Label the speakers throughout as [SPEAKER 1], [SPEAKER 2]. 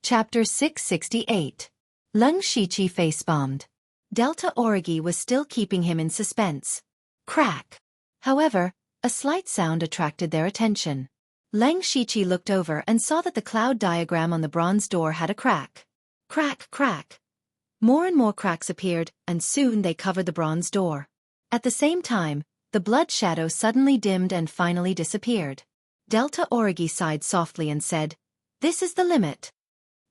[SPEAKER 1] Chapter 668. Leng Shiqi face-bombed. Delta Origi was still keeping him in suspense. Crack! However, a slight sound attracted their attention. Leng Shiqi looked over and saw that the cloud diagram on the bronze door had a crack. Crack, crack. More and more cracks appeared, and soon they covered the bronze door. At the same time, the blood shadow suddenly dimmed and finally disappeared. Delta Origi sighed softly and said, "This is the limit."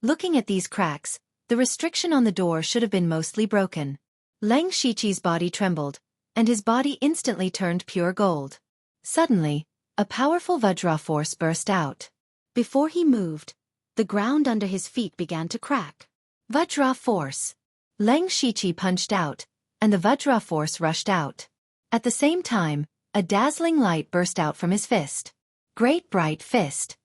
[SPEAKER 1] Looking at these cracks, the restriction on the door should have been mostly broken. Leng Shiqi's body trembled, and his body instantly turned pure gold. Suddenly, a powerful Vajra force burst out. Before he moved, the ground under his feet began to crack. Vajra force. Leng Shiqi punched out, and the Vajra force rushed out. At the same time, a dazzling light burst out from his fist. Great bright fist.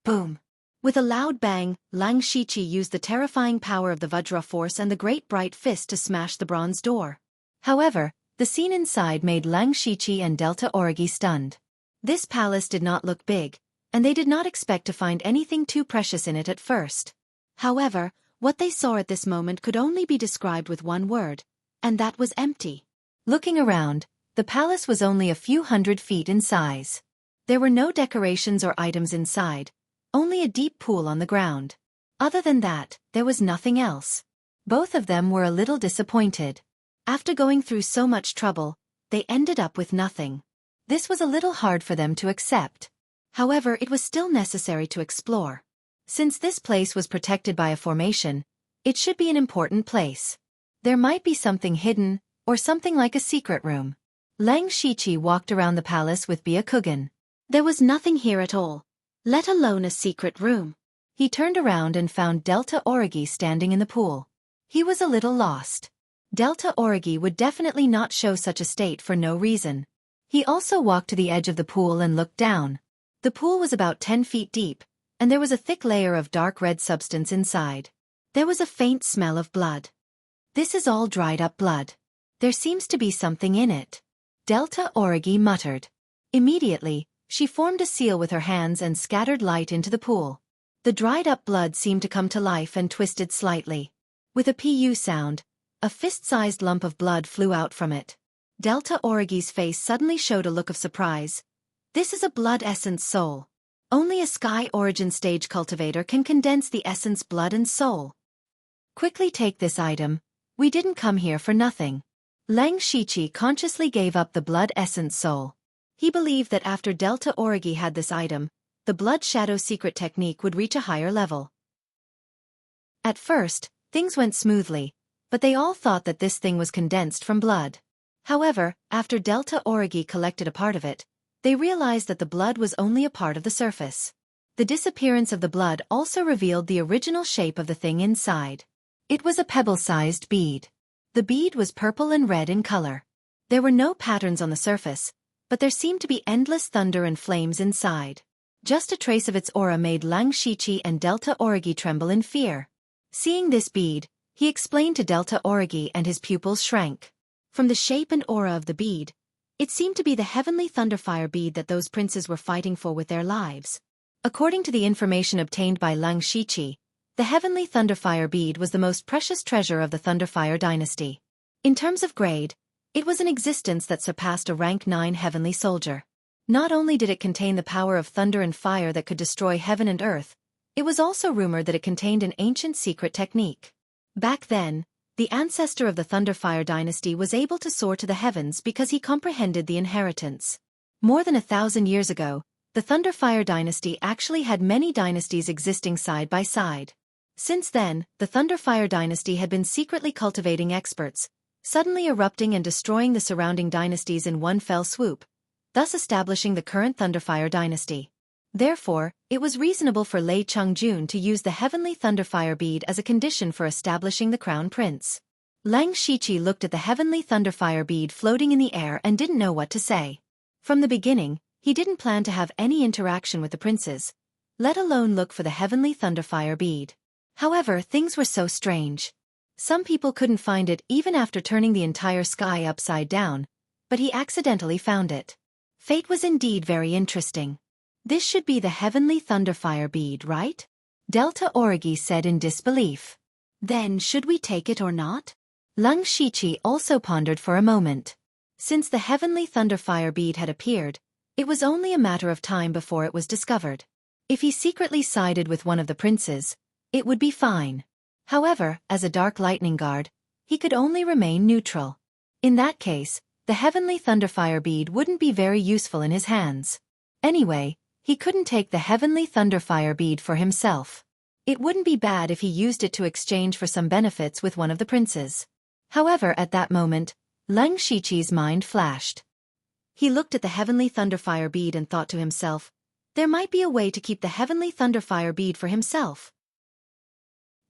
[SPEAKER 1] Boom. With a loud bang, Leng Shiqi used the terrifying power of the Vajra force and the great bright fist to smash the bronze door. However, the scene inside made Leng Shiqi and Delta Origi stunned. This palace did not look big, and they did not expect to find anything too precious in it at first. However, what they saw at this moment could only be described with one word, and that was empty. Looking around, the palace was only a few hundred feet in size. There were no decorations or items inside, only a deep pool on the ground. Other than that, there was nothing else. Both of them were a little disappointed. After going through so much trouble, they ended up with nothing. This was a little hard for them to accept. However, it was still necessary to explore. Since this place was protected by a formation, it should be an important place. There might be something hidden, or something like a secret room. Leng Shiqi walked around the palace with Byakugan. There was nothing here at all, let alone a secret room. He turned around and found Delta Origi standing in the pool. He was a little lost. Delta Origi would definitely not show such a state for no reason. He also walked to the edge of the pool and looked down. The pool was about 10 feet deep, and there was a thick layer of dark red substance inside. There was a faint smell of blood. This is all dried up blood. There seems to be something in it. Delta Origi muttered. Immediately, she formed a seal with her hands and scattered light into the pool. The dried-up blood seemed to come to life and twisted slightly. With a pu sound, a fist-sized lump of blood flew out from it. Delta Origi's face suddenly showed a look of surprise. This is a blood essence soul. Only a sky origin stage cultivator can condense the essence blood and soul. Quickly take this item. We didn't come here for nothing. Leng Shiqi consciously gave up the blood essence soul. He believed that after Delta Origi had this item, the blood shadow secret technique would reach a higher level. At first, things went smoothly, but they all thought that this thing was condensed from blood. However, after Delta Origi collected a part of it, they realized that the blood was only a part of the surface. The disappearance of the blood also revealed the original shape of the thing inside. It was a pebble-sized bead. The bead was purple and red in color. There were no patterns on the surface, but there seemed to be endless thunder and flames inside. Just a trace of its aura made Leng Shiqi and Delta Origi tremble in fear. Seeing this bead, he explained to Delta Origi and his pupils shrank. From the shape and aura of the bead, it seemed to be the heavenly thunderfire bead that those princes were fighting for with their lives. According to the information obtained by Leng Shiqi, the heavenly thunderfire bead was the most precious treasure of the Thunderfire dynasty. In terms of grade, it was an existence that surpassed a rank 9 heavenly soldier. Not only did it contain the power of thunder and fire that could destroy heaven and earth, it was also rumored that it contained an ancient secret technique. Back then, the ancestor of the Thunderfire dynasty was able to soar to the heavens because he comprehended the inheritance. More than 1,000 years ago, the Thunderfire dynasty actually had many dynasties existing side by side. Since then, the Thunderfire dynasty had been secretly cultivating experts, suddenly erupting and destroying the surrounding dynasties in one fell swoop, thus establishing the current Thunderfire dynasty. Therefore, it was reasonable for Lei Chungjun to use the heavenly Thunderfire bead as a condition for establishing the crown prince. Leng Shiqi looked at the heavenly Thunderfire bead floating in the air and didn't know what to say. From the beginning, he didn't plan to have any interaction with the princes, let alone look for the heavenly Thunderfire bead. However, things were so strange. Some people couldn't find it even after turning the entire sky upside down, but he accidentally found it. Fate was indeed very interesting. This should be the heavenly Thunderfire bead, right? Delta Origi said in disbelief. Then should we take it or not? Leng Shiqi also pondered for a moment. Since the heavenly thunderfire bead had appeared, it was only a matter of time before it was discovered. If he secretly sided with one of the princes, it would be fine. However, as a dark lightning guard, he could only remain neutral. In that case, the heavenly thunderfire bead wouldn't be very useful in his hands. Anyway, he couldn't take the heavenly thunderfire bead for himself. It wouldn't be bad if he used it to exchange for some benefits with one of the princes. However, at that moment, Leng Shiqi's mind flashed. He looked at the heavenly thunderfire bead and thought to himself, there might be a way to keep the heavenly thunderfire bead for himself.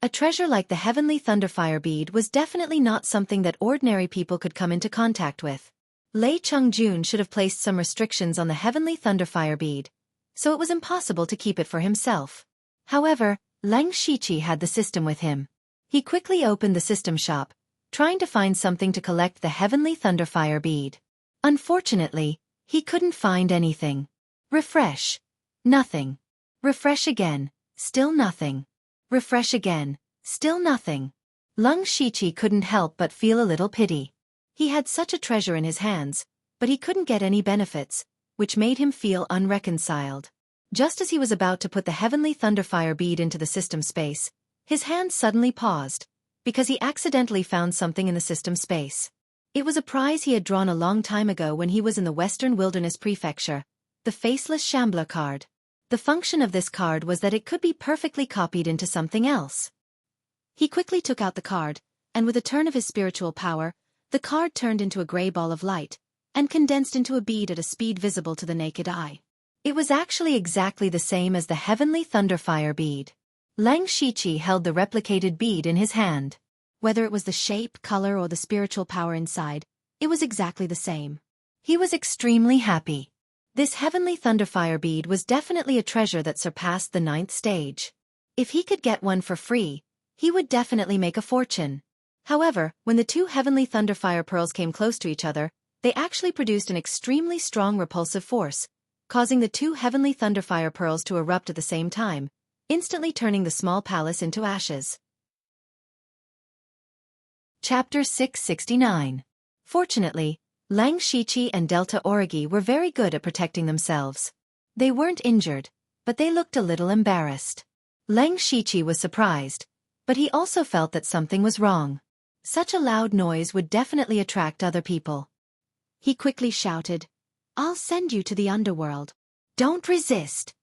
[SPEAKER 1] A treasure like the heavenly thunderfire bead was definitely not something that ordinary people could come into contact with. Lei Chongjun should have placed some restrictions on the heavenly thunderfire bead, so it was impossible to keep it for himself. However, Leng Shiqi had the system with him. He quickly opened the system shop, trying to find something to collect the heavenly thunderfire bead. Unfortunately, he couldn't find anything. Refresh. Nothing. Refresh again. Still nothing. Refresh again. Still nothing. Leng Shiqi couldn't help but feel a little pity. He had such a treasure in his hands, but he couldn't get any benefits, which made him feel unreconciled. Just as he was about to put the heavenly thunderfire bead into the system space, his hand suddenly paused, because he accidentally found something in the system space. It was a prize he had drawn a long time ago when he was in the Western Wilderness Prefecture, the Faceless Shambler card. The function of this card was that it could be perfectly copied into something else. He quickly took out the card, and with a turn of his spiritual power, the card turned into a gray ball of light, and condensed into a bead at a speed visible to the naked eye. It was actually exactly the same as the heavenly thunderfire bead. Leng Shiqi held the replicated bead in his hand. Whether it was the shape, color, or the spiritual power inside, it was exactly the same. He was extremely happy. This heavenly thunderfire bead was definitely a treasure that surpassed the 9th stage. If he could get one for free, he would definitely make a fortune. However, when the two heavenly thunderfire pearls came close to each other, they actually produced an extremely strong repulsive force, causing the two heavenly thunderfire pearls to erupt at the same time, instantly turning the small palace into ashes. Chapter 669. Fortunately, Leng Shiqi and Delta Origi were very good at protecting themselves. They weren't injured, but they looked a little embarrassed. Leng Shiqi was surprised, but he also felt that something was wrong. Such a loud noise would definitely attract other people. He quickly shouted, "I'll send you to the underworld. Don't resist."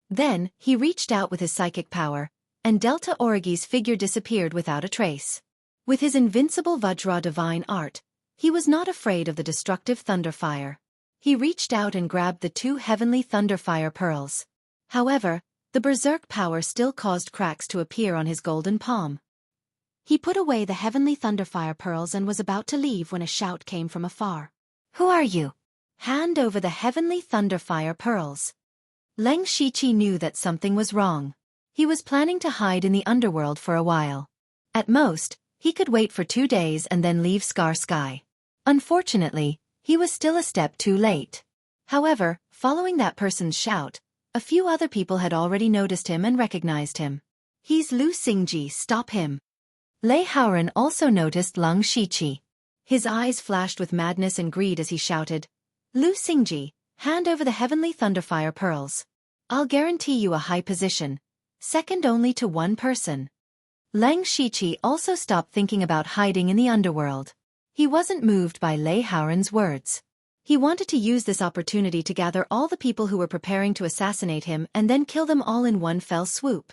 [SPEAKER 1] Then, he reached out with his psychic power, and Delta Origi's figure disappeared without a trace. With his invincible Vajra divine art, he was not afraid of the destructive thunderfire. He reached out and grabbed the two heavenly thunderfire pearls. However, the berserk power still caused cracks to appear on his golden palm. He put away the heavenly thunderfire pearls and was about to leave when a shout came from afar. "Who are you? Hand over the heavenly thunderfire pearls." Leng Shiqi knew that something was wrong. He was planning to hide in the underworld for a while. At most, he could wait for 2 days and then leave Scar Sky. Unfortunately, he was still a step too late. However, following that person's shout, a few other people had already noticed him and recognized him. "He's Lu Xingji, stop him." Lei Haoren also noticed Leng Shiqi. His eyes flashed with madness and greed as he shouted, "Lu Xingji, hand over the heavenly thunderfire pearls. I'll guarantee you a high position, second only to one person." Leng Shiqi also stopped thinking about hiding in the underworld. He wasn't moved by Lei Haoren's words. He wanted to use this opportunity to gather all the people who were preparing to assassinate him and then kill them all in one fell swoop.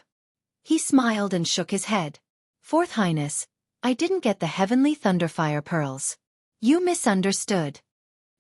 [SPEAKER 1] He smiled and shook his head. "Fourth Highness, I didn't get the heavenly thunderfire pearls. You misunderstood."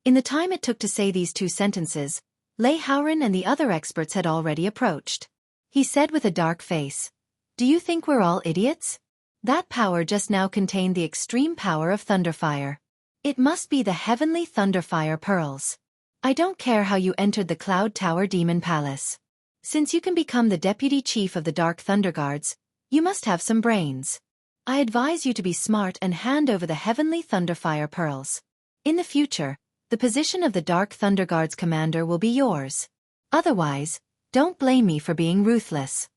[SPEAKER 1] In the time it took to say these 2 sentences, Lei Haoren and the other experts had already approached. He said with a dark face, "Do you think we're all idiots? That power just now contained the extreme power of thunderfire. It must be the heavenly thunderfire pearls. I don't care how you entered the Cloud Tower Demon Palace. Since you can become the deputy chief of the Dark Thunder Guards, you must have some brains. I advise you to be smart and hand over the heavenly thunderfire pearls. In the future, the position of the Dark Thunder Guards commander will be yours. Otherwise, don't blame me for being ruthless."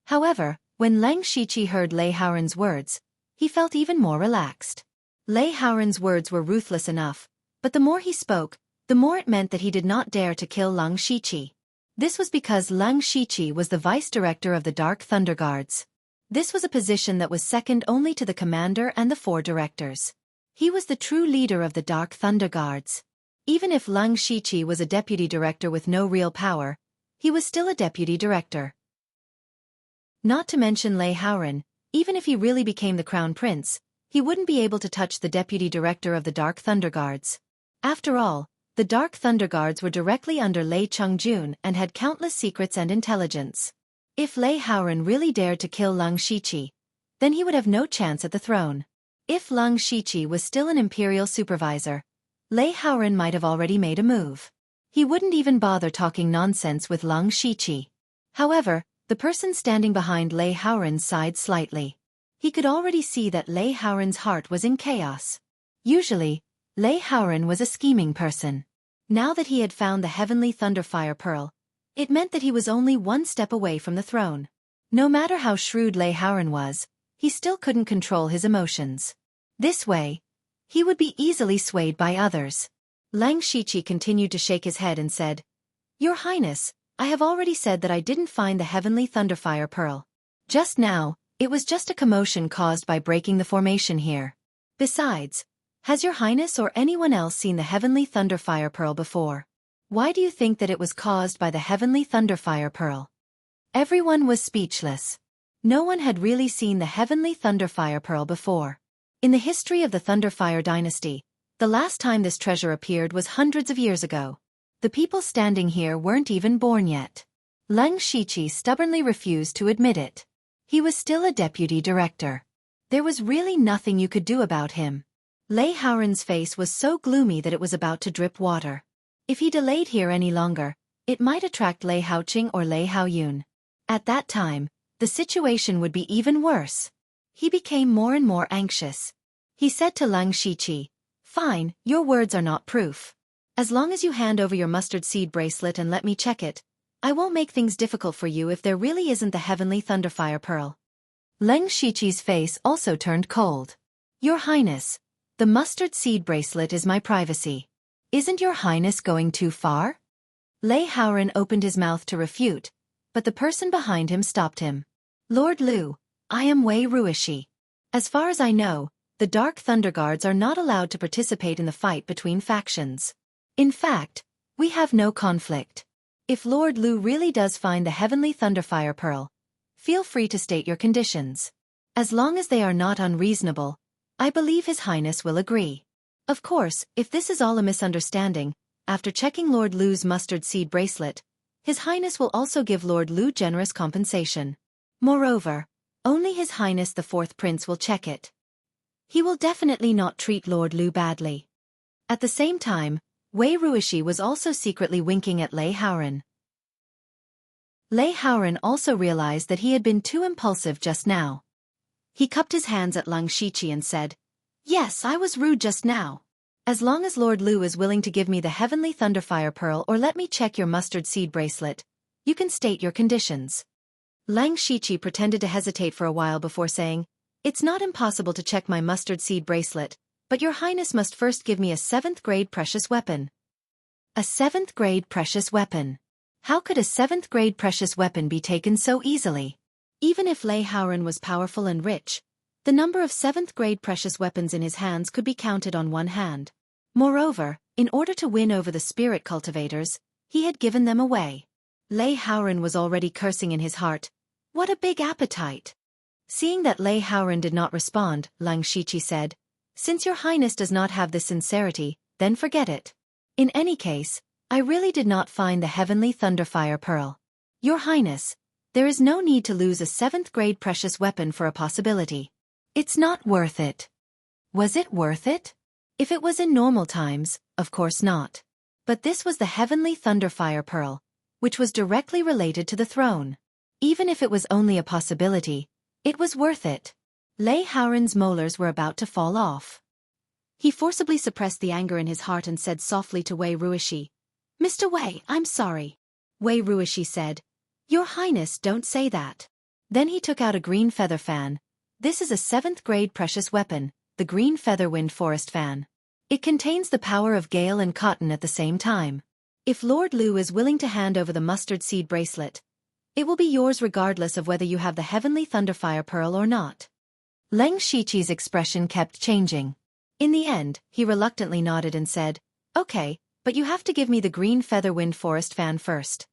[SPEAKER 1] However, when Leng Shiqi heard Lei Haoren's words, he felt even more relaxed. Lei Haoren's words were ruthless enough, but the more he spoke, the more it meant that he did not dare to kill Leng Shiqi. This was because Leng Shiqi was the vice director of the Dark Thunder Guards. This was a position that was second only to the commander and the 4 directors. He was the true leader of the Dark Thunder Guards. Even if Leng Shiqi was a deputy director with no real power, he was still a deputy director. Not to mention Lei Haoren, even if he really became the crown prince, he wouldn't be able to touch the deputy director of the Dark Thunder Guards. After all, the Dark Thunder Guards were directly under Lei Chongjun and had countless secrets and intelligence. If Lei Haoren really dared to kill Leng Shiqi, then he would have no chance at the throne. If Leng Shiqi was still an imperial supervisor, Lei Haoren might have already made a move. He wouldn't even bother talking nonsense with Leng Shiqi. However, the person standing behind Lei Haoren sighed slightly. He could already see that Lei Haoren's heart was in chaos. Usually, Lei Haoren was a scheming person. Now that he had found the heavenly Thunderfire Pearl, it meant that he was only one step away from the throne. No matter how shrewd Lei Haoren was, he still couldn't control his emotions. This way, he would be easily swayed by others. Leng Shiqi continued to shake his head and said, "Your Highness, I have already said that I didn't find the heavenly Thunderfire Pearl. Just now, it was just a commotion caused by breaking the formation here. Besides, has your Highness or anyone else seen the heavenly Thunderfire Pearl before? Why do you think that it was caused by the heavenly Thunderfire Pearl?" Everyone was speechless. No one had really seen the heavenly Thunderfire Pearl before. In the history of the Thunderfire dynasty, the last time this treasure appeared was hundreds of years ago. The people standing here weren't even born yet. Leng Shiqi stubbornly refused to admit it. He was still a deputy director. There was really nothing you could do about him. Lei Haoren's face was so gloomy that it was about to drip water. If he delayed here any longer, it might attract Lei Haoqing or Lei Haoyun. At that time, the situation would be even worse. He became more and more anxious. He said to Leng Shiqi, "Fine, your words are not proof. As long as you hand over your mustard seed bracelet and let me check it, I won't make things difficult for you if there really isn't the heavenly Thunderfire Pearl." Leng Shiqi's face also turned cold. "Your Highness, the mustard seed bracelet is my privacy. Isn't your Highness going too far?" Lei Haoren opened his mouth to refute, but the person behind him stopped him. "Lord Lu, I am Wei Ruishi. As far as I know, the Dark Thunder Guards are not allowed to participate in the fight between factions. In fact, we have no conflict. If Lord Lu really does find the heavenly Thunderfire Pearl, feel free to state your conditions. As long as they are not unreasonable, I believe His Highness will agree. Of course, if this is all a misunderstanding, after checking Lord Lu's mustard seed bracelet, His Highness will also give Lord Lu generous compensation. Moreover, only His Highness the 4th Prince will check it. He will definitely not treat Lord Lu badly." At the same time, Wei Ruishi was also secretly winking at Lei Haoren. Lei Haoren also realized that he had been too impulsive just now. He cupped his hands at Leng Shiqi and said, "Yes, I was rude just now. As long as Lord Lu is willing to give me the heavenly Thunderfire Pearl or let me check your mustard seed bracelet, you can state your conditions." Leng Shiqi pretended to hesitate for a while before saying, "It's not impossible to check my mustard seed bracelet, but your Highness must first give me a 7th grade precious weapon." A 7th grade precious weapon? How could a 7th grade precious weapon be taken so easily? Even if Lei Haoren was powerful and rich, the number of 7th grade precious weapons in his hands could be counted on one hand. Moreover, in order to win over the spirit cultivators, he had given them away. Lei Haoren was already cursing in his heart. What a big appetite! Seeing that Lei Haoren did not respond, Leng Shiqi said, "Since your Highness does not have this sincerity, then forget it. In any case, I really did not find the heavenly Thunderfire Pearl. Your Highness, there is no need to lose a 7th grade precious weapon for a possibility. It's not worth it." Was it worth it? If it was in normal times, of course not. But this was the heavenly Thunderfire Pearl, which was directly related to the throne. Even if it was only a possibility, it was worth it. Lei Haoren's molars were about to fall off. He forcibly suppressed the anger in his heart and said softly to Wei Ruishi, "Mr. Wei, I'm sorry." Wei Ruishi said, "Your Highness, don't say that. Then he took out a green feather fan. This is a 7th grade precious weapon, the green feather wind forest fan. It contains the power of gale and cotton at the same time. If Lord Lu is willing to hand over the mustard seed bracelet, it will be yours regardless of whether you have the heavenly thunderfire pearl or not. Leng Shiqi's expression kept changing. In the end, he reluctantly nodded and said, "Okay, but you have to give me the green feather wind forest fan first."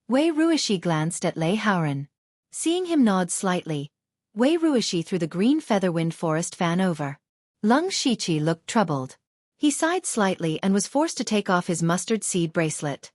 [SPEAKER 1] Wei Ruishi glanced at Lei Haoran. Seeing him nod slightly, Wei Ruishi threw the green feather wind forest fan over. Leng Shiqi looked troubled. He sighed slightly and was forced to take off his mustard seed bracelet.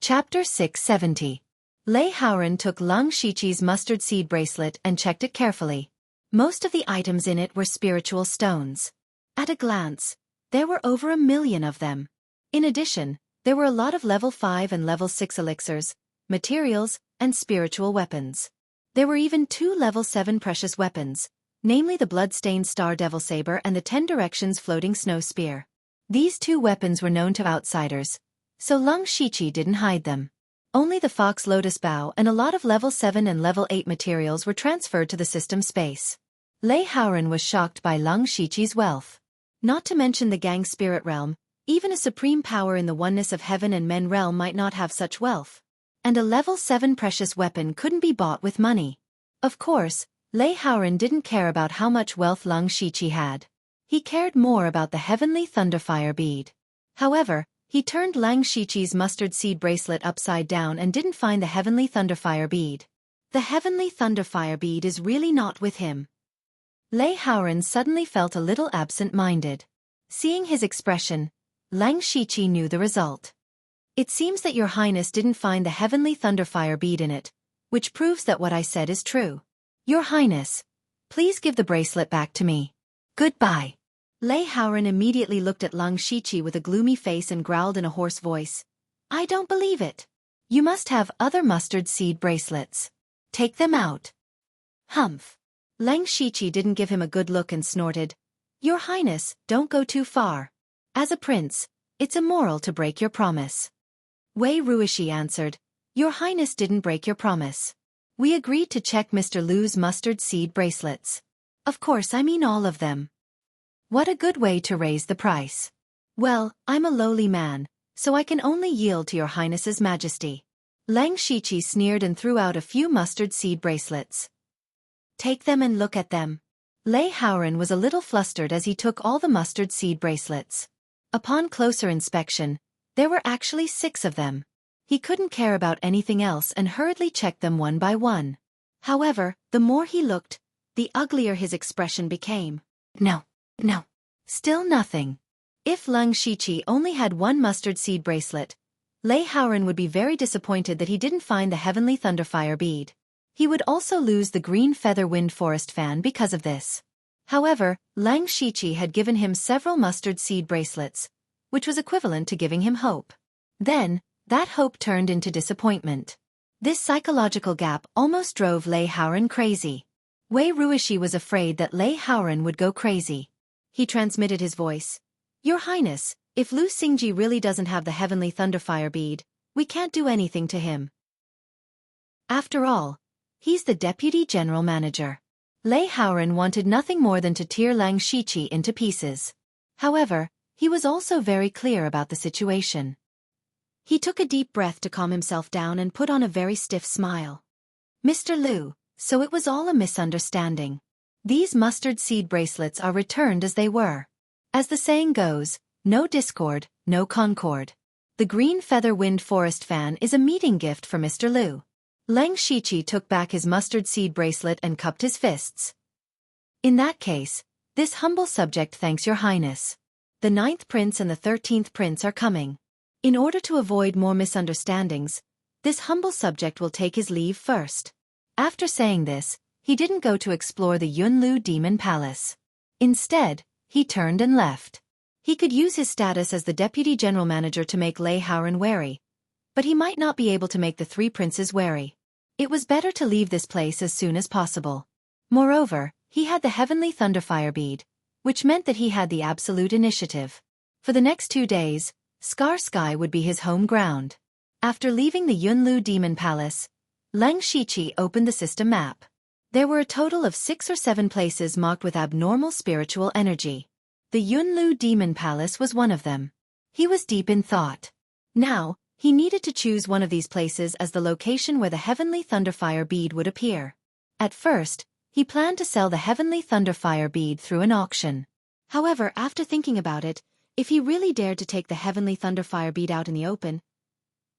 [SPEAKER 1] Chapter 670. Lei Haoran took Leng Shiqi's mustard seed bracelet and checked it carefully. Most of the items in it were spiritual stones. At a glance, there were over 1 million of them. In addition, there were a lot of level 5 and level 6 elixirs, materials, and spiritual weapons. There were even 2 level 7 precious weapons, namely the blood-stained star devil saber and the 10 directions floating snow spear. These 2 weapons were known to outsiders, so Leng Shiqi didn't hide them. Only the fox lotus bow and a lot of level 7 and level 8 materials were transferred to the system space. Lei Haoran was shocked by Leng Shiqi's wealth. Not to mention the gang spirit realm, even a supreme power in the oneness of heaven and men realm might not have such wealth. And a level 7 precious weapon couldn't be bought with money. Of course, Lei Haoran didn't care about how much wealth Leng Shiqi had. He cared more about the heavenly thunderfire bead. However, he turned Leng Shiqi's mustard seed bracelet upside down and didn't find the heavenly thunderfire bead. The heavenly thunderfire bead is really not with him. Lei Haoran suddenly felt a little absent-minded. Seeing his expression, Leng Shiqi knew the result. "It seems that your highness didn't find the heavenly thunderfire bead in it, which proves that what I said is true. Your highness, please give the bracelet back to me. Goodbye." Lei Haoran immediately looked at Leng Shiqi with a gloomy face and growled in a hoarse voice, "I don't believe it. You must have other mustard seed bracelets. Take them out." Humph. Leng Shiqi didn't give him a good look and snorted, "Your highness, don't go too far. As a prince, it's immoral to break your promise." Wei Ruishi answered, "Your highness didn't break your promise. We agreed to check Mr. Lu's mustard seed bracelets. Of course, I mean all of them. What a good way to raise the price. Well, I'm a lowly man, so I can only yield to your highness's majesty." Leng Shiqi sneered and threw out a few mustard seed bracelets. "Take them and look at them." Lei Haoran was a little flustered as he took all the mustard seed bracelets. Upon closer inspection, there were actually 6 of them. He couldn't care about anything else and hurriedly checked them one by one. However, the more he looked, the uglier his expression became. No. Still nothing. If Leng Shiqi only had 1 mustard seed bracelet, Lei Haoran would be very disappointed that he didn't find the heavenly thunderfire bead. He would also lose the green feather wind forest fan because of this. However, Leng Shiqi had given him several mustard seed bracelets, which was equivalent to giving him hope. Then, that hope turned into disappointment. This psychological gap almost drove Lei Haoran crazy. Wei Ruishi was afraid that Lei Haoran would go crazy. He transmitted his voice, "Your highness, if Lu Xingji really doesn't have the heavenly thunderfire bead, we can't do anything to him. After all, he's the deputy general manager." Lei Haoran wanted nothing more than to tear Leng Shiqi into pieces. However, he was also very clear about the situation. He took a deep breath to calm himself down and put on a very stiff smile. "Mr. Lu, so it was all a misunderstanding. These mustard seed bracelets are returned as they were. As the saying goes, no discord, no concord. The green feather wind forest fan is a meeting gift for Mr. Lu." Leng Shiqi took back his mustard seed bracelet and cupped his fists. "In that case, this humble subject thanks your highness. The 9th prince and the 13th prince are coming. In order to avoid more misunderstandings, this humble subject will take his leave first." After saying this, he didn't go to explore the Yunlu Demon Palace. Instead, he turned and left. He could use his status as the deputy general manager to make Lei Haoran wary, but he might not be able to make the 3 princes wary. It was better to leave this place as soon as possible. Moreover, he had the heavenly thunderfire bead, which meant that he had the absolute initiative. For the next 2 days, Scar Sky would be his home ground. After leaving the Yunlu Demon Palace, Lang Shiqi opened the system map. There were a total of 6 or 7 places marked with abnormal spiritual energy. The Yunlu Demon Palace was one of them. He was deep in thought. Now, he needed to choose one of these places as the location where the Heavenly Thunderfire bead would appear. At first, he planned to sell the Heavenly Thunderfire bead through an auction. However, after thinking about it, if he really dared to take the Heavenly Thunderfire bead out in the open,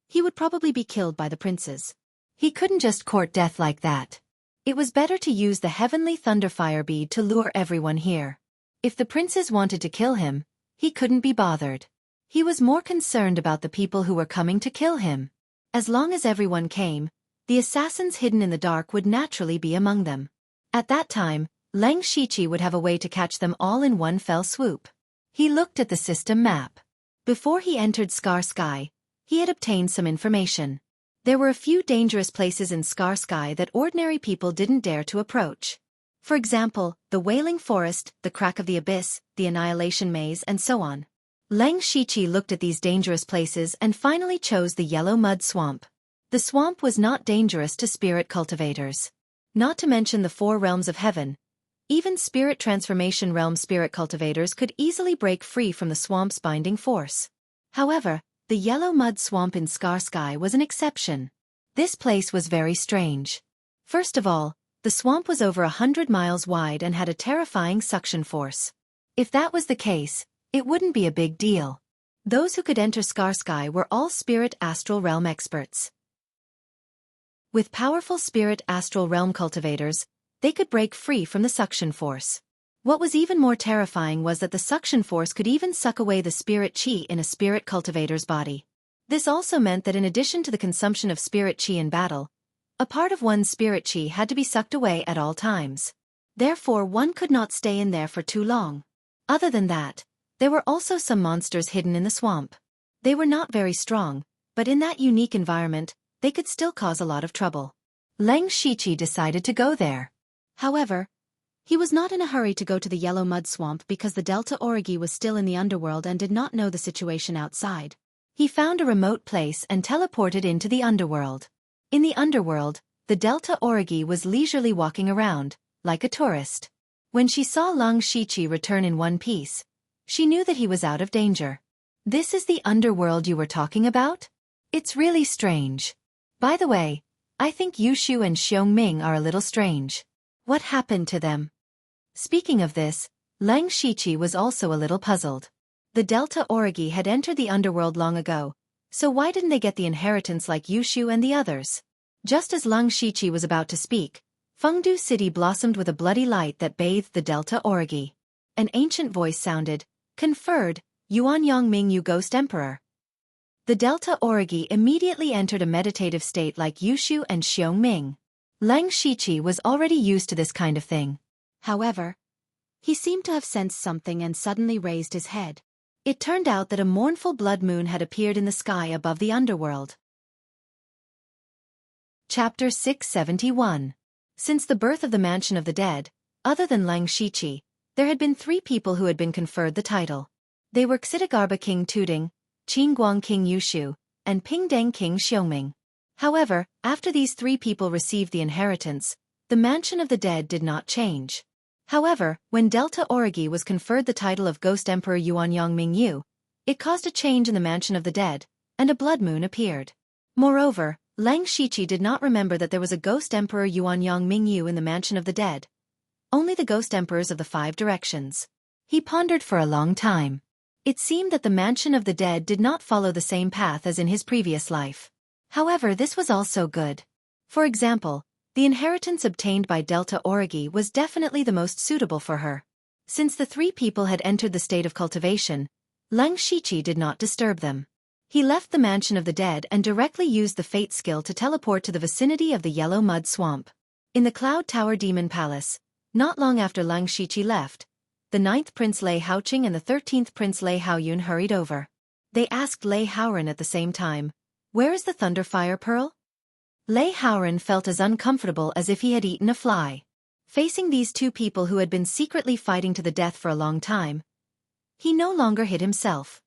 [SPEAKER 1] he would probably be killed by the princes. He couldn't just court death like that. It was better to use the Heavenly Thunderfire bead to lure everyone here. If the princes wanted to kill him, he couldn't be bothered. He was more concerned about the people who were coming to kill him. As long as everyone came, the assassins hidden in the dark would naturally be among them. At that time, Lang Shiqi would have a way to catch them all in one fell swoop. He looked at the system map. Before he entered Scar Sky, he had obtained some information. There were a few dangerous places in Scar Sky that ordinary people didn't dare to approach. For example, the Wailing Forest, the Crack of the Abyss, the Annihilation Maze, and so on. Lang Shiqi looked at these dangerous places and finally chose the Yellow Mud Swamp. The swamp was not dangerous to spirit cultivators. Not to mention the 4 realms of heaven. Even spirit transformation realm spirit cultivators could easily break free from the swamp's binding force. However, the Yellow Mud Swamp in Scar Sky was an exception. This place was very strange. First of all, the swamp was over 100 miles wide and had a terrifying suction force. If that was the case, it wouldn't be a big deal. Those who could enter Scar Sky were all spirit astral realm experts. With powerful spirit astral realm cultivators, they could break free from the suction force. What was even more terrifying was that the suction force could even suck away the spirit chi in a spirit cultivator's body. This also meant that in addition to the consumption of spirit chi in battle, a part of one's spirit chi had to be sucked away at all times. Therefore, one could not stay in there for too long. Other than that, there were also some monsters hidden in the swamp. They were not very strong, but in that unique environment, they could still cause a lot of trouble. Lang Shiqi decided to go there. However, he was not in a hurry to go to the Yellow Mud Swamp because the Delta Origi was still in the underworld and did not know the situation outside. He found a remote place and teleported into the underworld. In the underworld, the Delta Origi was leisurely walking around, like a tourist. When she saw Lang Shiqi return in one piece, she knew that he was out of danger. "This is the underworld you were talking about? It's really strange. By the way, I think Yushu and Xiongming are a little strange. What happened to them?" Speaking of this, Lang Shiqi was also a little puzzled. The Delta Origi had entered the underworld long ago, so why didn't they get the inheritance like Yushu and the others? Just as Lang Shiqi was about to speak, Fengdu City blossomed with a bloody light that bathed the Delta Origi. An ancient voice sounded, "Conferred, Yuan Yongming Yu Ghost Emperor." The Delta Origi immediately entered a meditative state like Yushu and Xiongming. Lang Shiqi was already used to this kind of thing. However, he seemed to have sensed something and suddenly raised his head. It turned out that a mournful blood moon had appeared in the sky above the underworld. Chapter 671. Since the birth of the Mansion of the Dead, other than Lang Shiqi, there had been 3 people who had been conferred the title. They were Xitagarba King Tuding, Qingguang King Yushu, and Pingdeng King Xiongming. However, after these 3 people received the inheritance, the Mansion of the Dead did not change. However, when Delta Origi was conferred the title of Ghost Emperor Yuan Yongming Yu, it caused a change in the Mansion of the Dead, and a blood moon appeared. Moreover, Lang Shiqi did not remember that there was a Ghost Emperor Yuan Yongming Yu in the Mansion of the Dead. Only the Ghost Emperors of the 5 directions. He pondered for a long time. It seemed that the Mansion of the Dead did not follow the same path as in his previous life. However, this was also good. For example, the inheritance obtained by Delta Origi was definitely the most suitable for her. Since the 3 people had entered the state of cultivation, Lang Shiqi did not disturb them. He left the Mansion of the Dead and directly used the Fate skill to teleport to the vicinity of the Yellow Mud Swamp. In the Cloud Tower Demon Palace, not long after Lang Shiqi left, the 9th Prince Lei Haoqing and the 13th Prince Lei Haoyun hurried over. They asked Lei Haoran at the same time, "Where is the Thunderfire Pearl?" Lei Haoran felt as uncomfortable as if he had eaten a fly. Facing these 2 people who had been secretly fighting to the death for a long time, he no longer hid himself.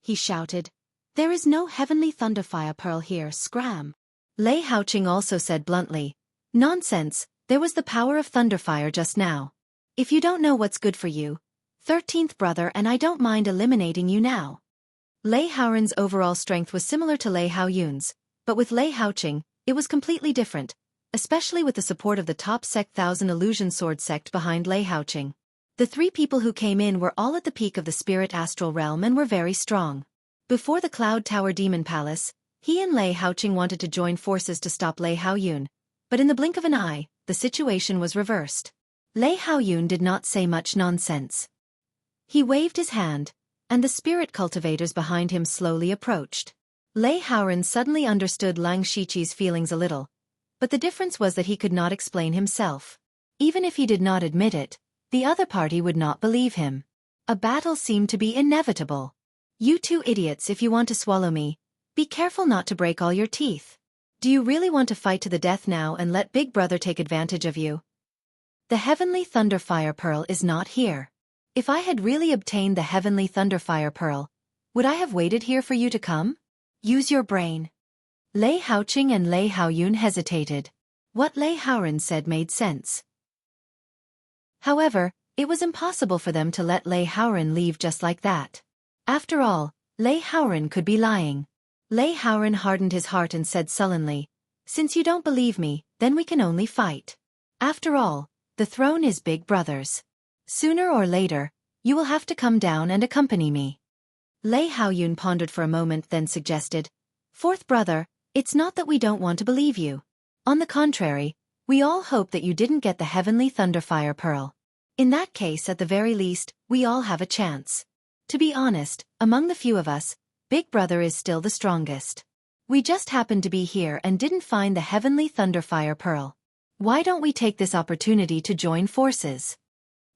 [SPEAKER 1] He shouted, "There is no heavenly Thunderfire Pearl here, scram!" Lei Haoqing also said bluntly. Nonsense, there was the power of Thunderfire just now. If you don't know what's good for you, 13th brother, and I don't mind eliminating you now. Lei Haoran's overall strength was similar to Lei Haoyun's, but with Lei Haoqing, it was completely different, especially with the support of the top sect Thousand Illusion Sword sect behind Lei Haoqing. The three people who came in were all at the peak of the spirit astral realm and were very strong. Before the Cloud Tower Demon Palace, he and Lei Haoqing wanted to join forces to stop Lei Haoyun, but in the blink of an eye, the situation was reversed. Lei Haoyun did not say much nonsense. He waved his hand, and the spirit cultivators behind him slowly approached. Lei Haoran suddenly understood Lang Shiqi's feelings a little, but the difference was that he could not explain himself. Even if he did not admit it, the other party would not believe him. A battle seemed to be inevitable. You two idiots, if you want to swallow me, be careful not to break all your teeth. Do you really want to fight to the death now and let Big Brother take advantage of you? The Heavenly Thunderfire Pearl is not here. If I had really obtained the Heavenly Thunderfire Pearl, would I have waited here for you to come? Use your brain. Lei Haoqing and Lei Haoyun hesitated. What Lei Haoran said made sense. However, it was impossible for them to let Lei Haoran leave just like that. After all, Lei Haoran could be lying. Lei Haoran hardened his heart and said sullenly, "Since you don't believe me, then we can only fight. After all, the throne is Big Brother's. Sooner or later, you will have to come down and accompany me." Lei Haoyun pondered for a moment, then suggested, "Fourth brother, it's not that we don't want to believe you. On the contrary, we all hope that you didn't get the Heavenly Thunderfire Pearl. In that case, at the very least, we all have a chance. To be honest, among the few of us, Big Brother is still the strongest. We just happened to be here and didn't find the Heavenly Thunderfire Pearl. Why don't we take this opportunity to join forces?"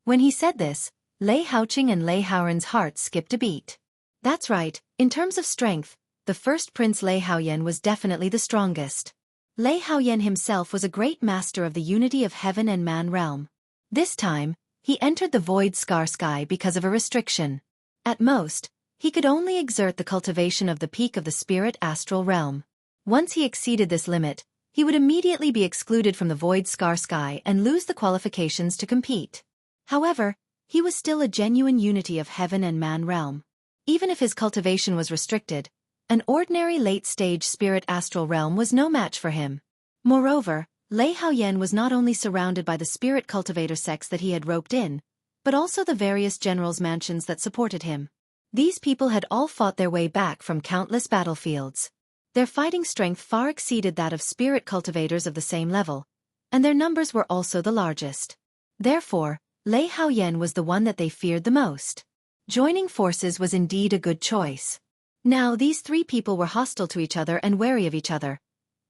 [SPEAKER 1] When he said this, Lei Haoqing and Lei Haoran's hearts skipped a beat. That's right, in terms of strength, the first Prince Lei Haoyan was definitely the strongest. Lei Haoyan himself was a great master of the unity of heaven and man realm. This time, he entered the void scar sky because of a restriction. At most, he could only exert the cultivation of the peak of the spirit astral realm. Once he exceeded this limit, he would immediately be excluded from the void scar sky and lose the qualifications to compete. However, he was still a genuine unity of heaven and man realm. Even if his cultivation was restricted, an ordinary late-stage spirit astral realm was no match for him. Moreover, Lei Haoyan was not only surrounded by the spirit cultivator sects that he had roped in, but also the various generals' mansions that supported him. These people had all fought their way back from countless battlefields. Their fighting strength far exceeded that of spirit cultivators of the same level, and their numbers were also the largest. Therefore, Lei Haoyan was the one that they feared the most. Joining forces was indeed a good choice. Now these three people were hostile to each other and wary of each other,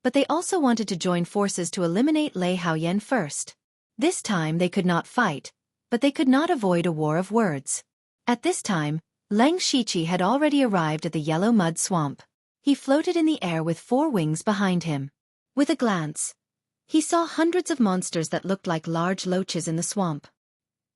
[SPEAKER 1] but they also wanted to join forces to eliminate Lei Haoyan first. This time they could not fight, but they could not avoid a war of words. At this time, Lang Shiqi had already arrived at the yellow mud swamp. He floated in the air with 4 wings behind him. With a glance, he saw hundreds of monsters that looked like large loaches in the swamp.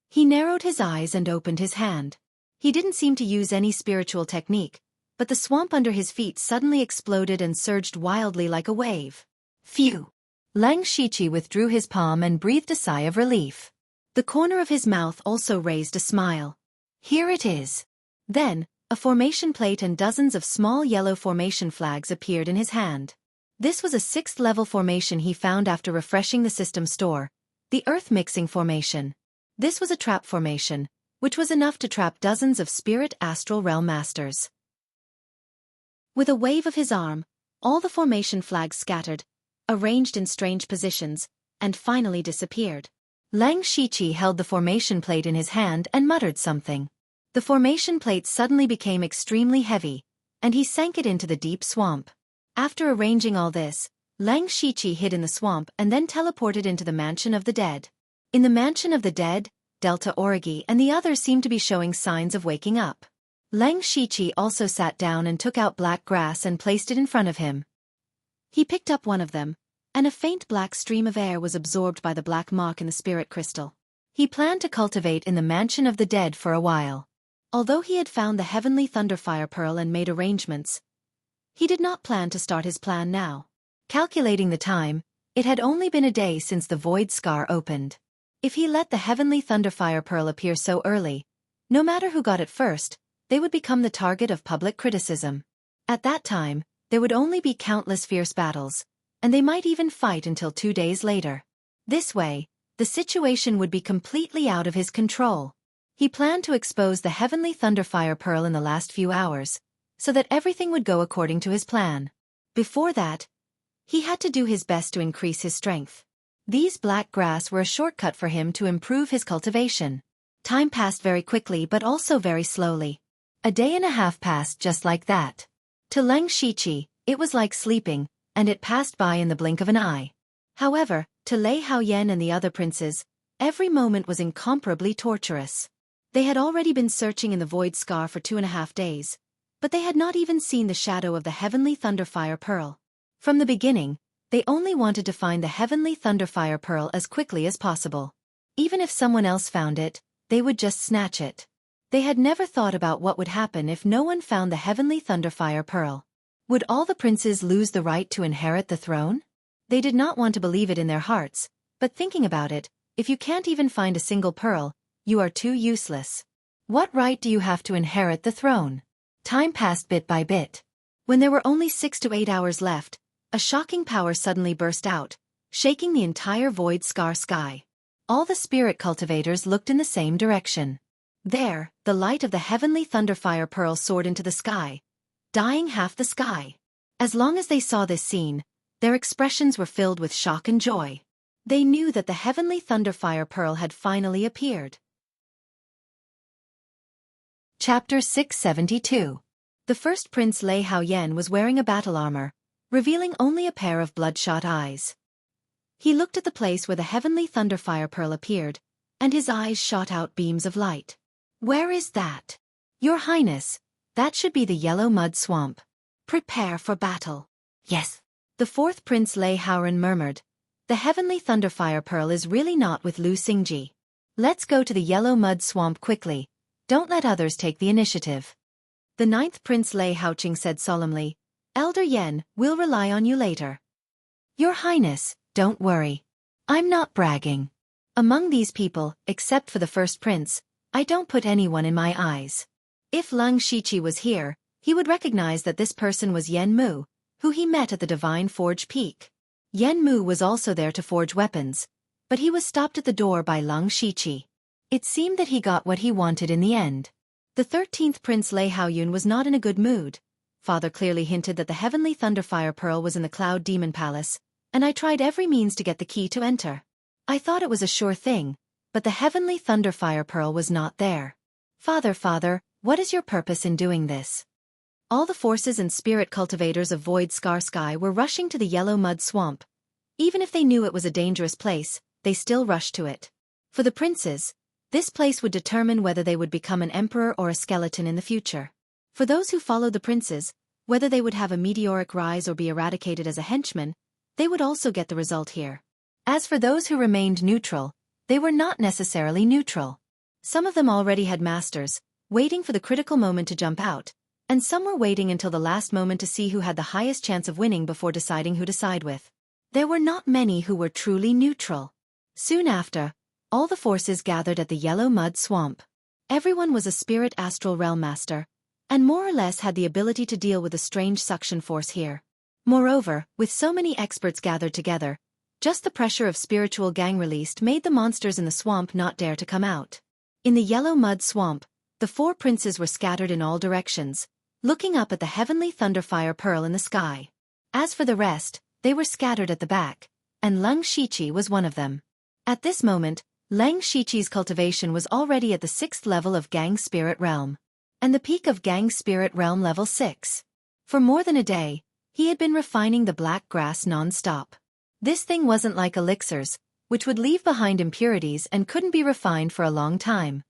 [SPEAKER 1] He narrowed his eyes and opened his hand. He didn't seem to use any spiritual technique, but the swamp under his feet suddenly exploded and surged wildly like a wave. Phew! Lang Shiqi withdrew his palm and breathed a sigh of relief. The corner of his mouth also raised a smile. Here it is. Then, a formation plate and dozens of small yellow formation flags appeared in his hand. This was a 6th-level formation he found after refreshing the system store, the Earth Mixing Formation. This was a trap formation, which was enough to trap dozens of spirit astral realm masters. With a wave of his arm, all the formation flags scattered, arranged in strange positions, and finally disappeared. Lang Shiqi held the formation plate in his hand and muttered something. The formation plate suddenly became extremely heavy, and he sank it into the deep swamp. After arranging all this, Lang Shiqi hid in the swamp and then teleported into the Mansion of the Dead. In the Mansion of the Dead, Delta Origi and the others seemed to be showing signs of waking up. Lang Shiqi also sat down and took out black grass and placed it in front of him. He picked up one of them, and a faint black stream of air was absorbed by the black mark in the spirit crystal. He planned to cultivate in the Mansion of the Dead for a while. Although he had found the Heavenly Thunderfire Pearl and made arrangements, he did not plan to start his plan now. Calculating the time, it had only been a day since the void scar opened. If he let the heavenly thunderfire pearl appear so early, no matter who got it first, they would become the target of public criticism. At that time, there would only be countless fierce battles, and they might even fight until 2 days later. This way, the situation would be completely out of his control. He planned to expose the heavenly thunderfire pearl in the last few hours, so that everything would go according to his plan. Before that, he had to do his best to increase his strength. These black grass were a shortcut for him to improve his cultivation. Time passed very quickly but also very slowly. A day and a half passed just like that. To Leng Shiqi, it was like sleeping, and it passed by in the blink of an eye. However, to Lei Haoyan and the other princes, every moment was incomparably torturous. They had already been searching in the void scar for 2.5 days, but they had not even seen the shadow of the heavenly thunderfire pearl. From the beginning, they only wanted to find the heavenly thunderfire pearl as quickly as possible. Even if someone else found it, they would just snatch it. They had never thought about what would happen if no one found the heavenly thunderfire pearl. Would all the princes lose the right to inherit the throne? They did not want to believe it in their hearts, but thinking about it, if you can't even find a single pearl, you are too useless. What right do you have to inherit the throne? Time passed bit by bit. When there were only 6 to 8 hours left, a shocking power suddenly burst out, shaking the entire void scar sky. All the spirit cultivators looked in the same direction. There, the light of the heavenly thunderfire pearl soared into the sky, dyeing half the sky. As long as they saw this scene, their expressions were filled with shock and joy. They knew that the heavenly thunderfire pearl had finally appeared. Chapter 672. The first prince Lei Haoyan was wearing a battle armor, revealing only a pair of bloodshot eyes. He looked at the place where the heavenly thunderfire pearl appeared, and his eyes shot out beams of light. "Where is that? Your Highness, that should be the yellow mud swamp. Prepare for battle." "Yes." The fourth prince Lei Haoran murmured. "The heavenly thunderfire pearl is really not with Lu Xingji. Let's go to the yellow mud swamp quickly. Don't let others take the initiative." The ninth prince Lei Haoqing said solemnly, "Elder Yen, we'll rely on you later." "Your Highness, don't worry. I'm not bragging. Among these people, except for the first prince, I don't put anyone in my eyes." If Leng Shiqi was here, he would recognize that this person was Yen Mu, who he met at the Divine Forge Peak. Yen Mu was also there to forge weapons, but he was stopped at the door by Leng Shiqi. It seemed that he got what he wanted in the end. The 13th Prince Lei Haoyun was not in a good mood. "Father clearly hinted that the heavenly thunderfire pearl was in the Cloud Demon Palace, and I tried every means to get the key to enter. I thought it was a sure thing, but the heavenly thunderfire pearl was not there. Father, what is your purpose in doing this?" All the forces and spirit cultivators of Void Scar Sky were rushing to the yellow mud swamp. Even if they knew it was a dangerous place, they still rushed to it. For the princes, this place would determine whether they would become an emperor or a skeleton in the future. For those who followed the princes, whether they would have a meteoric rise or be eradicated as a henchman, they would also get the result here. As for those who remained neutral, they were not necessarily neutral. Some of them already had masters, waiting for the critical moment to jump out, and some were waiting until the last moment to see who had the highest chance of winning before deciding who to side with. There were not many who were truly neutral. Soon after, all the forces gathered at the yellow mud swamp. Everyone was a spirit astral realm master, and more or less had the ability to deal with the strange suction force here. Moreover, with so many experts gathered together, just the pressure of spiritual gang released made the monsters in the swamp not dare to come out. In the yellow mud swamp, the 4 princes were scattered in all directions, looking up at the heavenly thunderfire pearl in the sky. As for the rest, they were scattered at the back, and Leng Shiqi was one of them. At this moment, Leng Shiqi's cultivation was already at the 6th level of Gang Spirit Realm, and the peak of Gang Spirit Realm level 6. For more than a day, he had been refining the black grass non-stop. This thing wasn't like elixirs, which would leave behind impurities and couldn't be refined for a long time.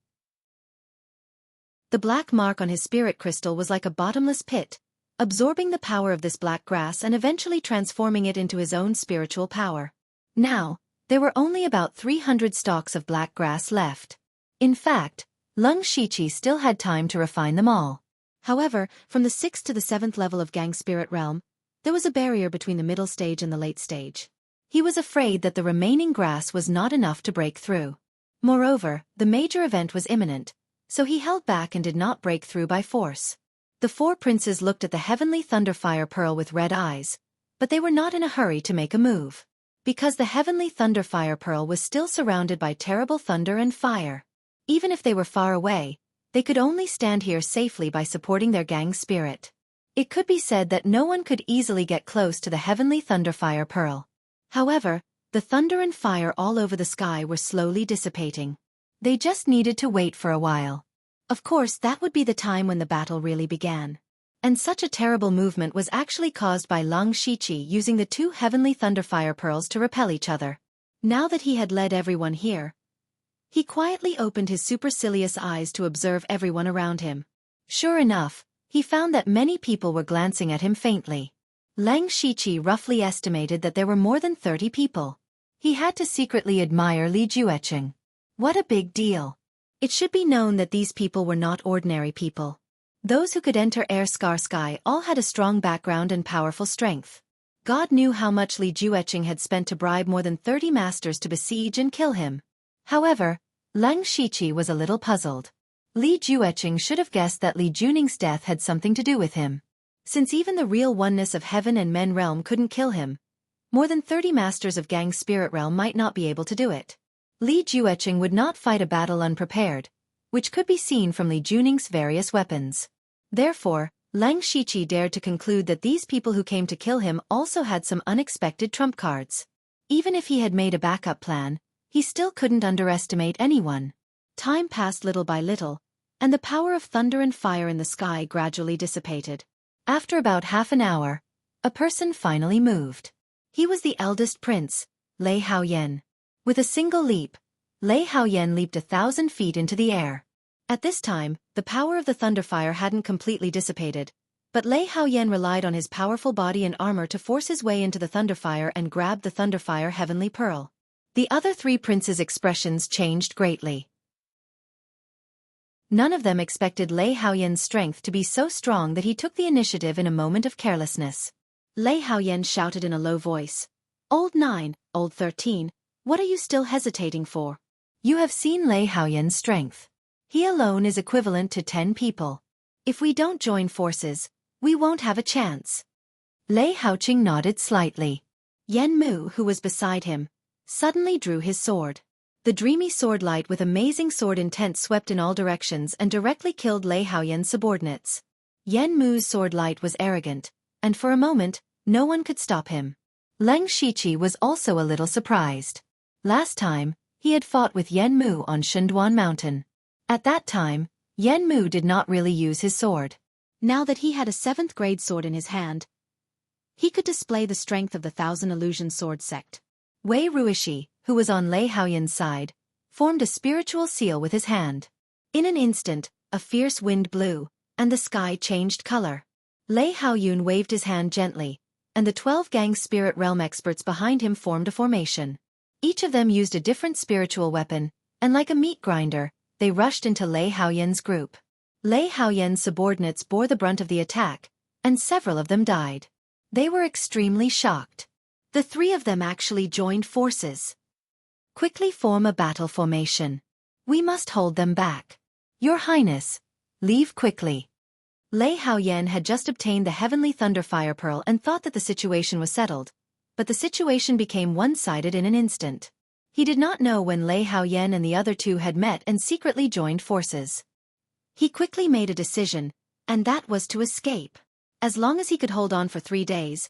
[SPEAKER 1] The black mark on his spirit crystal was like a bottomless pit, absorbing the power of this black grass and eventually transforming it into his own spiritual power. Now, there were only about 300 stalks of black grass left. In fact, Leng Shiqi still had time to refine them all. However, from the 6th to the 7th level of Gang Spirit Realm, There was a barrier between the middle stage and the late stage. He was afraid that the remaining grass was not enough to break through. Moreover, the major event was imminent, so he held back and did not break through by force. The four princes looked at the heavenly thunderfire pearl with red eyes, but they were not in a hurry to make a move. Because the heavenly thunderfire pearl was still surrounded by terrible thunder and fire. Even if they were far away, they could only stand here safely by supporting their gang spirit. It could be said that no one could easily get close to the heavenly thunderfire pearl. However, the thunder and fire all over the sky were slowly dissipating. They just needed to wait for a while. Of course, that would be the time when the battle really began. And such a terrible movement was actually caused by Lang Shiqi using the two heavenly thunderfire pearls to repel each other. Now that he had led everyone here, he quietly opened his supercilious eyes to observe everyone around him. Sure enough, he found that many people were glancing at him faintly. Lang Shiqi roughly estimated that there were more than 30 people. He had to secretly admire Li Jueqing. What a big deal. It should be known that these people were not ordinary people. Those who could enter Air Scar Sky all had a strong background and powerful strength. God knew how much Li Jueqing had spent to bribe more than 30 masters to besiege and kill him. However, Lang Shiqi was a little puzzled. Li Jueqing should have guessed that Li Juning's death had something to do with him. Since even the real oneness of heaven and men realm couldn't kill him, more than 30 masters of Gang Spirit Realm might not be able to do it. Li Jueqing would not fight a battle unprepared, which could be seen from Li Juning's various weapons. Therefore, Lang Shiqi dared to conclude that these people who came to kill him also had some unexpected trump cards. Even if he had made a backup plan, he still couldn't underestimate anyone. Time passed little by little, and the power of thunder and fire in the sky gradually dissipated. After about half an hour, a person finally moved. He was the eldest prince, Lei Haoyan. With a single leap, Lei Haoyan leaped 1,000 feet into the air. At this time, the power of the thunderfire hadn't completely dissipated, but Lei Haoyan relied on his powerful body and armor to force his way into the thunderfire and grab the thunderfire heavenly pearl. The other three princes' expressions changed greatly. None of them expected Lei Haoyan's strength to be so strong that he took the initiative in a moment of carelessness. Lei Haoyan shouted in a low voice, "Old 9, Old 13, what are you still hesitating for? You have seen Lei Haoyan's strength. He alone is equivalent to 10 people. If we don't join forces, we won't have a chance." Lei Haoqing nodded slightly. Yan Mu, who was beside him, suddenly drew his sword. The dreamy sword light with amazing sword intent swept in all directions and directly killed Lei Haoyan's subordinates. Yan Mu's sword light was arrogant, and for a moment, no one could stop him. Lang Shiqi was also a little surprised. Last time, he had fought with Yan Mu on Shenduan Mountain. At that time, Yan Mu did not really use his sword. Now that he had a 7th grade sword in his hand, he could display the strength of the Thousand Illusion Sword Sect. Wei Ruishi, who was on Lei Haoyan's side, formed a spiritual seal with his hand. In an instant, a fierce wind blew, and the sky changed color. Lei Haoyan waved his hand gently, and the 12 Gang Spirit Realm experts behind him formed a formation. Each of them used a different spiritual weapon, and like a meat grinder, they rushed into Lei Haoyan's group. Lei Haoyan's subordinates bore the brunt of the attack, and several of them died. They were extremely shocked. The 3 of them actually joined forces. Quickly form a battle formation. We must hold them back. Your Highness, leave quickly. Lei Haoyan had just obtained the heavenly thunderfire pearl and thought that the situation was settled, but the situation became one-sided in an instant. He did not know when Lei Haoyan and the other 2 had met and secretly joined forces. He quickly made a decision, and that was to escape. As long as he could hold on for 3 days,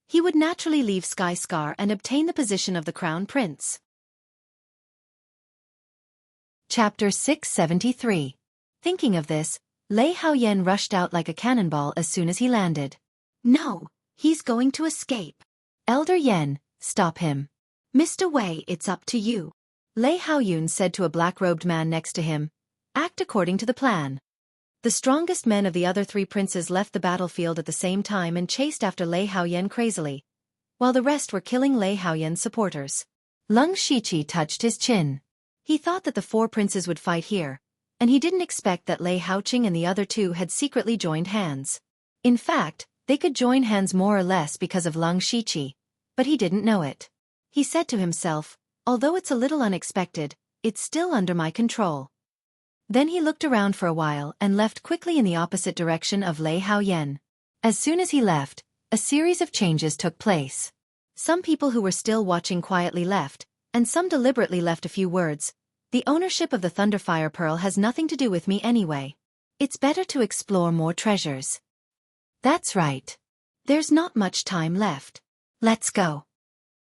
[SPEAKER 1] he would naturally leave Sky Scar and obtain the position of the Crown Prince. Chapter 673. Thinking of this, Lei Haoyan rushed out like a cannonball as soon as he landed. No, he's going to escape. Elder Yen, stop him. Mr. Wei, it's up to you. Lei Haoyan said to a black-robed man next to him. Act according to the plan. The strongest men of the other 3 princes left the battlefield at the same time and chased after Lei Haoyan crazily, while the rest were killing Lei Haoyan's supporters. Lang Shiqi touched his chin. He thought that the 4 princes would fight here, and he didn't expect that Lei Haoqing and the other 2 had secretly joined hands. In fact, They could join hands more or less because of Lung Shiqi, but he didn't know it. He said to himself, although it's a little unexpected, it's still under my control. Then he looked around for a while and left quickly in the opposite direction of Lei Haoyan. As soon as he left, a series of changes took place. Some people who were still watching quietly left, and some deliberately left a few words. The ownership of the Thunderfire Pearl has nothing to do with me anyway. It's better to explore more treasures. That's right. There's not much time left. Let's go.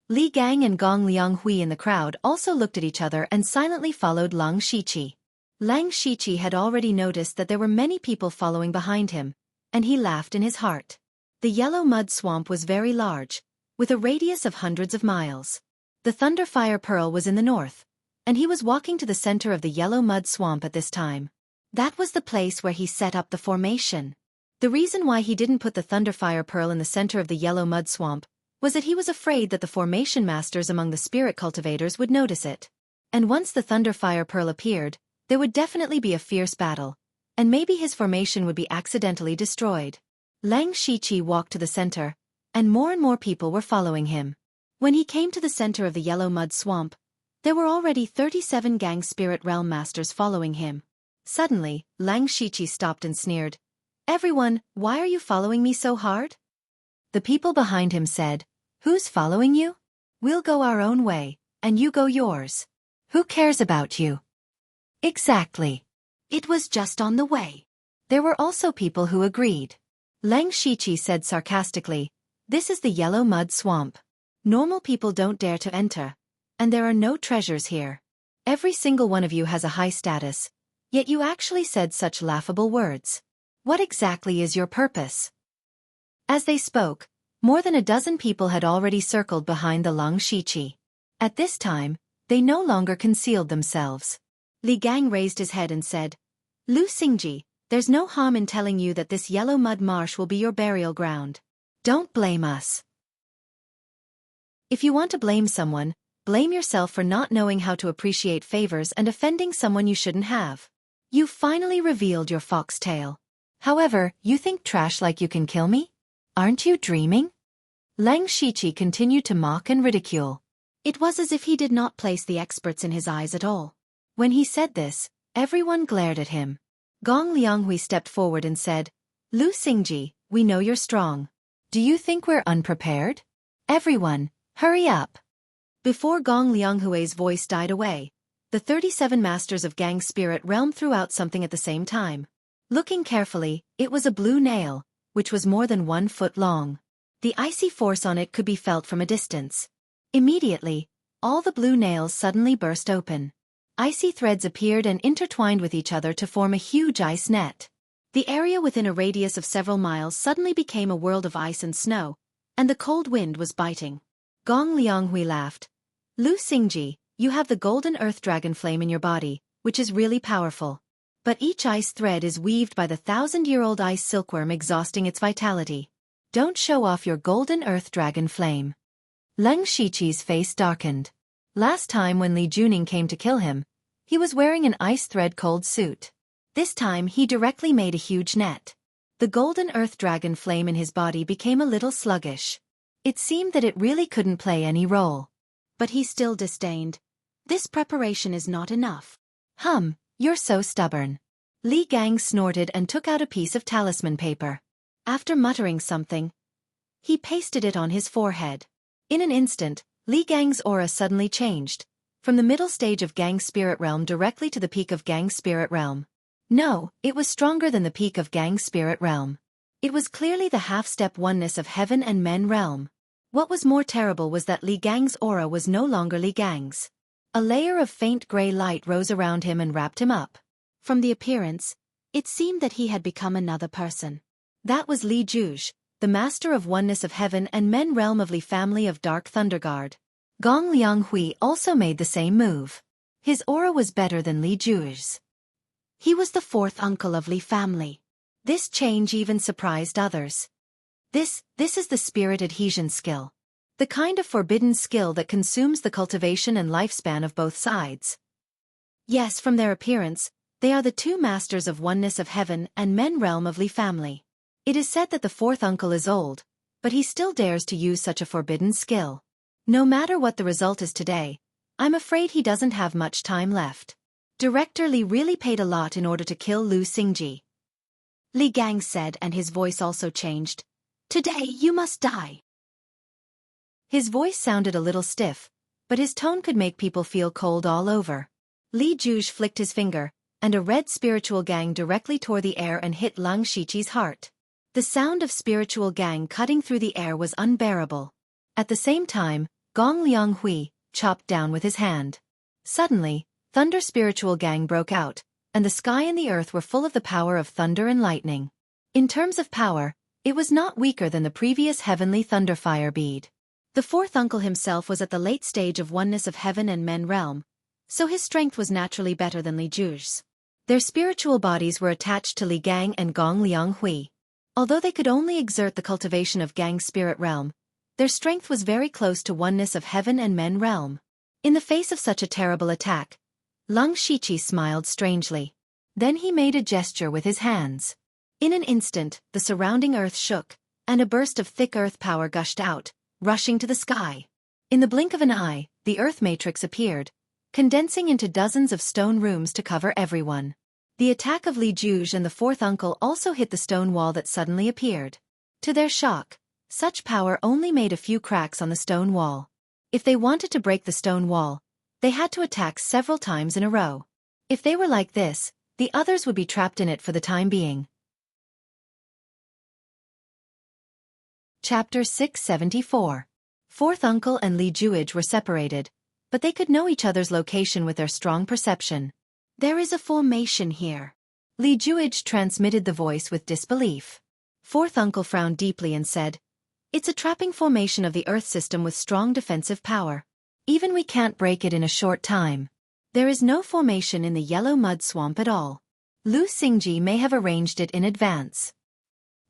[SPEAKER 1] Li Gang and Gong Lianghui in the crowd also looked at each other and silently followed Lung Shiqi. Lang Shiqi had already noticed that there were many people following behind him, and he laughed in his heart. The yellow mud swamp was very large, with a radius of hundreds of miles. The Thunderfire Pearl was in the north, and he was walking to the center of the yellow mud swamp at this time. That was the place where he set up the formation. The reason why he didn't put the Thunderfire Pearl in the center of the yellow mud swamp was that he was afraid that the formation masters among the spirit cultivators would notice it. And once the Thunderfire Pearl appeared, there would definitely be a fierce battle, and maybe his formation would be accidentally destroyed. Lang Shiqi walked to the center, and more people were following him. When he came to the center of the yellow mud swamp, there were already 37 Gang Spirit Realm Masters following him. Suddenly, Lang Shiqi stopped and sneered. Everyone, why are you following me so hard? The people behind him said, who's following you? We'll go our own way, and you go yours. Who cares about you? Exactly. It was just on the way. There were also people who agreed. Lang Shiqi said sarcastically, this is the yellow mud swamp. Normal people don't dare to enter, and there are no treasures here. Every single one of you has a high status, yet you actually said such laughable words. What exactly is your purpose? As they spoke, more than a dozen people had already circled behind the Lang Shiqi. At this time, they no longer concealed themselves. Li Gang raised his head and said, Lu Xingji, there's no harm in telling you that this yellow mud marsh will be your burial ground. Don't blame us. If you want to blame someone, blame yourself for not knowing how to appreciate favors and offending someone you shouldn't have. You've finally revealed your foxtail. However, you think trash like you can kill me? Aren't you dreaming? Lang Shiqi continued to mock and ridicule. It was as if he did not place the experts in his eyes at all. When he said this, everyone glared at him. Gong Lianghui stepped forward and said, Lu Xingji, we know you're strong. Do you think we're unprepared? Everyone, hurry up. Before Gong Lianghui's voice died away, the 37 masters of Gang Spirit Realm threw out something at the same time. Looking carefully, it was a blue nail, which was more than 1 foot long. The icy force on it could be felt from a distance. Immediately, all the blue nails suddenly burst open. Icy threads appeared and intertwined with each other to form a huge ice net. The area within a radius of several miles suddenly became a world of ice and snow, and the cold wind was biting. Gong Lianghui laughed. Lu Xingji, you have the golden earth dragon flame in your body, which is really powerful. But each ice thread is weaved by the 1,000-year-old ice silkworm exhausting its vitality. Don't show off your golden earth dragon flame. Lang Shiqi's face darkened. Last time when Li Juning came to kill him, he was wearing an ice thread cold suit. This time he directly made a huge net. The golden earth dragon flame in his body became a little sluggish. It seemed that it really couldn't play any role. But he still disdained. This preparation is not enough. You're so stubborn. Li Gang snorted and took out a piece of talisman paper. After muttering something, he pasted it on his forehead. In an instant, Li Gang's aura suddenly changed, from the middle stage of Gang Spirit Realm directly to the peak of Gang Spirit Realm. No, it was stronger than the peak of Gang Spirit Realm. It was clearly the half-step oneness of Heaven and Men Realm. What was more terrible was that Li Gang's aura was no longer Li Gang's. A layer of faint gray light rose around him and wrapped him up. From the appearance, it seemed that he had become another person. That was Li Juge, the master of oneness of Heaven and Men Realm of Li family of Dark Thunder Guard. Gong Lianghui also made the same move. His aura was better than Li Juge's. He was the fourth uncle of Li family. This change even surprised others. This is the spirit adhesion skill. The kind of forbidden skill that consumes the cultivation and lifespan of both sides. Yes, from their appearance, they are the two masters of oneness of Heaven and Men Realm of Li family. It is said that the fourth uncle is old, but he still dares to use such a forbidden skill. No matter what the result is today, I'm afraid he doesn't have much time left. Director Li really paid a lot in order to kill Lu Xingji. Li Gang said, and his voice also changed. Today you must die. His voice sounded a little stiff, but his tone could make people feel cold all over. Li Juge flicked his finger, and a red spiritual gang directly tore the air and hit Lang Shiqi's heart. The sound of spiritual gang cutting through the air was unbearable. At the same time, Gong Liang Hui chopped down with his hand. Suddenly, thunder spiritual gang broke out, and the sky and the earth were full of the power of thunder and lightning. In terms of power, it was not weaker than the previous heavenly thunder fire bead. The fourth uncle himself was at the late stage of oneness of heaven and men realm, so his strength was naturally better than Li Juge's. Their spiritual bodies were attached to Li Gang and Gong Liang Hui. Although they could only exert the cultivation of Gang's spirit realm, their strength was very close to oneness of heaven and men realm. In the face of such a terrible attack, Lang Shiqi smiled strangely. Then he made a gesture with his hands. In an instant, the surrounding earth shook, and a burst of thick earth power gushed out, rushing to the sky. In the blink of an eye, the earth matrix appeared, condensing into dozens of stone rooms to cover everyone. The attack of Li Juge and the fourth uncle also hit the stone wall that suddenly appeared. To their shock, such power only made a few cracks on the stone wall. If they wanted to break the stone wall, they had to attack several times in a row. If they were like this, the others would be trapped in it for the time being. Chapter 674. Fourth uncle and Li Juge were separated, but they could know each other's location with their strong perception. There is a formation here. Li Juge transmitted the voice with disbelief. Fourth uncle frowned deeply and said, It's a trapping formation of the earth system with strong defensive power. Even we can't break it in a short time. There is no formation in the yellow mud swamp at all. Lu Xingji may have arranged it in advance.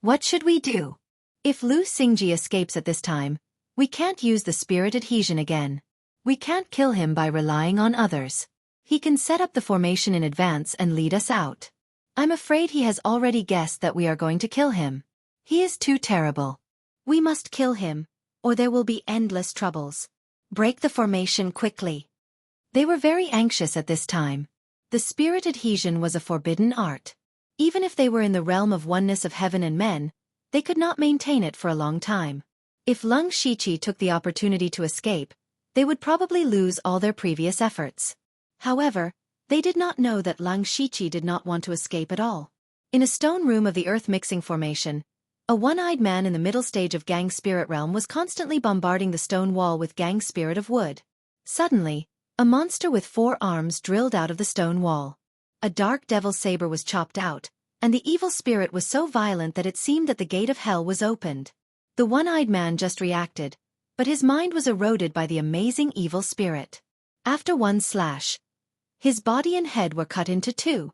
[SPEAKER 1] What should we do? If Lu Xingji escapes at this time, we can't use the spirit adhesion again. We can't kill him by relying on others. He can set up the formation in advance and lead us out. I'm afraid he has already guessed that we are going to kill him. He is too terrible. We must kill him, or there will be endless troubles. Break the formation quickly. They were very anxious at this time. The spirit adhesion was a forbidden art. Even if they were in the realm of oneness of heaven and men, they could not maintain it for a long time. If Lang Shiqi took the opportunity to escape, they would probably lose all their previous efforts. However, they did not know that Lang Shiqi did not want to escape at all. In a stone room of the earth mixing formation, a one-eyed man in the middle stage of Gang's spirit realm was constantly bombarding the stone wall with Gang's spirit of wood. Suddenly, a monster with 4 arms drilled out of the stone wall. A dark devil's saber was chopped out, and the evil spirit was so violent that it seemed that the gate of hell was opened. The one-eyed man just reacted, but his mind was eroded by the amazing evil spirit. After one slash, his body and head were cut into 2.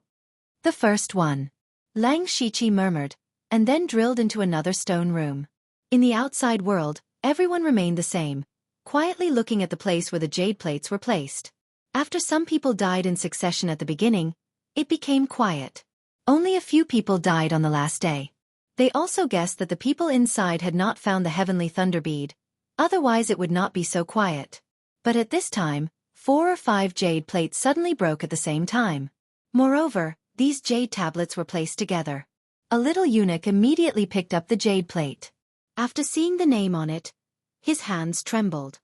[SPEAKER 1] The first one, Lang Shiqi murmured, and then drilled into another stone room. In the outside world, everyone remained the same, quietly looking at the place where the jade plates were placed. After some people died in succession at the beginning, it became quiet. Only a few people died on the last day. They also guessed that the people inside had not found the heavenly thunder bead, otherwise it would not be so quiet. But at this time, 4 or 5 jade plates suddenly broke at the same time. Moreover, these jade tablets were placed together. A little eunuch immediately picked up the jade plate. After seeing the name on it, his hands trembled.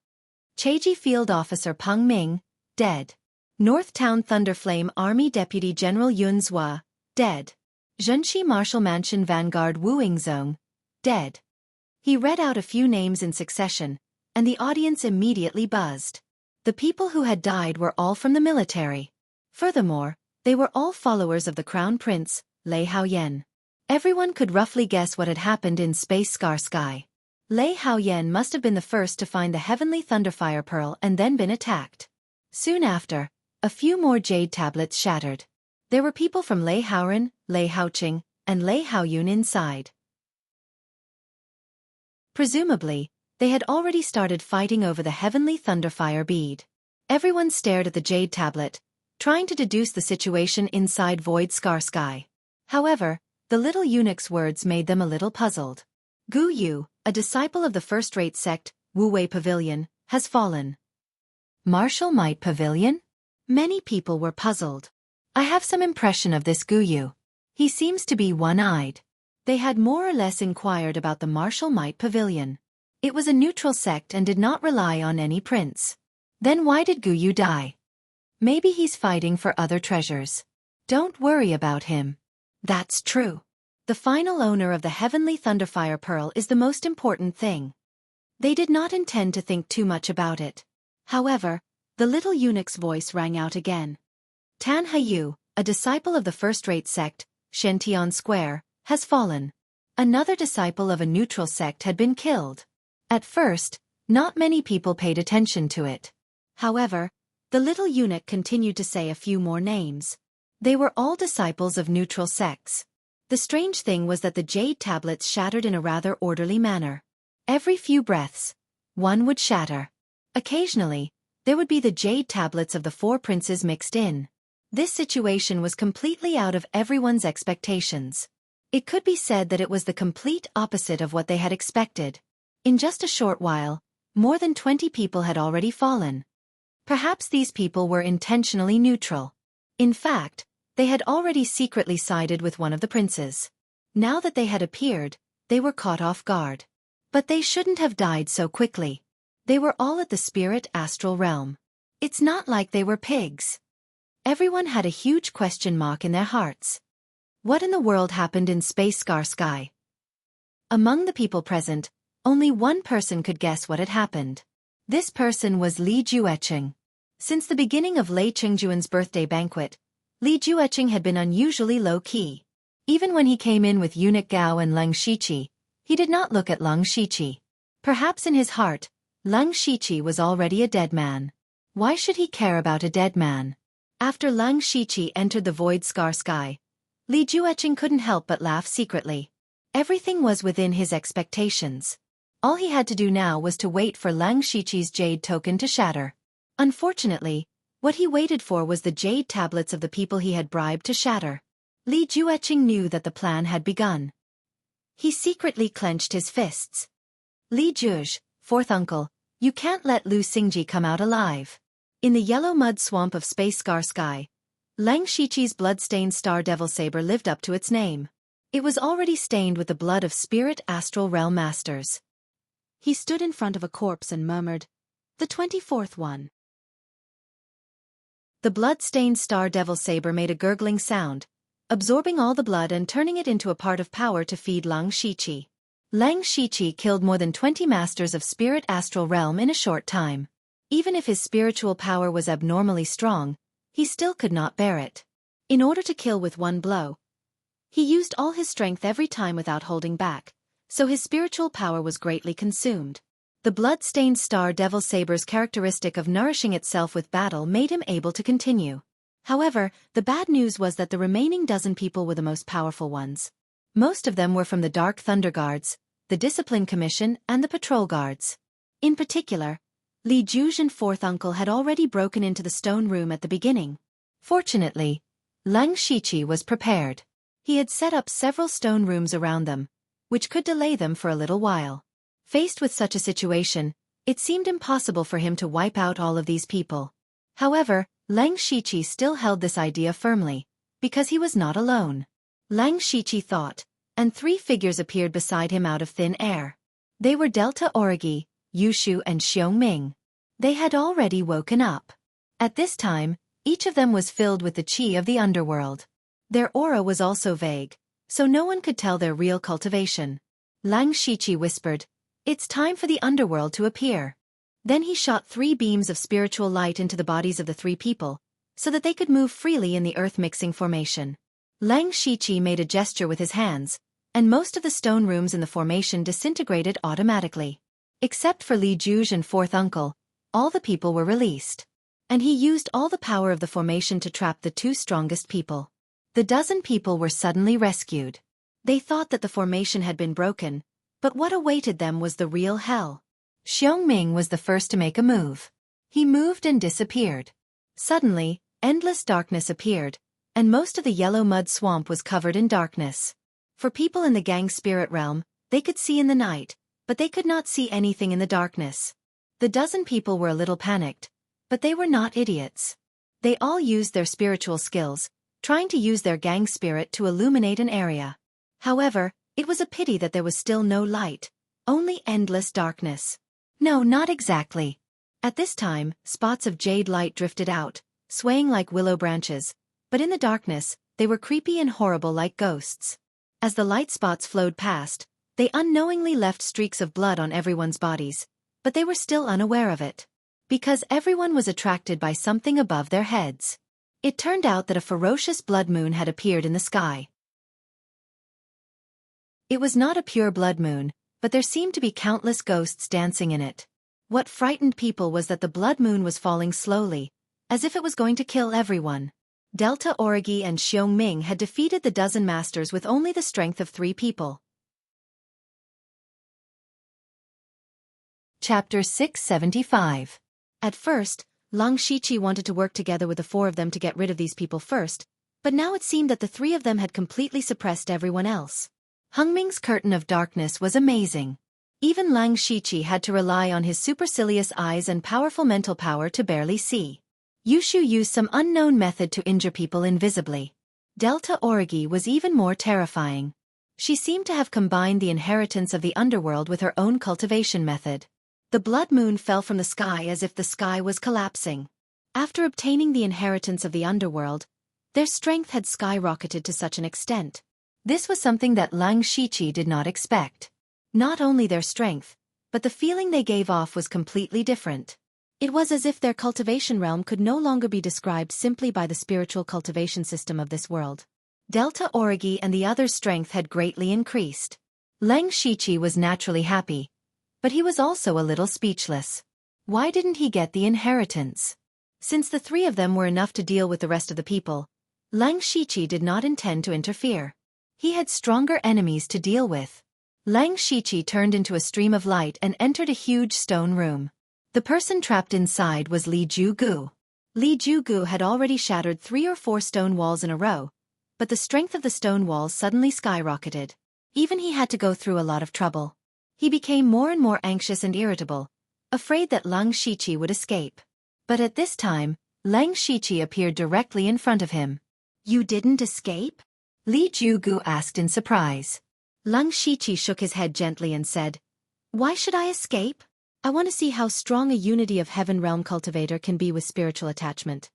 [SPEAKER 1] Cheji Field Officer Peng Ming, dead. North Town Thunderflame Army Deputy General Yun Zhua, dead. Zhenxi Marshal Mansion Vanguard Wu Yingzong, dead. He read out a few names in succession, and the audience immediately buzzed. The people who had died were all from the military. Furthermore, they were all followers of the Crown Prince, Lei Haoyan. Everyone could roughly guess what had happened in Space Scar Sky. Lei Haoyan must have been the first to find the heavenly Thunderfire Pearl and then been attacked. Soon after, a few more jade tablets shattered. There were people from Lei Haoran, Lei Haoqing, and Lei Haoyun inside. Presumably, they had already started fighting over the heavenly Thunderfire bead. Everyone stared at the jade tablet, trying to deduce the situation inside Void Scar Sky. However, The little eunuch's words made them a little puzzled. Gu Yu, a disciple of the first-rate sect, Wu Wei Pavilion, has fallen. Martial Might Pavilion? Many people were puzzled. I have some impression of this Gu Yu. He seems to be one-eyed. They had more or less inquired about the Martial Might Pavilion. It was a neutral sect and did not rely on any prince. Then why did Gu Yu die? Maybe he's fighting for other treasures. Don't worry about him. That's true. The final owner of the Heavenly Thunderfire Pearl is the most important thing. They did not intend to think too much about it. However, the little eunuch's voice rang out again. Tan Hayu, a disciple of the first-rate sect, Shentian Square, has fallen. Another disciple of a neutral sect had been killed. At first, not many people paid attention to it. However, the little eunuch continued to say a few more names. They were all disciples of neutral sects. The strange thing was that the jade tablets shattered in a rather orderly manner. Every few breaths, one would shatter. Occasionally, there would be the jade tablets of the four princes mixed in. This situation was completely out of everyone's expectations. It could be said that it was the complete opposite of what they had expected. In just a short while, more than 20 people had already fallen. Perhaps these people were intentionally neutral. In fact, they had already secretly sided with one of the princes. Now that they had appeared, they were caught off guard. But they shouldn't have died so quickly. They were all at the spirit astral realm. It's not like they were pigs. Everyone had a huge question mark in their hearts. What in the world happened in Space Scar Sky? Among the people present, only one person could guess what had happened. This person was Li Jueqing. Since the beginning of Lei Chengjuan's birthday banquet, Li Jueqing had been unusually low-key. Even when he came in with eunuch Gao and Leng Shiqi, he did not look at Leng Shiqi. Perhaps in his heart, Leng Shiqi was already a dead man. Why should he care about a dead man? After Leng Shiqi entered the void Scar Sky, Li Jueqing couldn't help but laugh secretly. Everything was within his expectations. All he had to do now was to wait for Leng Shiqi's jade token to shatter. Unfortunately, what he waited for was the jade tablets of the people he had bribed to shatter. Li Jueqing knew that the plan had begun. He secretly clenched his fists. Li Juge, fourth uncle, you can't let Lu Xingji come out alive. In the yellow mud swamp of Space Scar Sky, Leng Shiqi's blood-stained star devil saber lived up to its name. It was already stained with the blood of spirit astral realm masters. He stood in front of a corpse and murmured, "The 24th one." The blood-stained star devil saber made a gurgling sound, absorbing all the blood and turning it into a part of power to feed Leng Shiqi. Leng Shiqi killed more than 20 masters of spirit astral realm in a short time. Even if his spiritual power was abnormally strong, he still could not bear it. In order to kill with one blow, he used all his strength every time without holding back, so his spiritual power was greatly consumed. The blood-stained star devil saber's characteristic of nourishing itself with battle made him able to continue. However, the bad news was that the remaining dozen people were the most powerful ones. Most of them were from the Dark Thunder Guards, the Discipline Commission, and the Patrol Guards. In particular, Li Juge and fourth uncle had already broken into the stone room at the beginning. Fortunately, Leng Shiqi was prepared. He had set up several stone rooms around them, which could delay them for a little while. Faced with such a situation, it seemed impossible for him to wipe out all of these people. However, Leng Shiqi still held this idea firmly, because he was not alone. Leng Shiqi thought, and 3 figures appeared beside him out of thin air. They were Delta Origi, Yushu and Xiongming. They had already woken up. At this time, each of them was filled with the qi of the underworld. Their aura was also vague, so no one could tell their real cultivation. Leng Shiqi whispered, "It's time for the underworld to appear." Then he shot 3 beams of spiritual light into the bodies of the 3 people, so that they could move freely in the earth-mixing formation. Leng Shiqi made a gesture with his hands, and most of the stone rooms in the formation disintegrated automatically. Except for Li Juge and fourth uncle, all the people were released. And he used all the power of the formation to trap the 2 strongest people. The dozen people were suddenly rescued. They thought that the formation had been broken, but what awaited them was the real hell. Xiongming was the first to make a move. He moved and disappeared. Suddenly, endless darkness appeared, and most of the yellow mud swamp was covered in darkness. For people in the gang spirit realm, they could see in the night, but they could not see anything in the darkness. The dozen people were a little panicked, but they were not idiots. They all used their spiritual skills, trying to use their gang spirit to illuminate an area. However, it was a pity that there was still no light, only endless darkness. No, not exactly. At this time, spots of jade light drifted out, swaying like willow branches, but in the darkness, they were creepy and horrible like ghosts. As the light spots flowed past, they unknowingly left streaks of blood on everyone's bodies, but they were still unaware of it. Because everyone was attracted by something above their heads. It turned out that a ferocious blood moon had appeared in the sky. It was not a pure blood moon, but there seemed to be countless ghosts dancing in it. What frightened people was that the blood moon was falling slowly, as if it was going to kill everyone. Delta Origi and Xiong Ming had defeated the dozen masters with only the strength of 3 people. Chapter 675. At first, Lang Shiqi wanted to work together with the 4 of them to get rid of these people first, but now it seemed that the 3 of them had completely suppressed everyone else. Hungming's curtain of darkness was amazing. Even Lang Shiqi had to rely on his supercilious eyes and powerful mental power to barely see. Yushu used some unknown method to injure people invisibly. Delta Origi was even more terrifying. She seemed to have combined the inheritance of the underworld with her own cultivation method. The blood moon fell from the sky as if the sky was collapsing. After obtaining the inheritance of the underworld, their strength had skyrocketed to such an extent. This was something that Lang Shiqi did not expect. Not only their strength, but the feeling they gave off was completely different. It was as if their cultivation realm could no longer be described simply by the spiritual cultivation system of this world. Delta Origi and the others' strength had greatly increased. Lang Shiqi was naturally happy, but he was also a little speechless. Why didn't he get the inheritance? Since the 3 of them were enough to deal with the rest of the people, Lang Shiqi did not intend to interfere. He had stronger enemies to deal with. Lang Shiqi turned into a stream of light and entered a huge stone room. The person trapped inside was Li Jugu. Li Jugu had already shattered 3 or 4 stone walls in a row, but the strength of the stone walls suddenly skyrocketed. Even he had to go through a lot of trouble. He became more and more anxious and irritable, afraid that Lang Shiqi would escape. But at this time, Lang Shiqi appeared directly in front of him. "You didn't escape?" Li Jugu asked in surprise. Lang Shiqi shook his head gently and said, "Why should I escape? I want to see how strong a unity of heaven realm cultivator can be with spiritual attachment."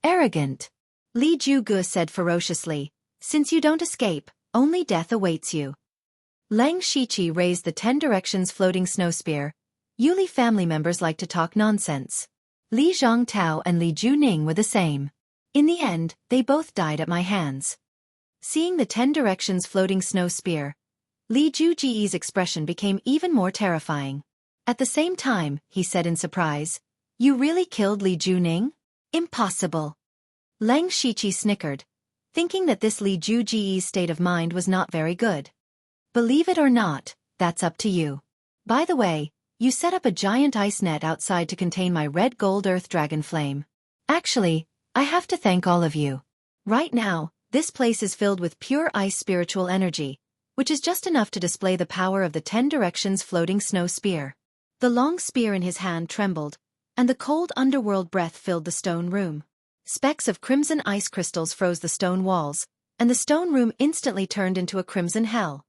[SPEAKER 1] "Arrogant," Li Jugu said ferociously, "since you don't escape, only death awaits you." Lang Shiqi raised the 10 directions floating snow spear. Yuli family members like to talk nonsense. Li Zhongtao and Li Juning were the same. In the end, they both died at my hands. Seeing the 10 directions floating snow spear, Li Juji's expression became even more terrifying. At the same time, he said in surprise, "You really killed Li Juning? Impossible." Lang Shiqi snickered, thinking that this Li Juji's state of mind was not very good. "Believe it or not, that's up to you. By the way, you set up a giant ice net outside to contain my red gold earth dragon flame. Actually, I have to thank all of you. Right now, this place is filled with pure ice spiritual energy, which is just enough to display the power of the 10 directions floating snow spear." The long spear in his hand trembled, and the cold underworld breath filled the stone room. Specks of crimson ice crystals froze the stone walls, and the stone room instantly turned into a crimson hell.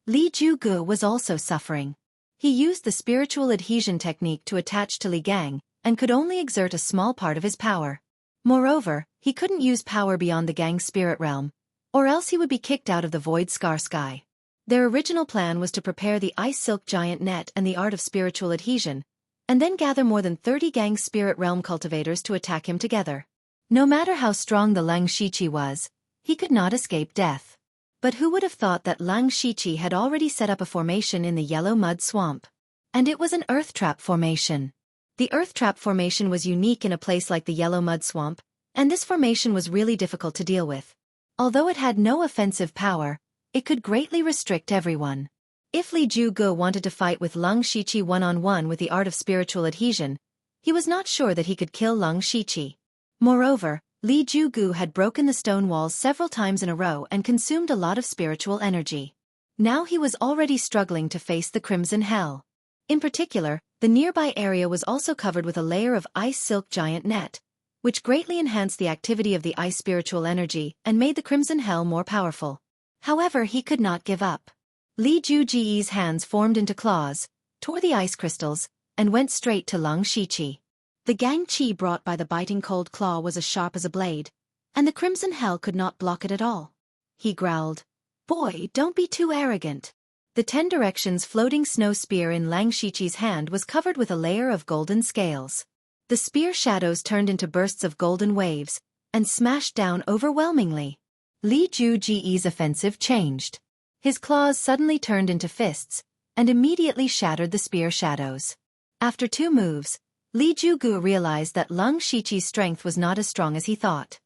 [SPEAKER 1] Li Jugu was also suffering. He used the spiritual adhesion technique to attach to Li Gang, and could only exert a small part of his power. Moreover, he couldn't use power beyond the Gang's spirit realm, or else he would be kicked out of the Void Scar Sky. Their original plan was to prepare the Ice Silk Giant Net and the art of spiritual adhesion, and then gather more than 30 Gang spirit realm cultivators to attack him together. No matter how strong the Lang Shiqi was, he could not escape death. But who would have thought that Lang Shiqi had already set up a formation in the Yellow Mud Swamp? And it was an earth trap formation. The earth trap formation was unique in a place like the Yellow Mud Swamp, and this formation was really difficult to deal with. Although it had no offensive power, it could greatly restrict everyone. If Li Jugu wanted to fight with Lang Shiqi one-on-one with the art of spiritual adhesion, he was not sure that he could kill Lang Shiqi. Moreover, Li Jugu had broken the stone walls several times in a row and consumed a lot of spiritual energy. Now he was already struggling to face the Crimson Hell. In particular, the nearby area was also covered with a layer of ice silk giant net, which greatly enhanced the activity of the ice spiritual energy and made the Crimson Hell more powerful. However, he could not give up. Li Juji's hands formed into claws, tore the ice crystals, and went straight to Lung Shiqi. The gang qi brought by the biting cold claw was as sharp as a blade, and the Crimson Hell could not block it at all. He growled, "Boy, don't be too arrogant." The 10 directions floating snow spear in Lang Shiqi's hand was covered with a layer of golden scales. The spear shadows turned into bursts of golden waves, and smashed down overwhelmingly. Li Juji's offensive changed. His claws suddenly turned into fists, and immediately shattered the spear shadows. After 2 moves, Li Jugu realized that Lung Shiqi's strength was not as strong as he thought.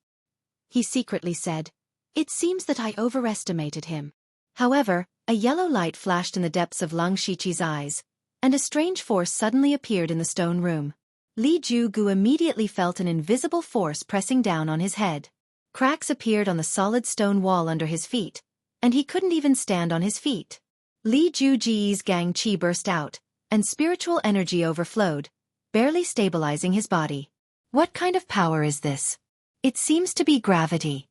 [SPEAKER 1] He secretly said, "It seems that I overestimated him." However, a yellow light flashed in the depths of Lung Shiqi's eyes, and a strange force suddenly appeared in the stone room. Li Jugu immediately felt an invisible force pressing down on his head. Cracks appeared on the solid stone wall under his feet, and he couldn't even stand on his feet. Li Juji's gang qi burst out, and spiritual energy overflowed, barely stabilizing his body. What kind of power is this? It seems to be gravity.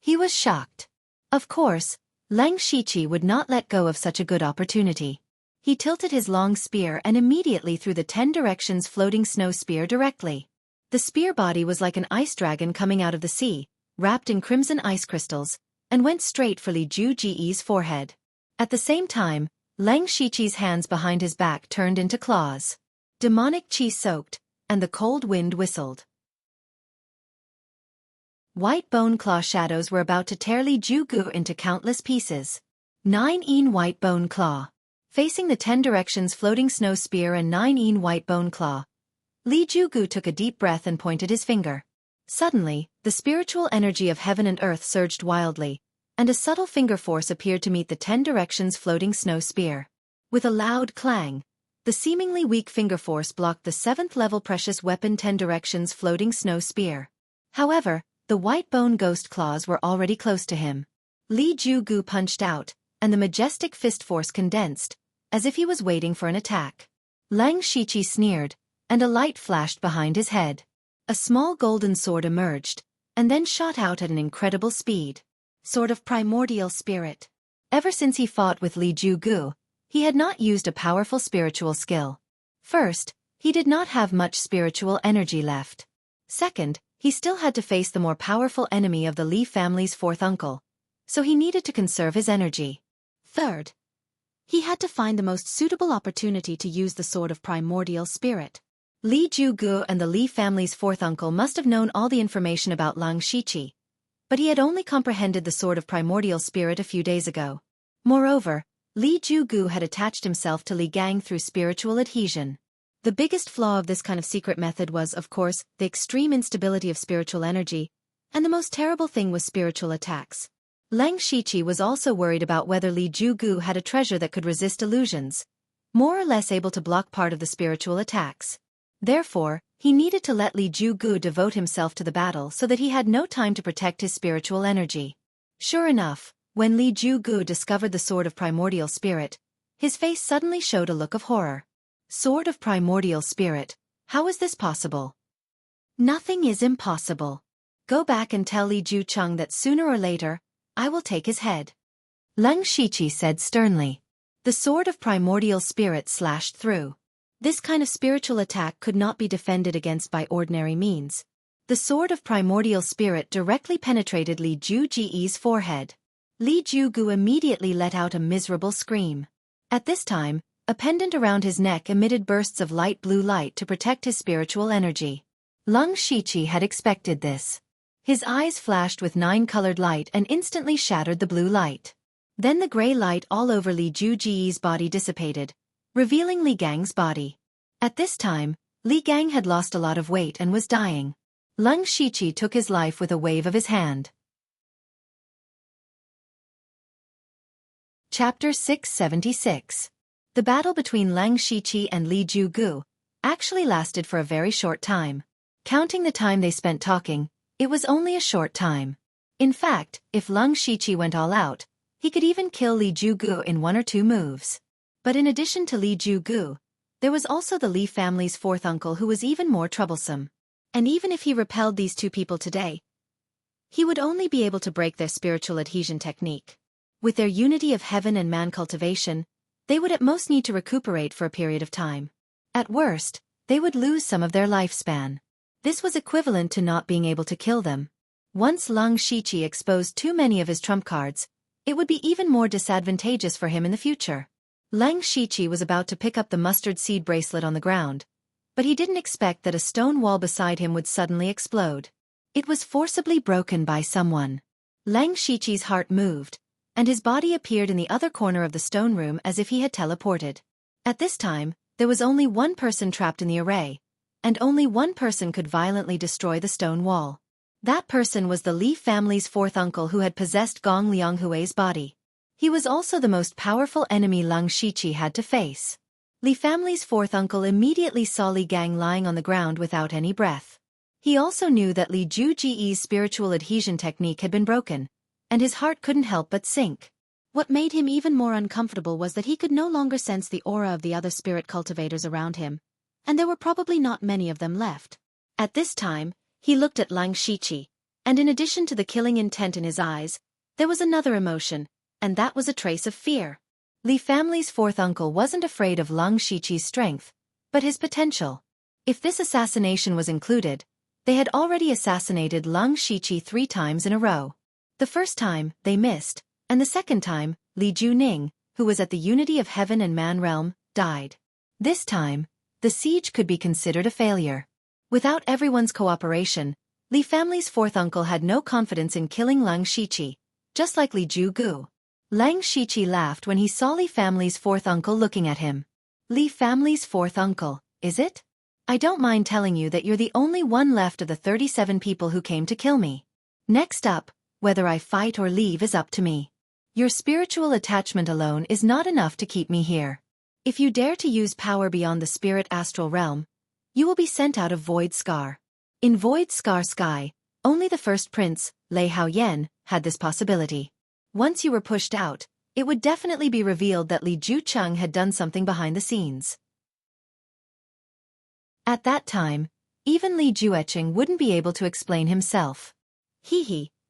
[SPEAKER 1] He was shocked. Of course, Lang Shiqi would not let go of such a good opportunity. He tilted his long spear and immediately threw the 10 directions floating snow spear directly. The spear body was like an ice dragon coming out of the sea, wrapped in crimson ice crystals, and went straight for Li Juji's forehead. At the same time, Lang Shiqi's hands behind his back turned into claws. Demonic qi soaked, and the cold wind whistled. White bone claw shadows were about to tear Li Jugu into countless pieces. 9 white bone claw. Facing the 10 directions floating snow spear and 9 white bone claw, Li Jugu took a deep breath and pointed his finger. Suddenly, the spiritual energy of heaven and earth surged wildly, and a subtle finger force appeared to meet the 10 directions floating snow spear. With a loud clang, the seemingly weak finger force blocked the 7th level precious weapon 10 directions floating snow spear. However, the white bone ghost claws were already close to him. Li Jugu punched out, and the majestic fist force condensed, as if he was waiting for an attack. Lang Shiqi sneered, and a light flashed behind his head. A small golden sword emerged, and then shot out at an incredible speed. Sword of primordial spirit. Ever since he fought with Li Jugu, he had not used a powerful spiritual skill. First, he did not have much spiritual energy left. Second, he still had to face the more powerful enemy of the Li family's 4th uncle, so he needed to conserve his energy. Third, he had to find the most suitable opportunity to use the Sword of Primordial Spirit. Li Jugu and the Li family's 4th uncle must have known all the information about Lang Shiqi, but he had only comprehended the Sword of Primordial Spirit a few days ago. Moreover, Li Jugu had attached himself to Li Gang through spiritual adhesion. The biggest flaw of this kind of secret method was, of course, the extreme instability of spiritual energy, and the most terrible thing was spiritual attacks. Lang Shiqi was also worried about whether Li Jugu had a treasure that could resist illusions, more or less able to block part of the spiritual attacks. Therefore, he needed to let Li Jugu devote himself to the battle so that he had no time to protect his spiritual energy. Sure enough, when Li Jugu discovered the Sword of Primordial Spirit, his face suddenly showed a look of horror. Sword of Primordial Spirit, how is this possible? Nothing is impossible. Go back and tell Li Jucheng that sooner or later, I will take his head. Lang Shiqi said sternly. The Sword of Primordial Spirit slashed through. This kind of spiritual attack could not be defended against by ordinary means. The Sword of Primordial Spirit directly penetrated Li Juji's forehead. Li Jugu immediately let out a miserable scream. At this time, a pendant around his neck emitted bursts of light blue light to protect his spiritual energy. Lang Shiqi had expected this. His eyes flashed with 9-colored light and instantly shattered the blue light. Then the gray light all over Li Juji's body dissipated, revealing Li Gang's body. At this time, Li Gang had lost a lot of weight and was dying. Lang Shiqi took his life with a wave of his hand. Chapter 676. The battle between Lang Shiqi and Li Jugu actually lasted for a very short time. Counting the time they spent talking, It was only a short time. In fact, if Leng Shiqi went all out, he could even kill Li Jugu in 1 or 2 moves. But in addition to Li Jugu, there was also the Li family's 4th uncle who was even more troublesome. And even if he repelled these 2 people today, he would only be able to break their spiritual adhesion technique. With their unity of heaven and man cultivation, they would at most need to recuperate for a period of time. At worst, they would lose some of their lifespan. This was equivalent to not being able to kill them. Once Leng Shiqi exposed too many of his trump cards, it would be even more disadvantageous for him in the future. Leng Shiqi was about to pick up the mustard seed bracelet on the ground, but he didn't expect that a stone wall beside him would suddenly explode. It was forcibly broken by someone. Leng Shiqi's heart moved, and his body appeared in the other corner of the stone room as if he had teleported. At this time, there was only one person trapped in the array, and only one person could violently destroy the stone wall. That person was the Li family's 4th uncle who had possessed Gong Lianghui's body. He was also the most powerful enemy Leng Shiqi had to face. Li family's 4th uncle immediately saw Li Gang lying on the ground without any breath. He also knew that Li Juji's spiritual adhesion technique had been broken, and his heart couldn't help but sink. What made him even more uncomfortable was that he could no longer sense the aura of the other spirit cultivators around him, and there were probably not many of them left. At this time, he looked at Leng Shiqi, and in addition to the killing intent in his eyes, there was another emotion, and that was a trace of fear. Li family's 4th uncle wasn't afraid of Leng Shiqi's strength, but his potential. If this assassination was included, they had already assassinated Leng Shiqi 3 times in a row. The first time, they missed, and the second time, Li Juning, who was at the unity of heaven and man realm, died. This time, the siege could be considered a failure. Without everyone's cooperation, Li family's 4th uncle had no confidence in killing Leng Shiqi, just like Li Jugu. Leng Shiqi laughed when he saw Li family's 4th uncle looking at him. Li family's 4th uncle, is it? I don't mind telling you that you're the only one left of the 37 people who came to kill me. Next up, whether I fight or leave is up to me. Your spiritual attachment alone is not enough to keep me here. If you dare to use power beyond the spirit astral realm, you will be sent out of Void Scar. In Void Scar Sky, only the first prince, Lei Haoyan, had this possibility. Once you were pushed out, it would definitely be revealed that Li Jucheng had done something behind the scenes. At that time, even Li Juecheng wouldn't be able to explain himself.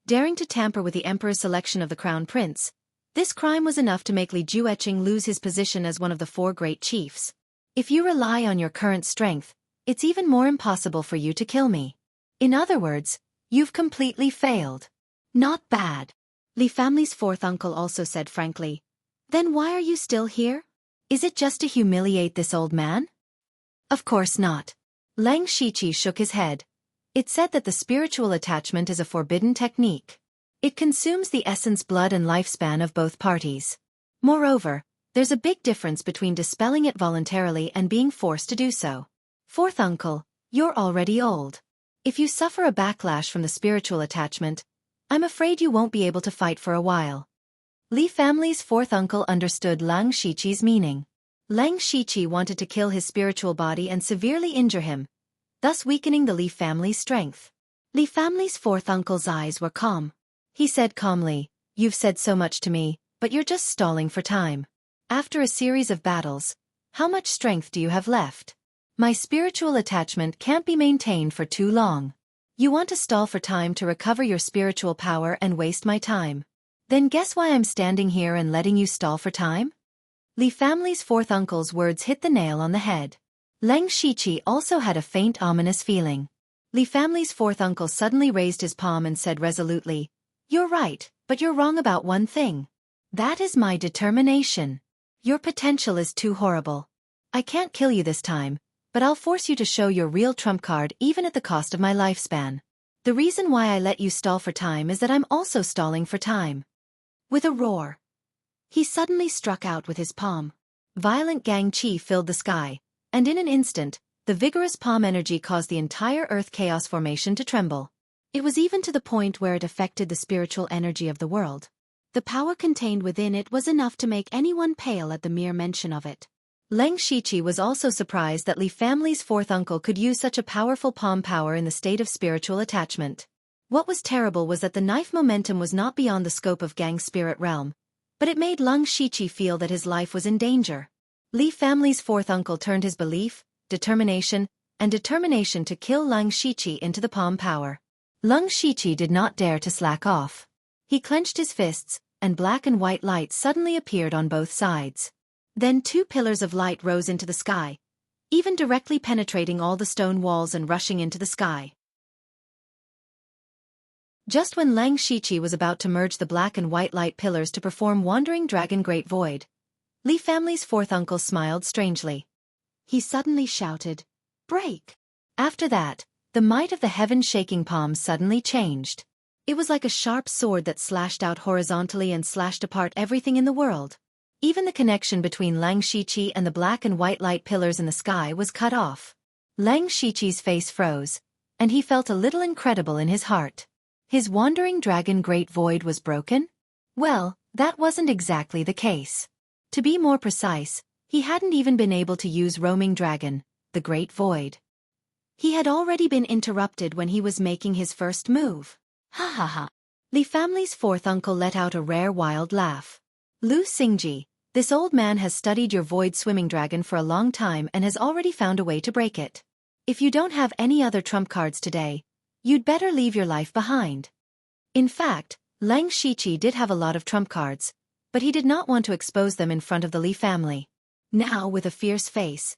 [SPEAKER 1] Daring to tamper with the emperor's selection of the crown prince, this crime was enough to make Li Juecheng lose his position as one of the 4 great chiefs. If you rely on your current strength, it's even more impossible for you to kill me. In other words, you've completely failed. Not bad. Li family's 4th uncle also said frankly. Then why are you still here? Is it just to humiliate this old man? Of course not. Leng Shiqi shook his head. It said that the spiritual attachment is a forbidden technique. It consumes the essence, blood and lifespan of both parties. Moreover, there's a big difference between dispelling it voluntarily and being forced to do so. 4th uncle, you're already old. If you suffer a backlash from the spiritual attachment, I'm afraid you won't be able to fight for a while. Li family's 4th uncle understood Leng Shiqi's meaning. Leng Shiqi wanted to kill his spiritual body and severely injure him, thus weakening the Li family's strength. Li family's 4th uncle's eyes were calm. He said calmly, "You've said so much to me, but you're just stalling for time. After a series of battles, how much strength do you have left? My spiritual attachment can't be maintained for too long. You want to stall for time to recover your spiritual power and waste my time. Then guess why I'm standing here and letting you stall for time?" Li family's 4th uncle's words hit the nail on the head. Leng Shiqi also had a faint ominous feeling. Li family's 4th uncle suddenly raised his palm and said resolutely, "You're right, but you're wrong about one thing. That is my determination. Your potential is too horrible. I can't kill you this time, but I'll force you to show your real trump card even at the cost of my lifespan. The reason why I let you stall for time is that I'm also stalling for time." With a roar, he suddenly struck out with his palm. Violent gang chi filled the sky, and in an instant, the vigorous palm energy caused the entire Earth Chaos Formation to tremble. It was even to the point where it affected the spiritual energy of the world. The power contained within it was enough to make anyone pale at the mere mention of it. Leng Shiqi was also surprised that Li family's 4th uncle could use such a powerful palm power in the state of spiritual attachment. What was terrible was that the knife momentum was not beyond the scope of Gang's spirit realm, but it made Lung Shiqi feel that his life was in danger. Li family's fourth uncle turned his belief, determination to kill Lung Shiqi into the palm power. Lung Shiqi did not dare to slack off. He clenched his fists, and black and white light suddenly appeared on both sides. Then 2 pillars of light rose into the sky, even directly penetrating all the stone walls and rushing into the sky. Just when Lung Shiqi was about to merge the black and white light pillars to perform Wandering Dragon Great Void, Li family's fourth uncle smiled strangely. He suddenly shouted, "Break!" After that, the might of the heaven-shaking palm suddenly changed. It was like a sharp sword that slashed out horizontally and slashed apart everything in the world. Even the connection between Lung Shiqi and the black and white light pillars in the sky was cut off. Lung Shiqi's face froze, and he felt a little incredible in his heart. His Wandering Dragon Great Void was broken? Well, that wasn't exactly the case. To be more precise, he hadn't even been able to use Roaming Dragon, the Great Void. He had already been interrupted when he was making his first move. Ha ha ha. Li family's fourth uncle let out a rare wild laugh. Lu Xingji, this old man has studied your Void Swimming Dragon for a long time and has already found a way to break it. If you don't have any other trump cards today, you'd better leave your life behind. In fact, Lung Shiqi did have a lot of trump cards, but he did not want to expose them in front of the Li family. Now, with a fierce face,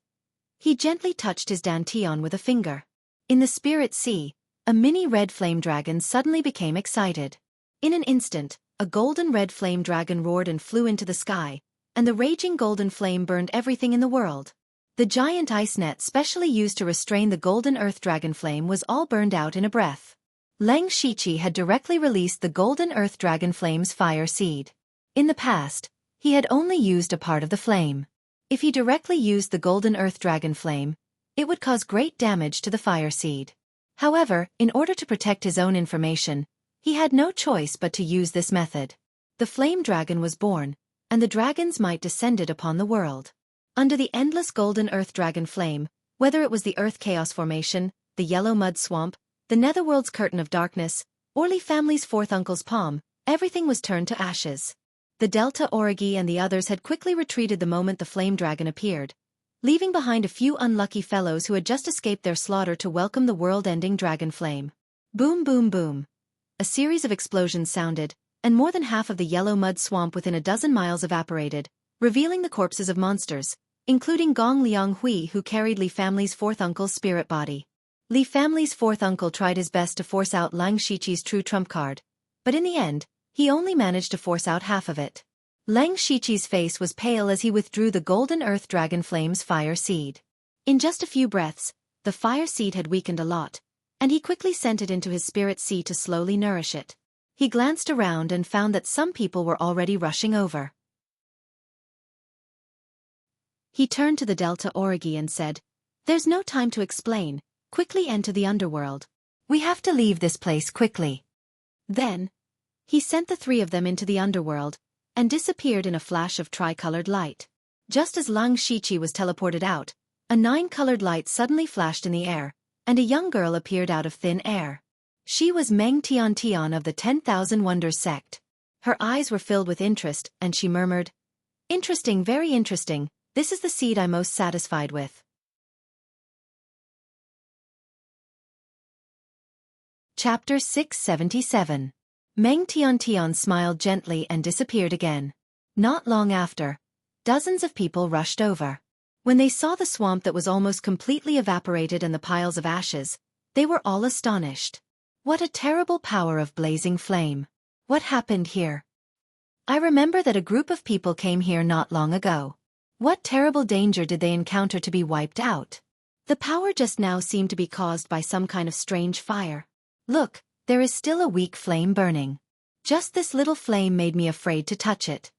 [SPEAKER 1] he gently touched his dantian with a finger. In the spirit sea, a mini red flame dragon suddenly became excited. In an instant, a golden red flame dragon roared and flew into the sky, and the raging golden flame burned everything in the world. The giant ice net specially used to restrain the golden earth dragon flame was all burned out in a breath. Lung Shiqi had directly released the golden earth dragon flame's fire seed. In the past, he had only used a part of the flame. If he directly used the golden earth dragon flame, it would cause great damage to the fire seed. However, in order to protect his own information, he had no choice but to use this method. The flame dragon was born, and the dragon's might descended upon the world. Under the endless golden earth dragon flame, whether it was the earth chaos formation, the yellow mud swamp, the netherworld's curtain of darkness, or Li family's fourth uncle's palm, everything was turned to ashes. The Delta Origi and the others had quickly retreated the moment the flame dragon appeared, leaving behind a few unlucky fellows who had just escaped their slaughter to welcome the world-ending dragon flame. Boom boom boom. A series of explosions sounded, and more than half of the yellow mud swamp within a dozen miles evaporated, revealing the corpses of monsters, including Gong Liang Hui, who carried Li family's fourth uncle's spirit body. Li family's fourth uncle tried his best to force out Lung Shiqi's true trump card, but in the end, he only managed to force out half of it. Lung Shiqi's face was pale as he withdrew the golden earth dragon flame's fire seed. In just a few breaths, the fire seed had weakened a lot, and he quickly sent it into his spirit sea to slowly nourish it. He glanced around and found that some people were already rushing over. He turned to the Delta Origi and said, "There's no time to explain, quickly enter the underworld. We have to leave this place quickly." Then, he sent the 3 of them into the underworld, and disappeared in a flash of tricolored light. Just as Lung Shiqi was teleported out, a 9-colored light suddenly flashed in the air, and a young girl appeared out of thin air. She was Meng Tian of the 10,000 Wonders sect. Her eyes were filled with interest, and she murmured, "Interesting, very interesting, this is the seed I'm most satisfied with." Chapter 677. Meng Tian smiled gently and disappeared again. Not long after, dozens of people rushed over. When they saw the swamp that was almost completely evaporated and the piles of ashes, they were all astonished. What a terrible power of blazing flame. What happened here? I remember that a group of people came here not long ago. What terrible danger did they encounter to be wiped out? The power just now seemed to be caused by some kind of strange fire. Look, there is still a weak flame burning. Just this little flame made me afraid to touch it.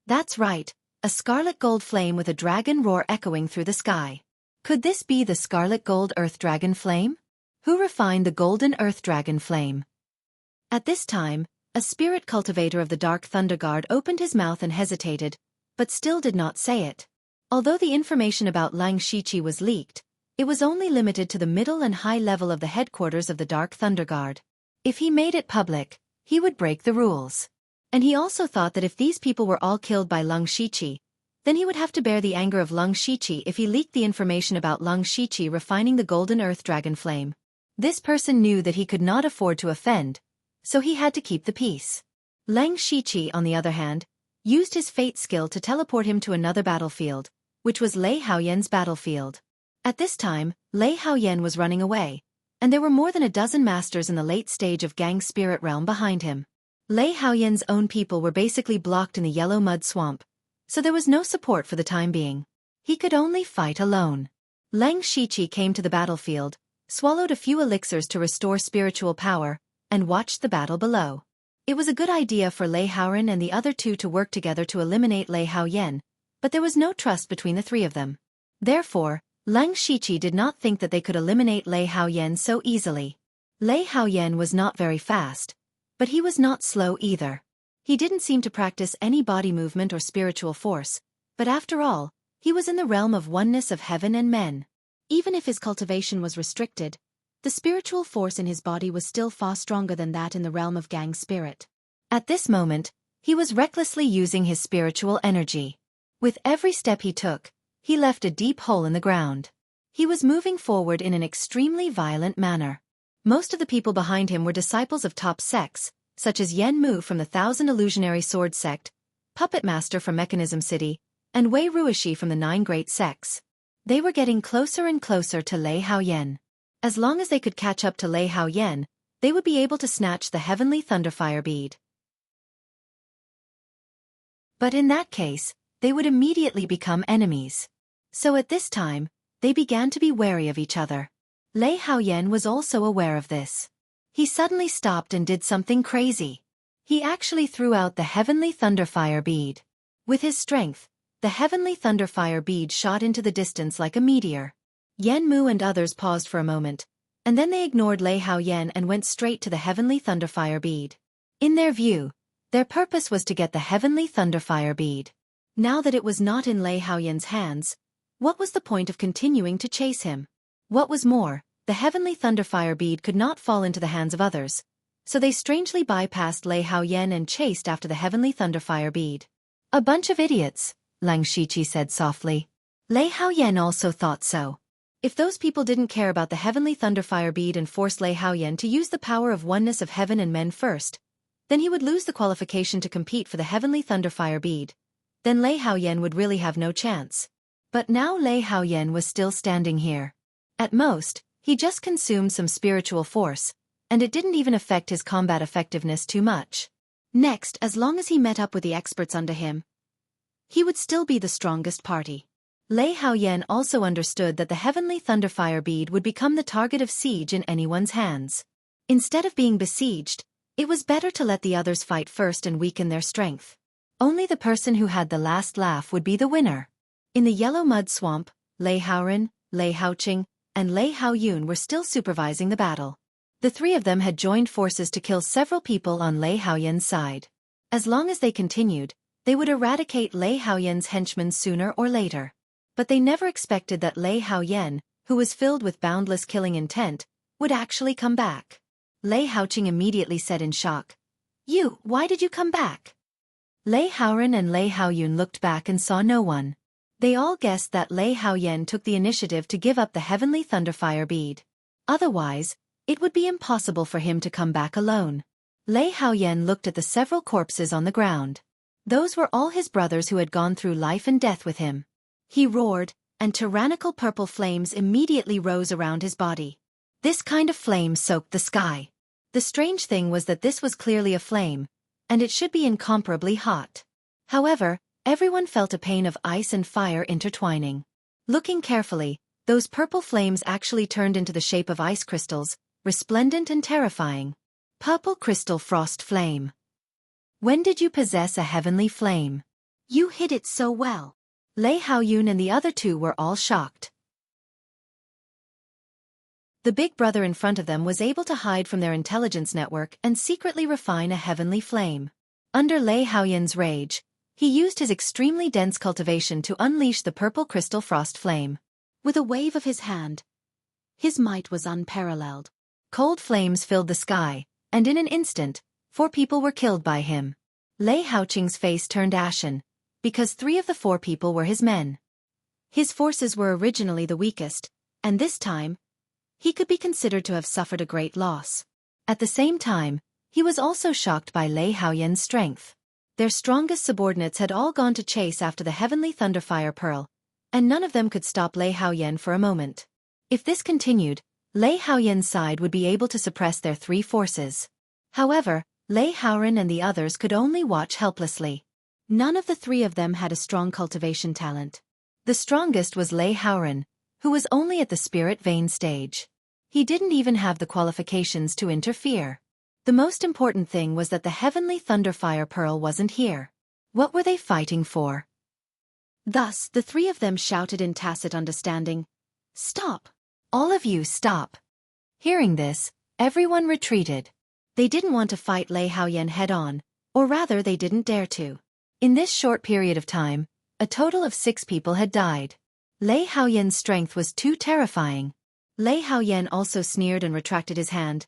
[SPEAKER 1] That's right, a scarlet gold flame with a dragon roar echoing through the sky. Could this be the scarlet gold earth dragon flame? Who refined the golden earth dragon flame? At this time, a spirit cultivator of the Dark Thunder Guard opened his mouth and hesitated, but still did not say it. Although the information about Lung Shiqi was leaked, it was only limited to the middle and high level of the headquarters of the Dark Thunder Guard. If he made it public, he would break the rules. And he also thought that if these people were all killed by Leng Shiqi, then he would have to bear the anger of Leng Shiqi if he leaked the information about Leng Shiqi refining the golden earth dragon flame. This person knew that he could not afford to offend, so he had to keep the peace. Leng Shiqi, on the other hand, used his fate skill to teleport him to another battlefield, which was Lei Haoyan's battlefield. At this time, Lei Haoyan was running away, and there were more than a dozen masters in the late stage of Gang Spirit Realm behind him. Lei Haoyan's own people were basically blocked in the yellow mud swamp, so there was no support for the time being. He could only fight alone. Leng Shiqi came to the battlefield, swallowed a few elixirs to restore spiritual power, and watched the battle below. It was a good idea for Lei Haoran and the other two to work together to eliminate Lei Haoyan, but there was no trust between the three of them. Therefore, Leng Shiqi did not think that they could eliminate Lei Haoyan so easily. Lei Haoyan was not very fast, but he was not slow either. He didn't seem to practice any body movement or spiritual force, but after all, he was in the realm of oneness of heaven and men. Even if his cultivation was restricted, the spiritual force in his body was still far stronger than that in the realm of Gang Spirit. At this moment, he was recklessly using his spiritual energy. With every step he took, he left a deep hole in the ground. He was moving forward in an extremely violent manner. Most of the people behind him were disciples of top sects, such as Yen Mu from the Thousand Illusionary Sword Sect, Puppet Master from Mechanism City, and Wei Ruishi from the Nine Great Sects. They were getting closer and closer to Lei Haoyan. As long as they could catch up to Lei Haoyan, they would be able to snatch the heavenly thunderfire bead. But in that case, they would immediately become enemies. So at this time, they began to be wary of each other. Lei Haoyan was also aware of this. He suddenly stopped and did something crazy. He actually threw out the heavenly thunderfire bead. With his strength, the heavenly thunderfire bead shot into the distance like a meteor. Yen Mu and others paused for a moment, and then they ignored Lei Haoyan and went straight to the heavenly thunderfire bead. In their view, their purpose was to get the heavenly thunderfire bead. Now that it was not in Lei Haoyan's hands, what was the point of continuing to chase him? What was more, the heavenly thunderfire bead could not fall into the hands of others, so they strangely bypassed Lei Haoyan and chased after the heavenly thunderfire bead. A bunch of idiots, Leng Shiqi said softly. Lei Haoyan also thought so. If those people didn't care about the heavenly thunderfire bead and forced Lei Haoyan to use the power of oneness of heaven and men first, then he would lose the qualification to compete for the heavenly thunderfire bead. Then Lei Haoyan would really have no chance. But now Lei Haoyan was still standing here. At most, he just consumed some spiritual force, and it didn't even affect his combat effectiveness too much. Next, as long as he met up with the experts under him, he would still be the strongest party. Lei Haoyan also understood that the heavenly thunderfire bead would become the target of siege in anyone's hands. Instead of being besieged, it was better to let the others fight first and weaken their strength. Only the person who had the last laugh would be the winner. In the yellow mud swamp, Lei Haoran, Lei Haoqing, and Lei Haoyun were still supervising the battle. The three of them had joined forces to kill several people on Lei Haoyan's side. As long as they continued, they would eradicate Lei Haoyan's henchmen sooner or later. But they never expected that Lei Haoyan, who was filled with boundless killing intent, would actually come back. Lei Haoqing immediately said in shock, Why did you come back?" Lei Haoran and Lei Haoyun looked back and saw no one. They all guessed that Lei Haoyan took the initiative to give up the heavenly thunderfire bead. Otherwise, it would be impossible for him to come back alone. Lei Haoyan looked at the several corpses on the ground. Those were all his brothers who had gone through life and death with him. He roared, and tyrannical purple flames immediately rose around his body. This kind of flame soaked the sky. The strange thing was that this was clearly a flame, and it should be incomparably hot. However, everyone felt a pain of ice and fire intertwining. Looking carefully, those purple flames actually turned into the shape of ice crystals, resplendent and terrifying. Purple crystal frost flame. When did you possess a heavenly flame? You hid it so well. Lei Haoyun and the other two were all shocked. The big brother in front of them was able to hide from their intelligence network and secretly refine a heavenly flame. Under Lei Haoyan's rage, he used his extremely dense cultivation to unleash the purple crystal frost flame. With a wave of his hand, his might was unparalleled. Cold flames filled the sky, and in an instant, 4 people were killed by him. Lei Haoqing's face turned ashen, because 3 of the 4 people were his men. His forces were originally the weakest, and this time, he could be considered to have suffered a great loss. At the same time, he was also shocked by Lei Haoyan's strength. Their strongest subordinates had all gone to chase after the heavenly Thunderfire Pearl, and none of them could stop Lei Haoyan for a moment. If this continued, Lei Haoyan's side would be able to suppress their 3 forces. However, Lei Haoran and the others could only watch helplessly. None of the 3 of them had a strong cultivation talent. The strongest was Lei Haoran, who was only at the spirit vein stage. He didn't even have the qualifications to interfere. The most important thing was that the heavenly Thunderfire Pearl wasn't here. What were they fighting for? Thus, the 3 of them shouted in tacit understanding, "Stop! All of you stop!" Hearing this, everyone retreated. They didn't want to fight Lei Haoyan head-on, or rather they didn't dare to. In this short period of time, a total of 6 people had died. Lei Haoyan's strength was too terrifying. Lei Haoyan also sneered and retracted his hand.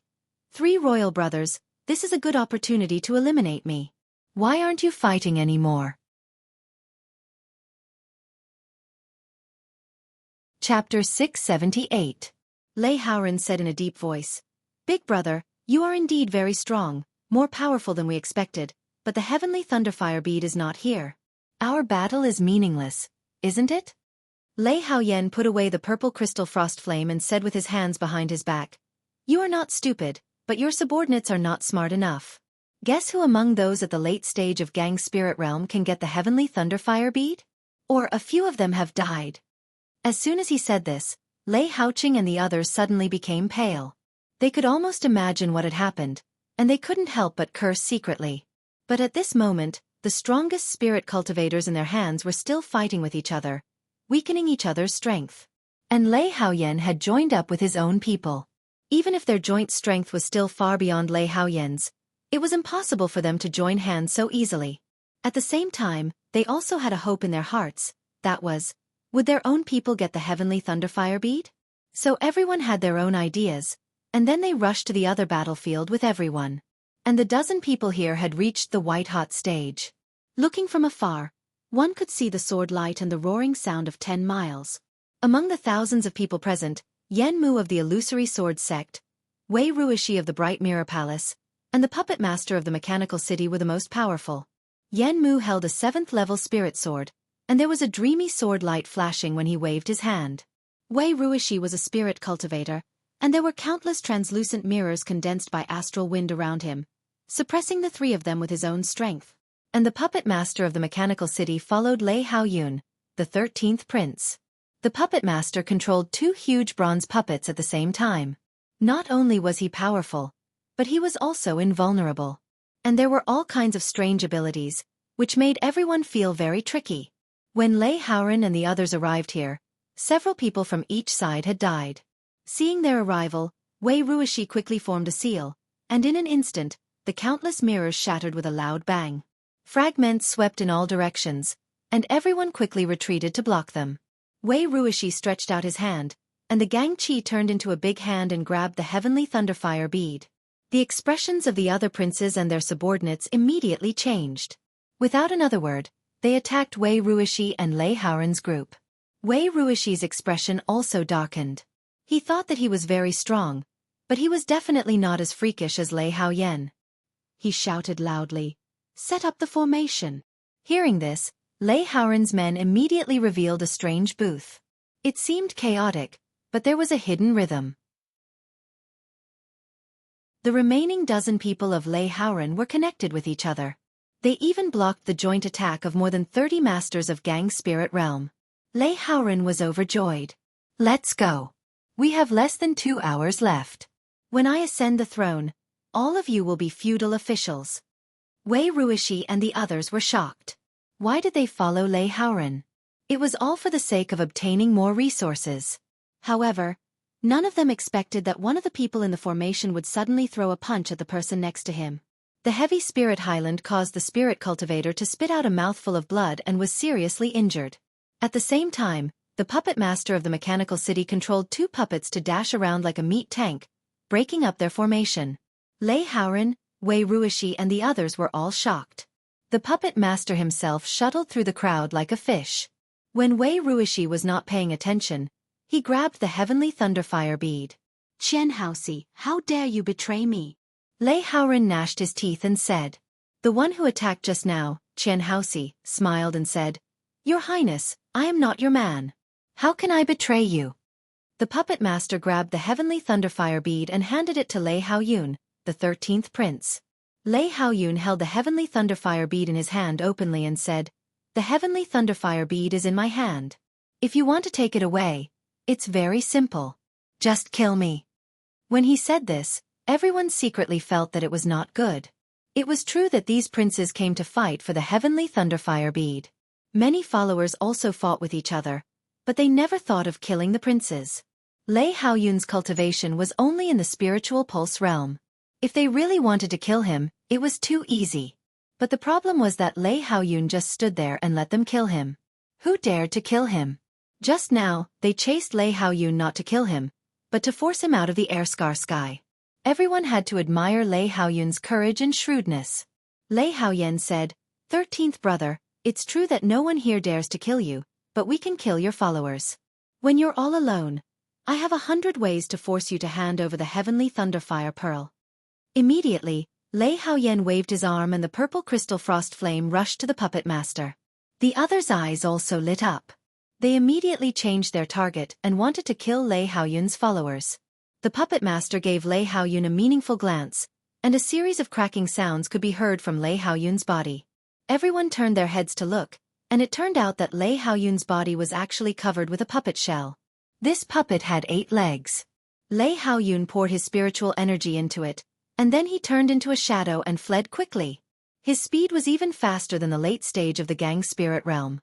[SPEAKER 1] 3 royal brothers, this is a good opportunity to eliminate me. Why aren't you fighting anymore? Chapter 678. Lei Haoran said in a deep voice, "Big brother, you are indeed very strong, more powerful than we expected, but the heavenly Thunderfire bead is not here. Our battle is meaningless, isn't it?" Lei Haoyan put away the purple crystal frost flame and said with his hands behind his back, "You are not stupid, but your subordinates are not smart enough. Guess who among those at the late stage of Gang's spirit realm can get the heavenly Thunderfire bead? Or a few of them have died." As soon as he said this, Lei Haoqing and the others suddenly became pale. They could almost imagine what had happened, and they couldn't help but curse secretly. But at this moment, the strongest spirit cultivators in their hands were still fighting with each other, weakening each other's strength. And Lei Haoyan had joined up with his own people. Even if their joint strength was still far beyond Lei Haoyan's, it was impossible for them to join hands so easily. At the same time, they also had a hope in their hearts, that was, would their own people get the heavenly Thunderfire bead? So everyone had their own ideas, and then they rushed to the other battlefield with everyone. And the dozen people here had reached the white-hot stage. Looking from afar, one could see the sword light and the roaring sound of 10 miles. Among the thousands of people present, Yan Mu of the Illusory Sword Sect, Wei Ruishi of the Bright Mirror Palace, and the Puppet Master of the Mechanical City were the most powerful. Yan Mu held a 7th-level spirit sword, and there was a dreamy sword light flashing when he waved his hand. Wei Ruishi was a spirit cultivator, and there were countless translucent mirrors condensed by astral wind around him, suppressing the 3 of them with his own strength. And the Puppet Master of the Mechanical City followed Lei Haoyun, the 13th prince. The Puppet Master controlled 2 huge bronze puppets at the same time. Not only was he powerful, but he was also invulnerable. And there were all kinds of strange abilities, which made everyone feel very tricky. When Lei Haoran and the others arrived here, several people from each side had died. Seeing their arrival, Wei Ruishi quickly formed a seal, and in an instant, the countless mirrors shattered with a loud bang. Fragments swept in all directions, and everyone quickly retreated to block them. Wei Ruishi stretched out his hand, and the Gang Qi turned into a big hand and grabbed the heavenly Thunderfire bead. The expressions of the other princes and their subordinates immediately changed. Without another word, they attacked Wei Ruishi and Lei Haoran's group. Wei Ruishi's expression also darkened. He thought that he was very strong, but he was definitely not as freakish as Lei Haoyan. He shouted loudly, "Set up the formation." Hearing this, Lei Haoran's men immediately revealed a strange booth. It seemed chaotic, but there was a hidden rhythm. The remaining dozen people of Lei Haoran were connected with each other. They even blocked the joint attack of more than 30 masters of Gang's spirit realm. Lei Haoran was overjoyed. "Let's go. We have less than 2 hours left. When I ascend the throne, all of you will be feudal officials." Wei Ruishi and the others were shocked. Why did they follow Lei Haoran? It was all for the sake of obtaining more resources. However, none of them expected that one of the people in the formation would suddenly throw a punch at the person next to him. The heavy spirit highland caused the spirit cultivator to spit out a mouthful of blood and was seriously injured. At the same time, the Puppet Master of the Mechanical City controlled 2 puppets to dash around like a meat tank, breaking up their formation. Lei Haoran, Wei Ruishi and the others were all shocked. The puppet master himself shuttled through the crowd like a fish. When Wei Ruishi was not paying attention, he grabbed the heavenly thunderfire bead. "Qian Haoxi, how dare you betray me?" Lei Haoran gnashed his teeth and said. The one who attacked just now, Qian Haoxi, smiled and said, "Your Highness, I am not your man. How can I betray you?" The puppet master grabbed the heavenly thunderfire bead and handed it to Lei Haoyun, the 13th prince. Lei Haoyun held the heavenly thunderfire bead in his hand openly and said, "The heavenly thunderfire bead is in my hand. If you want to take it away, it's very simple. Just kill me." When he said this, everyone secretly felt that it was not good. It was true that these princes came to fight for the heavenly thunderfire bead. Many followers also fought with each other, but they never thought of killing the princes. Lei Haoyun's cultivation was only in the spiritual pulse realm. If they really wanted to kill him, it was too easy. But the problem was that Lei Haoyun just stood there and let them kill him. Who dared to kill him? Just now, they chased Lei Haoyun not to kill him, but to force him out of the air-scar sky. Everyone had to admire Lei Haoyun's courage and shrewdness. Lei Haoyan said, "13th brother, it's true that no one here dares to kill you, but we can kill your followers. When you're all alone, I have 100 ways to force you to hand over the heavenly thunderfire pearl." Immediately, Lei Haoyan waved his arm and the purple crystal frost flame rushed to the puppet master. The others' eyes also lit up. They immediately changed their target and wanted to kill Lei Haoyun's followers. The puppet master gave Lei Haoyun a meaningful glance, and a series of cracking sounds could be heard from Lei Haoyun's body. Everyone turned their heads to look, and it turned out that Lei Haoyun's body was actually covered with a puppet shell. This puppet had 8 legs. Lei Haoyun poured his spiritual energy into it, and then he turned into a shadow and fled quickly. His speed was even faster than the late stage of the gang's spirit realm.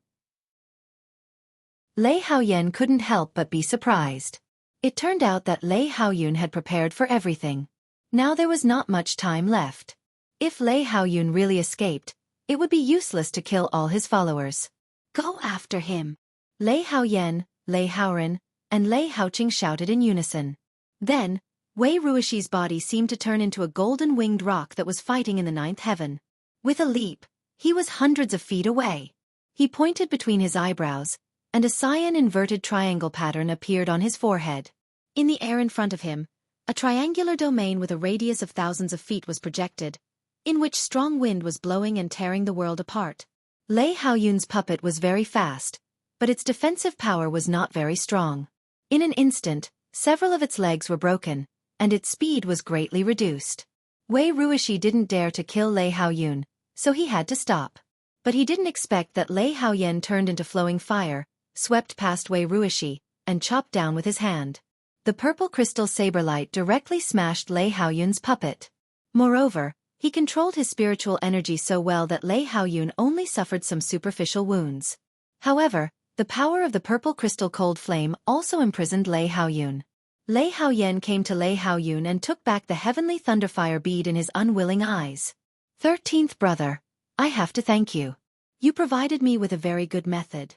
[SPEAKER 1] Lei Haoyan couldn't help but be surprised. It turned out that Lei Haoyun had prepared for everything. Now there was not much time left. If Lei Haoyun really escaped, it would be useless to kill all his followers. "Go after him!" Lei Haoyan, Lei Haoran, and Lei Haoqing shouted in unison. Then, Wei Ruishi's body seemed to turn into a golden-winged rock that was fighting in the 9th heaven. With a leap, he was hundreds of feet away. He pointed between his eyebrows, and a cyan inverted triangle pattern appeared on his forehead. In the air in front of him, a triangular domain with a radius of thousands of feet was projected, in which strong wind was blowing and tearing the world apart. Lei Haoyun's puppet was very fast, but its defensive power was not very strong. In an instant, several of its legs were broken, and its speed was greatly reduced. Wei Ruishi didn't dare to kill Lei Haoyun, so he had to stop. But he didn't expect that Lei Haoyan turned into flowing fire, swept past Wei Ruishi, and chopped down with his hand. The purple crystal saber light directly smashed Lei Haoyun's puppet. Moreover, he controlled his spiritual energy so well that Lei Haoyun only suffered some superficial wounds. However, the power of the purple crystal cold flame also imprisoned Lei Haoyun. Lei Haoyan came to Lei Haoyun and took back the heavenly thunderfire bead in his unwilling eyes. 13th brother, I have to thank you. You provided me with a very good method.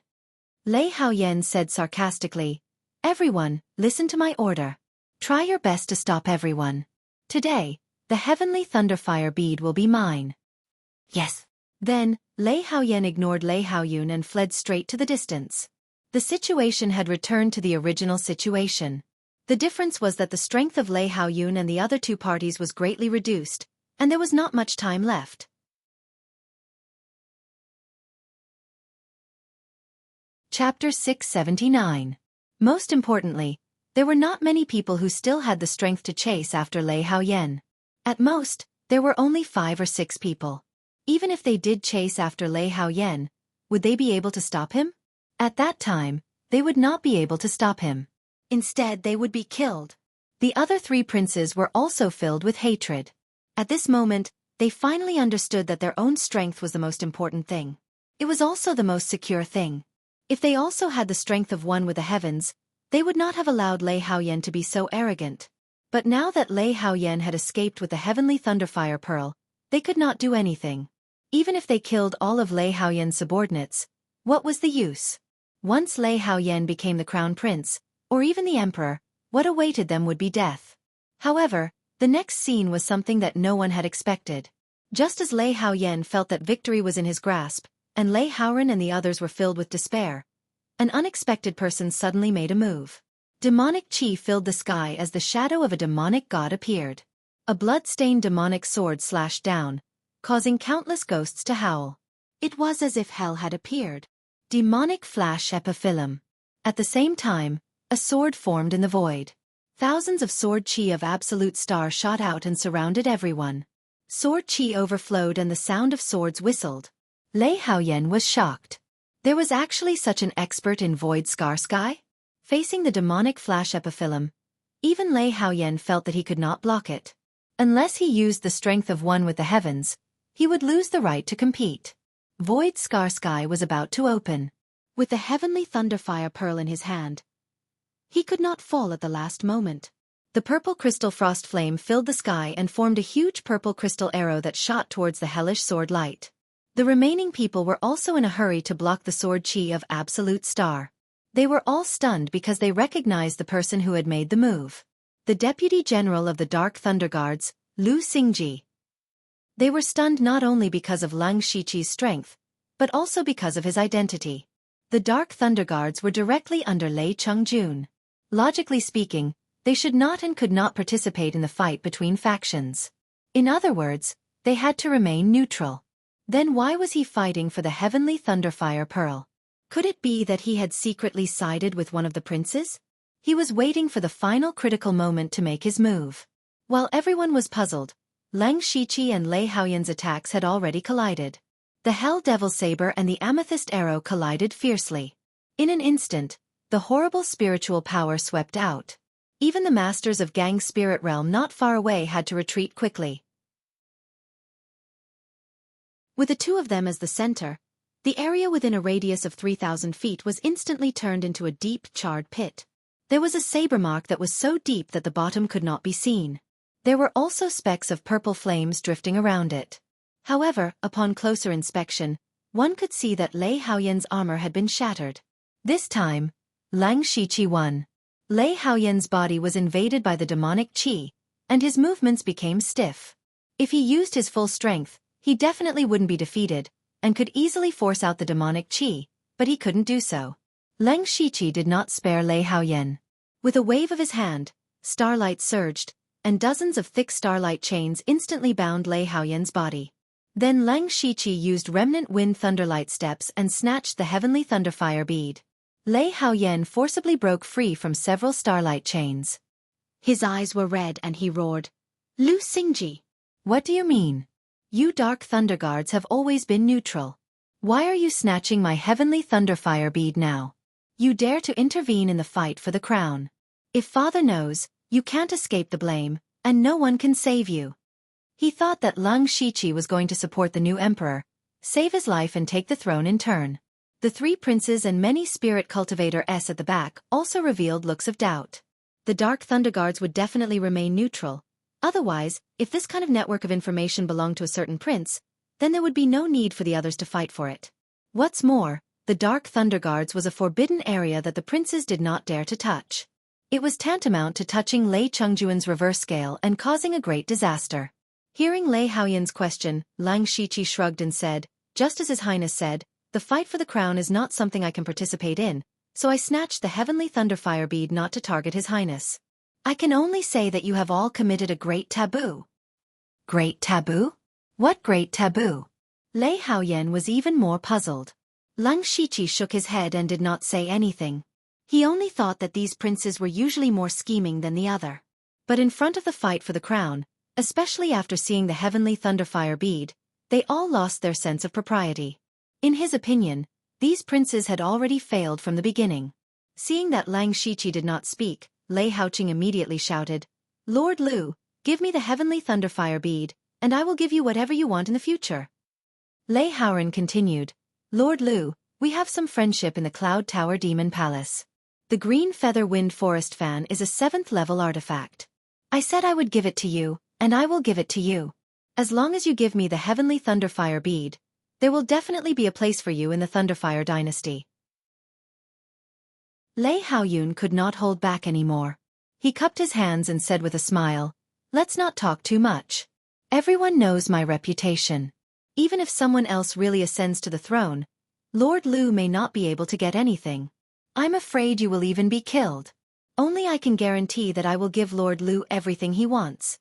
[SPEAKER 1] Lei Haoyan said sarcastically, "Everyone, listen to my order. Try your best to stop everyone. Today, the heavenly thunderfire bead will be mine." Yes. Then, Lei Haoyan ignored Lei Haoyun and fled straight to the distance. The situation had returned to the original situation. The difference was that the strength of Lei Haoyun and the other 2 parties was greatly reduced, and there was not much time left. Chapter 679. Most importantly, there were not many people who still had the strength to chase after Lei Haoyan. At most, there were only 5 or 6 people. Even if they did chase after Lei Haoyan, would they be able to stop him? At that time, they would not be able to stop him. Instead, they would be killed. The other 3 princes were also filled with hatred. At this moment, they finally understood that their own strength was the most important thing. It was also the most secure thing. If they also had the strength of one with the heavens, they would not have allowed Lei Haoyan to be so arrogant. But now that Lei Haoyan had escaped with the heavenly thunderfire pearl, they could not do anything. Even if they killed all of Lei Haoyan's subordinates, what was the use? Once Lei Haoyan became the crown prince, or even the emperor, what awaited them would be death. However, The next scene was something that no one had expected. Just as Lei Haoyan felt that victory was in his grasp, and Lei Haoran and the others were filled with despair, an unexpected person suddenly made a move. Demonic chi filled the sky as the shadow of a demonic god appeared. A blood-stained demonic sword slashed down, causing countless ghosts to howl. It was as if hell had appeared. Demonic flash epiphyllum. At the same time, a sword formed in the void. Thousands of sword chi of absolute star shot out and surrounded everyone. Sword chi overflowed and the sound of swords whistled. Lei Haoyan was shocked. There was actually such an expert in void scar sky? Facing the demonic flash epiphyllum, even Lei Haoyan felt that he could not block it. Unless he used the strength of one with the heavens, he would lose the right to compete. Void scar sky was about to open. With the heavenly thunderfire pearl in his hand, he could not fall at the last moment. The purple crystal frost flame filled the sky and formed a huge purple crystal arrow that shot towards the hellish sword light. The remaining people were also in a hurry to block the sword chi of absolute star. They were all stunned because they recognized the person who had made the move. The Deputy General of the Dark Thunder Guards, Lu Xingji. They were stunned not only because of Lang Shiqi's strength, but also because of his identity. The Dark Thunder Guards were directly under Lei Chungjun. Logically speaking, they should not and could not participate in the fight between factions. In other words, they had to remain neutral. Then why was he fighting for the heavenly thunderfire pearl? Could it be that he had secretly sided with one of the princes? He was waiting for the final critical moment to make his move. While everyone was puzzled, Lang Shiqi and Lei Haoyan's attacks had already collided. The Hell Devil Saber and the Amethyst Arrow collided fiercely. In an instant, the horrible spiritual power swept out. Even the masters of Gang's spirit realm not far away had to retreat quickly. With the two of them as the center, the area within a radius of 3,000 feet was instantly turned into a deep, charred pit. There was a saber mark that was so deep that the bottom could not be seen. There were also specks of purple flames drifting around it. However, upon closer inspection, one could see that Lei Haoyan's armor had been shattered. This time, Lang Shiqi won. Lei Haoyan's body was invaded by the demonic qi, and his movements became stiff. If he used his full strength, he definitely wouldn't be defeated, and could easily force out the demonic qi, but he couldn't do so. Lang Shiqi did not spare Lei Haoyan. With a wave of his hand, starlight surged, and dozens of thick starlight chains instantly bound Lei Haoyan's body. Then Lang Shiqi used remnant wind thunderlight steps and snatched the heavenly thunderfire bead. Lei Haoyan forcibly broke free from several starlight chains. His eyes were red and he roared, "Lu Xingji! What do you mean? You Dark Thunder Guards have always been neutral. Why are you snatching my heavenly thunderfire bead now? You dare to intervene in the fight for the crown. If Father knows, you can't escape the blame, and no one can save you." He thought that Lang Shiqi was going to support the new emperor, save his life and take the throne in turn. The three princes and many spirit cultivators at the back also revealed looks of doubt. The Dark Thunder Guards would definitely remain neutral. Otherwise, if this kind of network of information belonged to a certain prince, then there would be no need for the others to fight for it. What's more, the Dark Thunder Guards was a forbidden area that the princes did not dare to touch. It was tantamount to touching Lei Chungjuan's reverse scale and causing a great disaster. Hearing Lei Haoyan's question, Lang Shiqi shrugged and said, "Just as His Highness said, the fight for the crown is not something I can participate in, so I snatched the heavenly thunderfire bead not to target His Highness. I can only say that you have all committed a great taboo." Great taboo? What great taboo? Lei Haoyan was even more puzzled. Lang Shiqi shook his head and did not say anything. He only thought that these princes were usually more scheming than the other. But in front of the fight for the crown, especially after seeing the heavenly thunderfire bead, they all lost their sense of propriety. In his opinion, these princes had already failed from the beginning. Seeing that Lang Shiqi did not speak, Lei Haoqing immediately shouted, "Lord Lu, give me the heavenly thunderfire bead, and I will give you whatever you want in the future." Lei Haoran continued, "Lord Lu, we have some friendship in the Cloud Tower Demon Palace. The Green Feather Wind Forest Fan is a 7th level artifact. I said I would give it to you, and I will give it to you. As long as you give me the heavenly thunderfire bead, there will definitely be a place for you in the Thunderfire dynasty." Lei Haoyun could not hold back anymore. He cupped his hands and said with a smile, Let's not talk too much. Everyone knows my reputation. Even if someone else really ascends to the throne, Lord Lu may not be able to get anything. I'm afraid you will even be killed. Only I can guarantee that I will give Lord Lu everything he wants."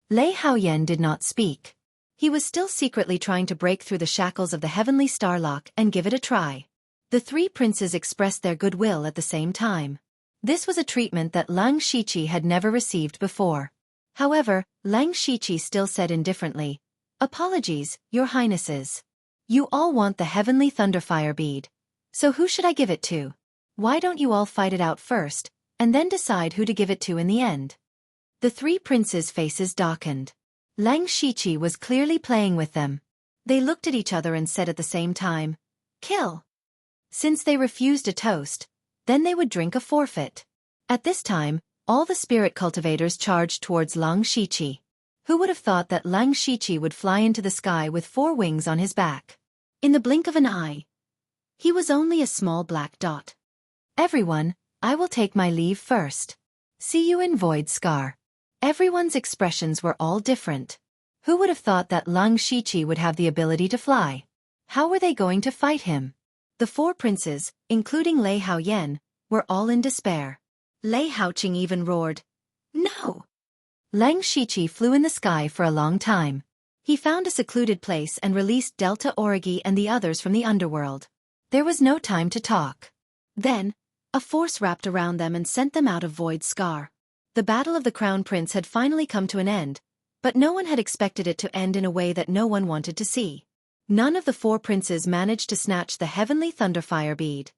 [SPEAKER 1] Lei Haoyan did not speak. He was still secretly trying to break through the shackles of the heavenly starlock and give it a try. The three princes expressed their goodwill at the same time. This was a treatment that Lang Shiqi had never received before. However, Lang Shiqi still said indifferently, "Apologies, your highnesses. You all want the heavenly thunderfire bead. So who should I give it to? Why don't you all fight it out first, and then decide who to give it to in the end?" The three princes' faces darkened. Lang Shiqi was clearly playing with them. They looked at each other and said at the same time, "Kill." Since they refused a toast, then they would drink a forfeit. At this time, all the spirit cultivators charged towards Lang Shiqi. Who would have thought that Lang Shiqi would fly into the sky with 4 wings on his back? In the blink of an eye, he was only a small black dot. "Everyone, I will take my leave first. See you in Void Scar." Everyone's expressions were all different. Who would have thought that Lang Shiqi would have the ability to fly? How were they going to fight him? The 4 princes, including Lei Haoyan, were all in despair. Lei Haoqing even roared, "No!" Lang Shiqi flew in the sky for a long time. He found a secluded place and released Delta Origi and the others from the underworld. There was no time to talk. Then, a force wrapped around them and sent them out of Void Scar. The battle of the Crown Prince had finally come to an end, but no one had expected it to end in a way that no one wanted to see. None of the 4 princes managed to snatch the heavenly thunderfire bead.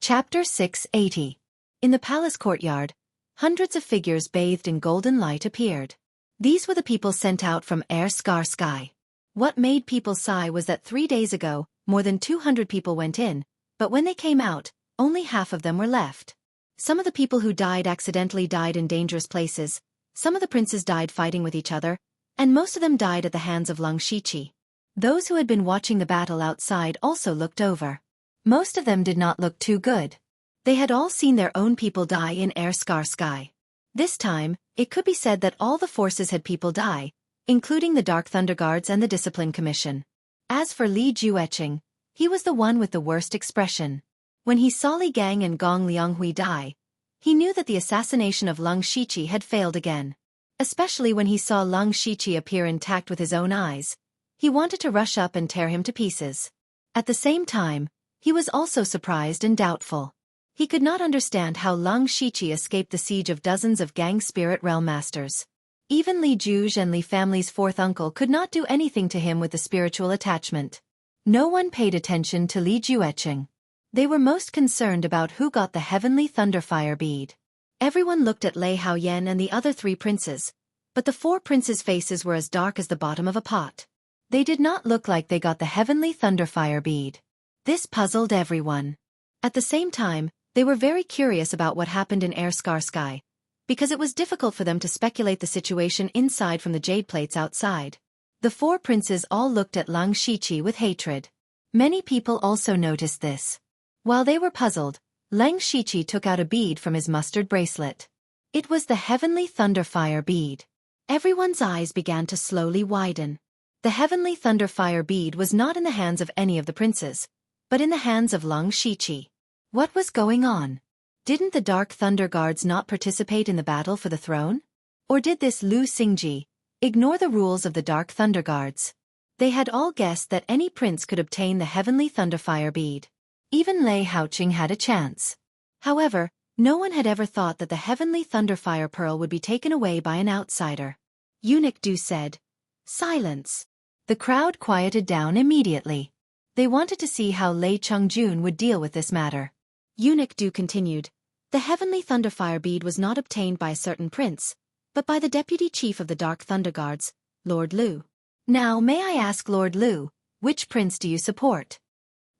[SPEAKER 1] Chapter 680. In the palace courtyard, hundreds of figures bathed in golden light appeared. These were the people sent out from Air Scar Sky. What made people sigh was that 3 days ago, more than 200 people went in, but when they came out, only half of them were left. Some of the people who died accidentally died in dangerous places, some of the princes died fighting with each other, and most of them died at the hands of Lang Shiqi. Those who had been watching the battle outside also looked over. Most of them did not look too good. They had all seen their own people die in Air Scar Sky. This time, it could be said that all the forces had people die, including the Dark Thunder Guards and the Discipline Commission. As for Li Jueqing, he was the one with the worst expression. When he saw Li Gang and Gong Lianghui die, he knew that the assassination of Lang Shiqi had failed again. Especially when he saw Lang Shiqi appear intact with his own eyes, he wanted to rush up and tear him to pieces. At the same time, he was also surprised and doubtful. He could not understand how Lang Shiqi escaped the siege of dozens of gang spirit realm masters. Even Li Juge and Li family's 4th uncle could not do anything to him with the spiritual attachment. No one paid attention to Li Jueqing. They were most concerned about who got the heavenly thunderfire bead. Everyone looked at Lei Haoyan and the other 3 princes, but the 4 princes' faces were as dark as the bottom of a pot. They did not look like they got the heavenly thunderfire bead. This puzzled everyone. At the same time, they were very curious about what happened in Air Scar Sky, because it was difficult for them to speculate the situation inside from the jade plates outside. The 4 princes all looked at Lang Shiqi with hatred. Many people also noticed this. While they were puzzled, Lang Shiqi took out a bead from his mustard bracelet. It was the heavenly thunderfire bead. Everyone's eyes began to slowly widen. The heavenly thunderfire bead was not in the hands of any of the princes, but in the hands of Lang Shiqi. What was going on? Didn't the Dark Thunder Guards not participate in the battle for the throne? Or did this Lu Xingji ignore the rules of the Dark Thunder Guards? They had all guessed that any prince could obtain the heavenly thunderfire bead. Even Lei Haoqing had a chance. However, no one had ever thought that the heavenly thunderfire pearl would be taken away by an outsider. Eunuch Du said, "Silence." The crowd quieted down immediately. They wanted to see how Lei Chongjun would deal with this matter. Eunuch Du continued, "The heavenly thunderfire bead was not obtained by a certain prince, but by the deputy chief of the Dark Thunder Guards, Lord Lu. Now may I ask Lord Lu, which prince do you support?"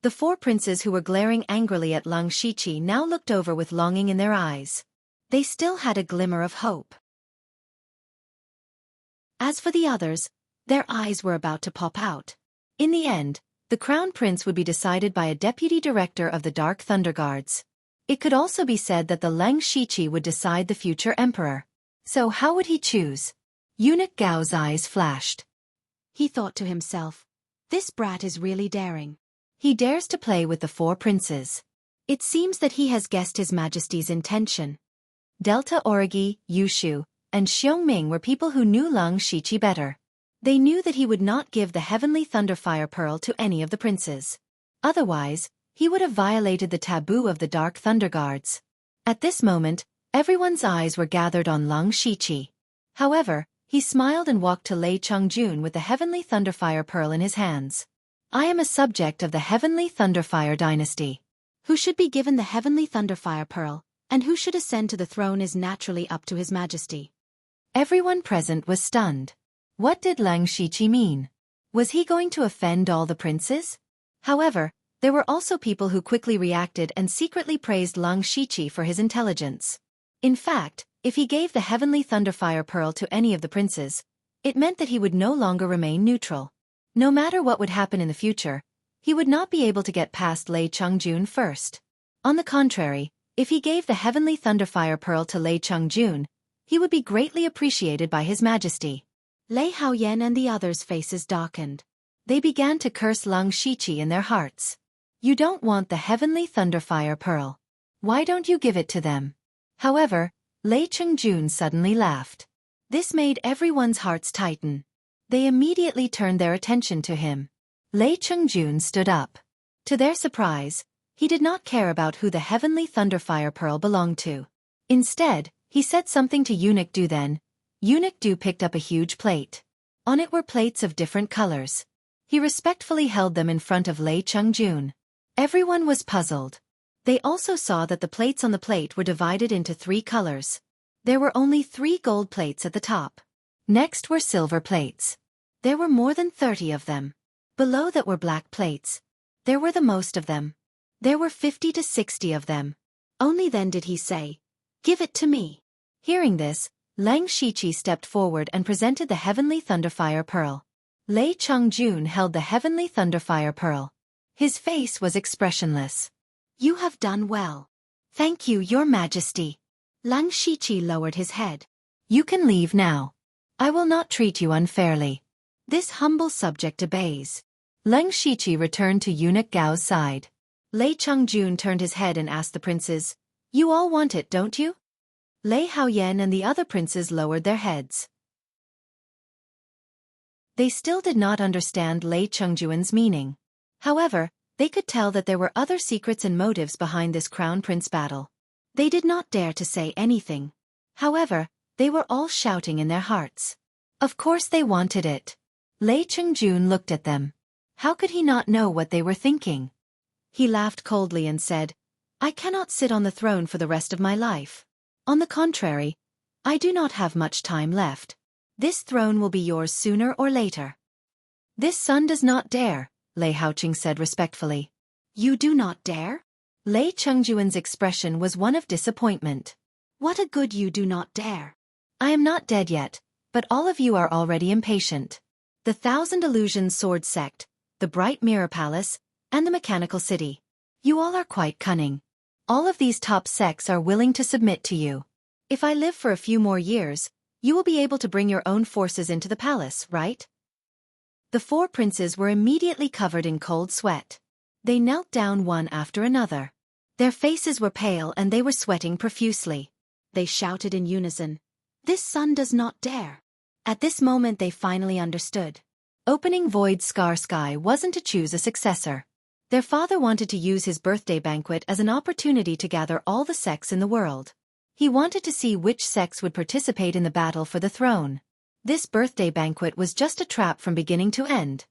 [SPEAKER 1] The 4 princes who were glaring angrily at Lang Shiqi now looked over with longing in their eyes. They still had a glimmer of hope. As for the others, their eyes were about to pop out. In the end, the Crown Prince would be decided by a deputy director of the Dark Thunder Guards. It could also be said that the Leng Shiqi would decide the future emperor. So how would he choose? Eunuch Gao's eyes flashed.
[SPEAKER 2] He thought to himself, this brat is really daring.
[SPEAKER 1] He dares to play with the 4 princes.
[SPEAKER 2] It seems that he has guessed His Majesty's intention.
[SPEAKER 1] Delta Origi, Yushu, and Xiongming were people who knew Leng Shiqi better. They knew that he would not give the Heavenly Thunderfire Pearl to any of the princes. Otherwise, he would have violated the taboo of the Dark Thunder Guards. At this moment, everyone's eyes were gathered on Leng Shiqi. However, he smiled and walked to Lei Chongjun with the Heavenly Thunderfire Pearl in his hands. I am a subject of the Heavenly Thunderfire dynasty.
[SPEAKER 2] Who should be given the Heavenly Thunderfire Pearl, and who should ascend to the throne is naturally up to His Majesty.
[SPEAKER 1] Everyone present was stunned. What did Leng Shiqi mean? Was he going to offend all the princes? However, there were also people who quickly reacted and secretly praised Leng Shiqi for his intelligence. In fact, if he gave the Heavenly Thunderfire Pearl to any of the princes, it meant that he would no longer remain neutral. No matter what would happen in the future, he would not be able to get past Lei Chongjun first. On the contrary, if he gave the Heavenly Thunderfire Pearl to Lei Chongjun, he would be greatly appreciated by His Majesty.
[SPEAKER 2] Lei Haoyan and the others' faces darkened.
[SPEAKER 1] They began to curse Leng Shiqi in their hearts. You don't want the Heavenly Thunderfire Pearl. Why don't you give it to them? However, Lei Chongjun suddenly laughed. This made everyone's hearts tighten. They immediately turned their attention to him. Lei Chongjun stood up. To their surprise, he did not care about who the Heavenly Thunderfire Pearl belonged to. Instead, he said something to Eunuch Du then. Eunuch Du picked up a huge plate. On it were plates of different colors. He respectfully held them in front of Lei Chongjun. Everyone was puzzled. They also saw that the plates on the plate were divided into 3 colors. There were only 3 gold plates at the top. Next were silver plates. There were more than 30 of them. Below that were black plates. There were the most of them. There were 50 to 60 of them.
[SPEAKER 2] Only then did he say, "Give it to me."
[SPEAKER 1] Hearing this, Leng Shiqi stepped forward and presented the Heavenly Thunderfire Pearl. Lei Chongjun held the Heavenly Thunderfire Pearl. His face was expressionless.
[SPEAKER 2] You have done well.
[SPEAKER 1] Thank you, Your Majesty.
[SPEAKER 2] Leng Shiqi lowered his head.
[SPEAKER 1] You can leave now. I will not treat you unfairly. This humble subject obeys. Leng Shiqi returned to Eunuch Gao's side. Lei Chongjun turned his head and asked the princes, You all want it, don't you? Lei Haoyan and the other princes lowered their heads. They still did not understand Lei Chongjun's meaning. However, they could tell that there were other secrets and motives behind this crown prince battle. They did not dare to say anything. However, they were all shouting in their hearts. Of course they wanted it. Lei Chongjun looked at them. How could he not know what they were thinking? He laughed coldly and said, I cannot sit on the throne for the rest of my life. On the contrary, I do not have much time left. This throne will be yours sooner or later. This son does not dare, Lei Haoqing said respectfully.
[SPEAKER 2] You do not dare?
[SPEAKER 1] Lei Chongjun's expression was one of disappointment.
[SPEAKER 2] What a good you do not dare.
[SPEAKER 1] I am not dead yet, but all of you are already impatient. The Thousand Illusions Sword Sect, the Bright Mirror Palace, and the Mechanical City. You all are quite cunning. All of these top sects are willing to submit to you. If I live for a few more years, you will be able to bring your own forces into the palace, right? The 4 princes were immediately covered in cold sweat. They knelt down one after another. Their faces were pale and they were sweating profusely.
[SPEAKER 2] They shouted in unison, This son does not dare.
[SPEAKER 1] At this moment they finally understood. Opening Void Scar Sky wasn't to choose a successor. Their father wanted to use his birthday banquet as an opportunity to gather all the sects in the world. He wanted to see which sects would participate in the battle for the throne. This birthday banquet was just a trap from beginning to end.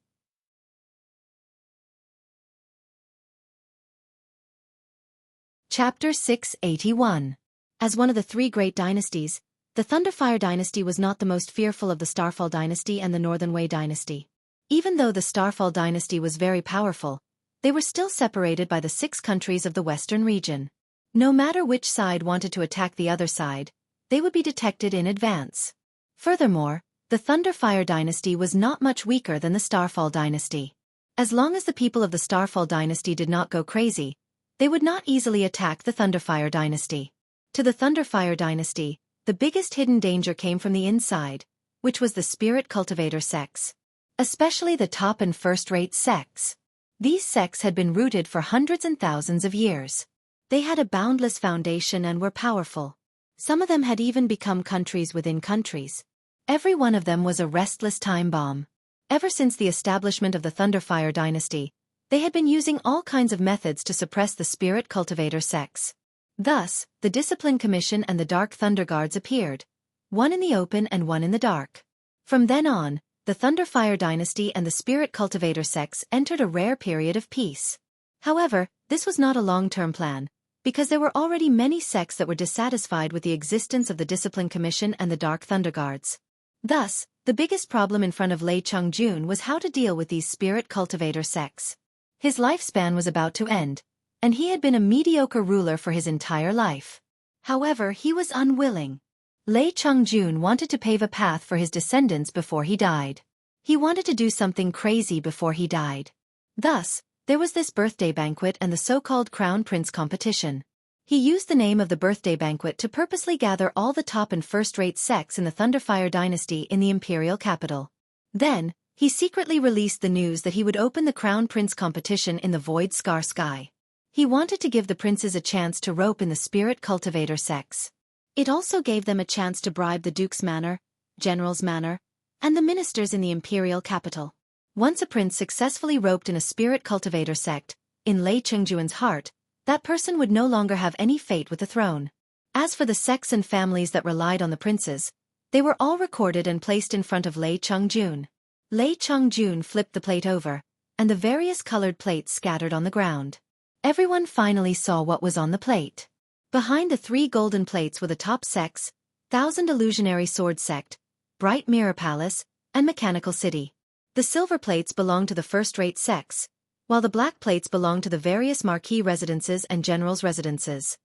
[SPEAKER 1] Chapter 681. As one of the 3 great dynasties, the Thunderfire dynasty was not the most fearful of the Starfall dynasty and the Northern Wei dynasty. Even though the Starfall dynasty was very powerful, they were still separated by the 6 countries of the western region. No matter which side wanted to attack the other side, they would be detected in advance. Furthermore, the Thunderfire dynasty was not much weaker than the Starfall dynasty. As long as the people of the Starfall dynasty did not go crazy, they would not easily attack the Thunderfire dynasty. To the Thunderfire dynasty, the biggest hidden danger came from the inside, which was the spirit cultivator sects. Especially the top and first-rate sects. These sects had been rooted for hundreds and thousands of years. They had a boundless foundation and were powerful. Some of them had even become countries within countries. Every one of them was a restless time bomb. Ever since the establishment of the Thunderfire dynasty, they had been using all kinds of methods to suppress the spirit cultivator sects. Thus, the Discipline Commission and the Dark Thunder Guards appeared, one in the open and one in the dark. From then on, the Thunderfire dynasty and the spirit cultivator sects entered a rare period of peace. However, this was not a long-term plan, because there were already many sects that were dissatisfied with the existence of the Discipline Commission and the Dark Thunder Guards. Thus, the biggest problem in front of Lei Chungjun was how to deal with these spirit cultivator sects. His lifespan was about to end, and he had been a mediocre ruler for his entire life. However, he was unwilling. Lei Chungjun wanted to pave a path for his descendants before he died. He wanted to do something crazy before he died. Thus, there was this birthday banquet and the so-called Crown Prince competition. He used the name of the birthday banquet to purposely gather all the top and first-rate sects in the Thunderfire dynasty in the imperial capital. Then, he secretly released the news that he would open the Crown Prince competition in the Void Scar Sky. He wanted to give the princes a chance to rope in the spirit cultivator sects. It also gave them a chance to bribe the Duke's manor, General's manor, and the ministers in the imperial capital. Once a prince successfully roped in a spirit cultivator sect, in Lei Chungjun's heart, that person would no longer have any fate with the throne. As for the sects and families that relied on the princes, they were all recorded and placed in front of Lei Chungjun. Lei Chungjun flipped the plate over, and the various colored plates scattered on the ground. Everyone finally saw what was on the plate. Behind the 3 golden plates were the top sects, Thousand Illusionary Sword Sect, Bright Mirror Palace, and Mechanical City. The silver plates belonged to the first-rate sects, while the black plates belonged to the various marquis residences and generals' residences.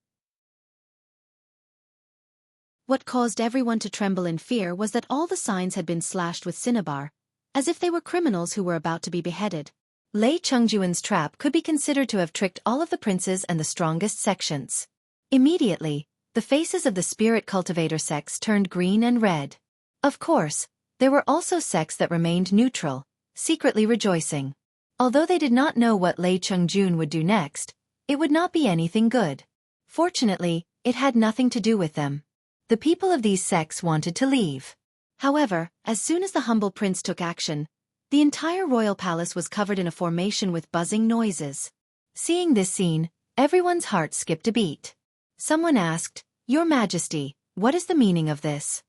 [SPEAKER 1] What caused everyone to tremble in fear was that all the signs had been slashed with cinnabar, as if they were criminals who were about to be beheaded. Lei Chungjun's trap could be considered to have tricked all of the princes and the strongest sections. Immediately, the faces of the spirit cultivator sects turned green and red. Of course, there were also sects that remained neutral, secretly rejoicing. Although they did not know what Lei Chungjun would do next, it would not be anything good. Fortunately, it had nothing to do with them. The people of these sects wanted to leave. However, as soon as the humble prince took action, the entire royal palace was covered in a formation with buzzing noises. Seeing this scene, everyone's heart skipped a beat. Someone asked, "Your Majesty, what is the meaning of this?"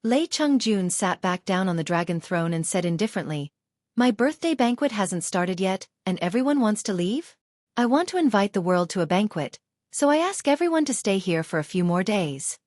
[SPEAKER 1] Lei Chungjun sat back down on the dragon throne and said indifferently, "My birthday banquet hasn't started yet, and everyone wants to leave? I want to invite the world to a banquet, so I ask everyone to stay here for a few more days."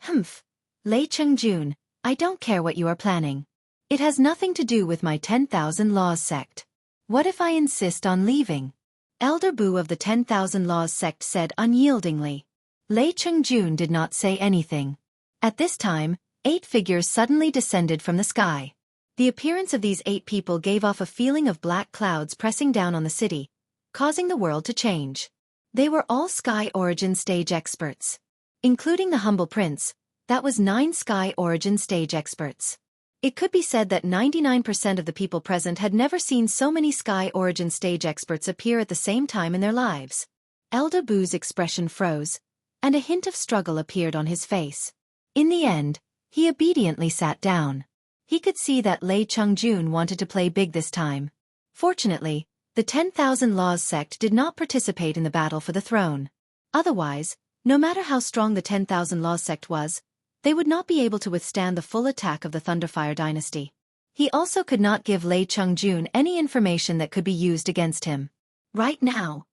[SPEAKER 1] "Humph. Lei Chungjun, I don't care what you are planning. It has nothing to do with my 10,000 Laws sect. What if I insist on leaving?" Elder Bu of the 10,000 Laws sect said unyieldingly. Lei Chungjun did not say anything. At this time, 8 figures suddenly descended from the sky. The appearance of these 8 people gave off a feeling of black clouds pressing down on the city, causing the world to change. They were all Sky Origin stage experts. Including the humble prince, that was 9 Sky Origin stage experts. It could be said that 99% of the people present had never seen so many Sky Origin stage experts appear at the same time in their lives. Elder Bu's expression froze, and a hint of struggle appeared on his face. In the end, he obediently sat down. He could see that Lei Chungjun wanted to play big this time. Fortunately, the 10,000 Laws sect did not participate in the battle for the throne. Otherwise, no matter how strong the 10,000 Laws sect was, they would not be able to withstand the full attack of the Thunderfire dynasty. He also could not give Lei Chungjun any information that could be used against him. Right now,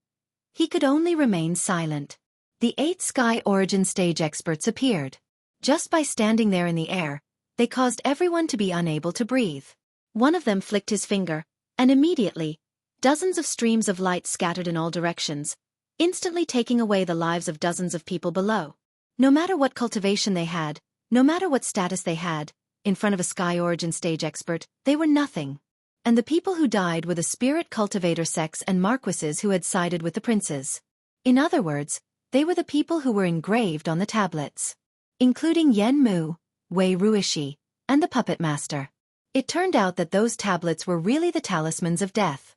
[SPEAKER 1] he could only remain silent. The 8 Sky Origin stage experts appeared. Just by standing there in the air, they caused everyone to be unable to breathe. One of them flicked his finger, and immediately, dozens of streams of light scattered in all directions, instantly taking away the lives of dozens of people below. No matter what cultivation they had, no matter what status they had, in front of a Sky Origin stage expert, they were nothing. And the people who died were the spirit cultivator sects and marquises who had sided with the princes. In other words, they were the people who were engraved on the tablets, including Yen Mu, Wei Ruishi, and the puppet master. It turned out that those tablets were really the talismans of death.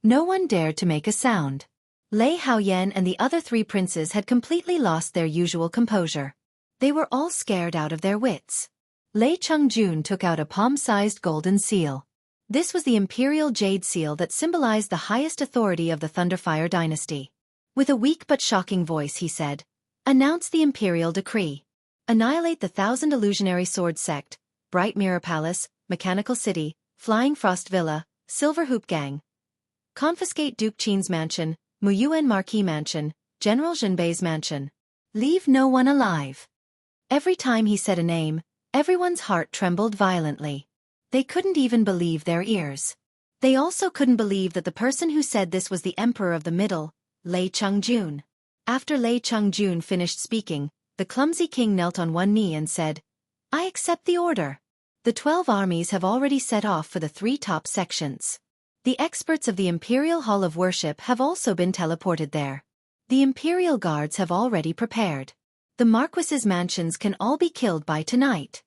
[SPEAKER 1] No one dared to make a sound. Lei Haoyan and the other 3 princes had completely lost their usual composure. They were all scared out of their wits. Lei Chungjun took out a palm-sized golden seal. This was the imperial jade seal that symbolized the highest authority of the Thunderfire dynasty. With a weak but shocking voice he said, "Announce the imperial decree. Annihilate the 1,000 illusionary sword sect, Bright Mirror Palace, Mechanical City, Flying Frost Villa, Silver Hoop Gang. Confiscate Duke Qin's mansion, Muyuan Marquis Mansion, General Zhenbei's mansion. Leave no one alive." Every time he said a name, everyone's heart trembled violently. They couldn't even believe their ears. They also couldn't believe that the person who said this was the Emperor of the Middle, Lei Chungjun. After Lei Chungjun finished speaking, the clumsy king knelt on one knee and said, "I accept the order. The 12 armies have already set off for the 3 top sections. The experts of the Imperial Hall of Worship have also been teleported there. The Imperial Guards have already prepared. The Marquis's mansions can all be killed by tonight."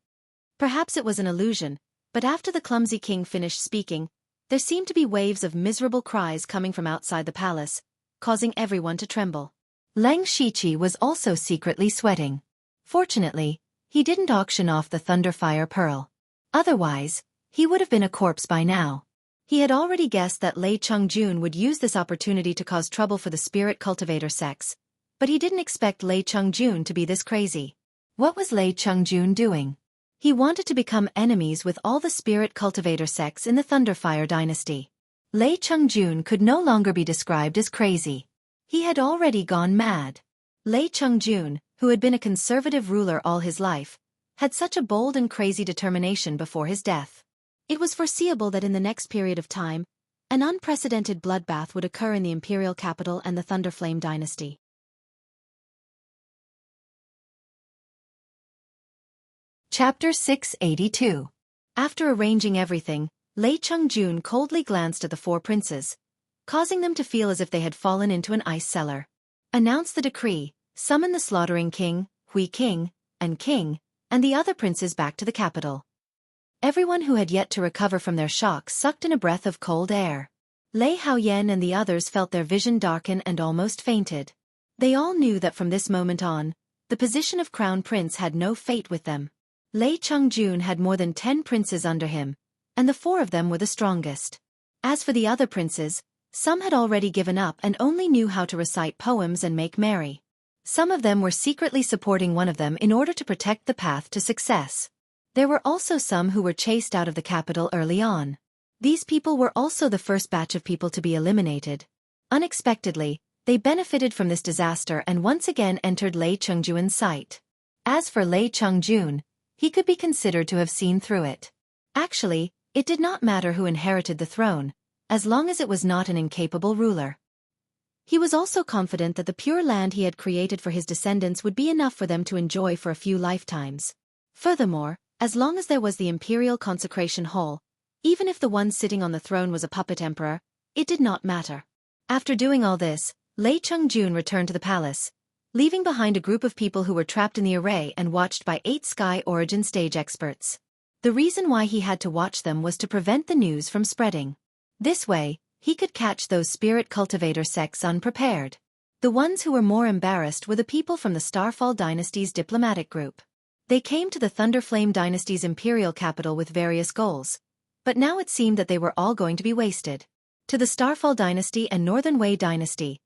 [SPEAKER 1] Perhaps it was an illusion, but after the clumsy king finished speaking, there seemed to be waves of miserable cries coming from outside the palace, causing everyone to tremble. Leng Shiqi was also secretly sweating. Fortunately, he didn't auction off the Thunderfire Pearl. Otherwise, he would have been a corpse by now. He had already guessed that Lei Chungjun would use this opportunity to cause trouble for the spirit cultivator sects, but he didn't expect Lei Chungjun to be this crazy. What was Lei Chungjun doing? He wanted to become enemies with all the spirit cultivator sects in the Thunderfire dynasty. Lei Chungjun could no longer be described as crazy. He had already gone mad. Lei Chungjun, who had been a conservative ruler all his life, had such a bold and crazy determination before his death. It was foreseeable that in the next period of time, an unprecedented bloodbath would occur in the imperial capital and the Thunderflame dynasty. Chapter 682. After arranging everything, Lei Chungjun coldly glanced at the 4 princes, causing them to feel as if they had fallen into an ice cellar. "Announce the decree, summon the slaughtering king, Hui King, and the other princes back to the capital." Everyone who had yet to recover from their shock sucked in a breath of cold air. Lei Haoyan and the others felt their vision darken and almost fainted. They all knew that from this moment on, the position of crown prince had no fate with them. Lei Chungjun had more than 10 princes under him, and the 4 of them were the strongest. As for the other princes, some had already given up and only knew how to recite poems and make merry. Some of them were secretly supporting one of them in order to protect the path to success. There were also some who were chased out of the capital early on. These people were also the first batch of people to be eliminated. Unexpectedly, they benefited from this disaster and once again entered Lei Chungjun's sight. As for Lei Chungjun, he could be considered to have seen through it. Actually, it did not matter who inherited the throne, as long as it was not an incapable ruler. He was also confident that the pure land he had created for his descendants would be enough for them to enjoy for a few lifetimes. Furthermore, as long as there was the imperial consecration hall, even if the one sitting on the throne was a puppet emperor, it did not matter. After doing all this, Lei Chungjun returned to the palace, leaving behind a group of people who were trapped in the array and watched by 8 Sky Origin stage experts. The reason why he had to watch them was to prevent the news from spreading. This way, he could catch those spirit cultivator sects unprepared. The ones who were more embarrassed were the people from the Starfall Dynasty's diplomatic group. They came to the Thunderflame Dynasty's imperial capital with various goals, but now it seemed that they were all going to be wasted. To the Starfall Dynasty and Northern Wei Dynasty,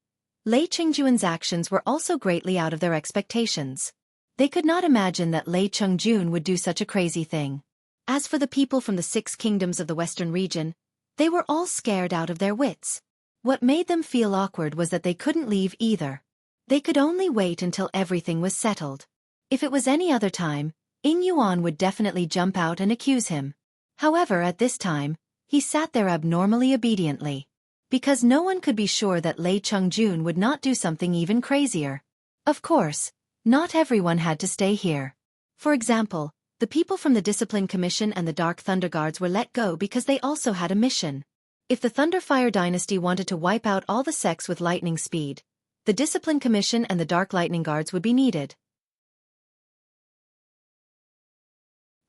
[SPEAKER 1] Lei Chungjun's actions were also greatly out of their expectations. They could not imagine that Lei Chungjun would do such a crazy thing. As for the people from the 6 kingdoms of the western region, they were all scared out of their wits. What made them feel awkward was that they couldn't leave either. They could only wait until everything was settled. If it was any other time, Ying Yuan would definitely jump out and accuse him. However, at this time, he sat there abnormally obediently. Because no one could be sure that Lei Chungjun would not do something even crazier. Of course, not everyone had to stay here. For example, the people from the Discipline Commission and the Dark Thunder Guards were let go because they also had a mission. If the Thunderfire dynasty wanted to wipe out all the sects with lightning speed, the Discipline Commission and the Dark Lightning Guards would be needed.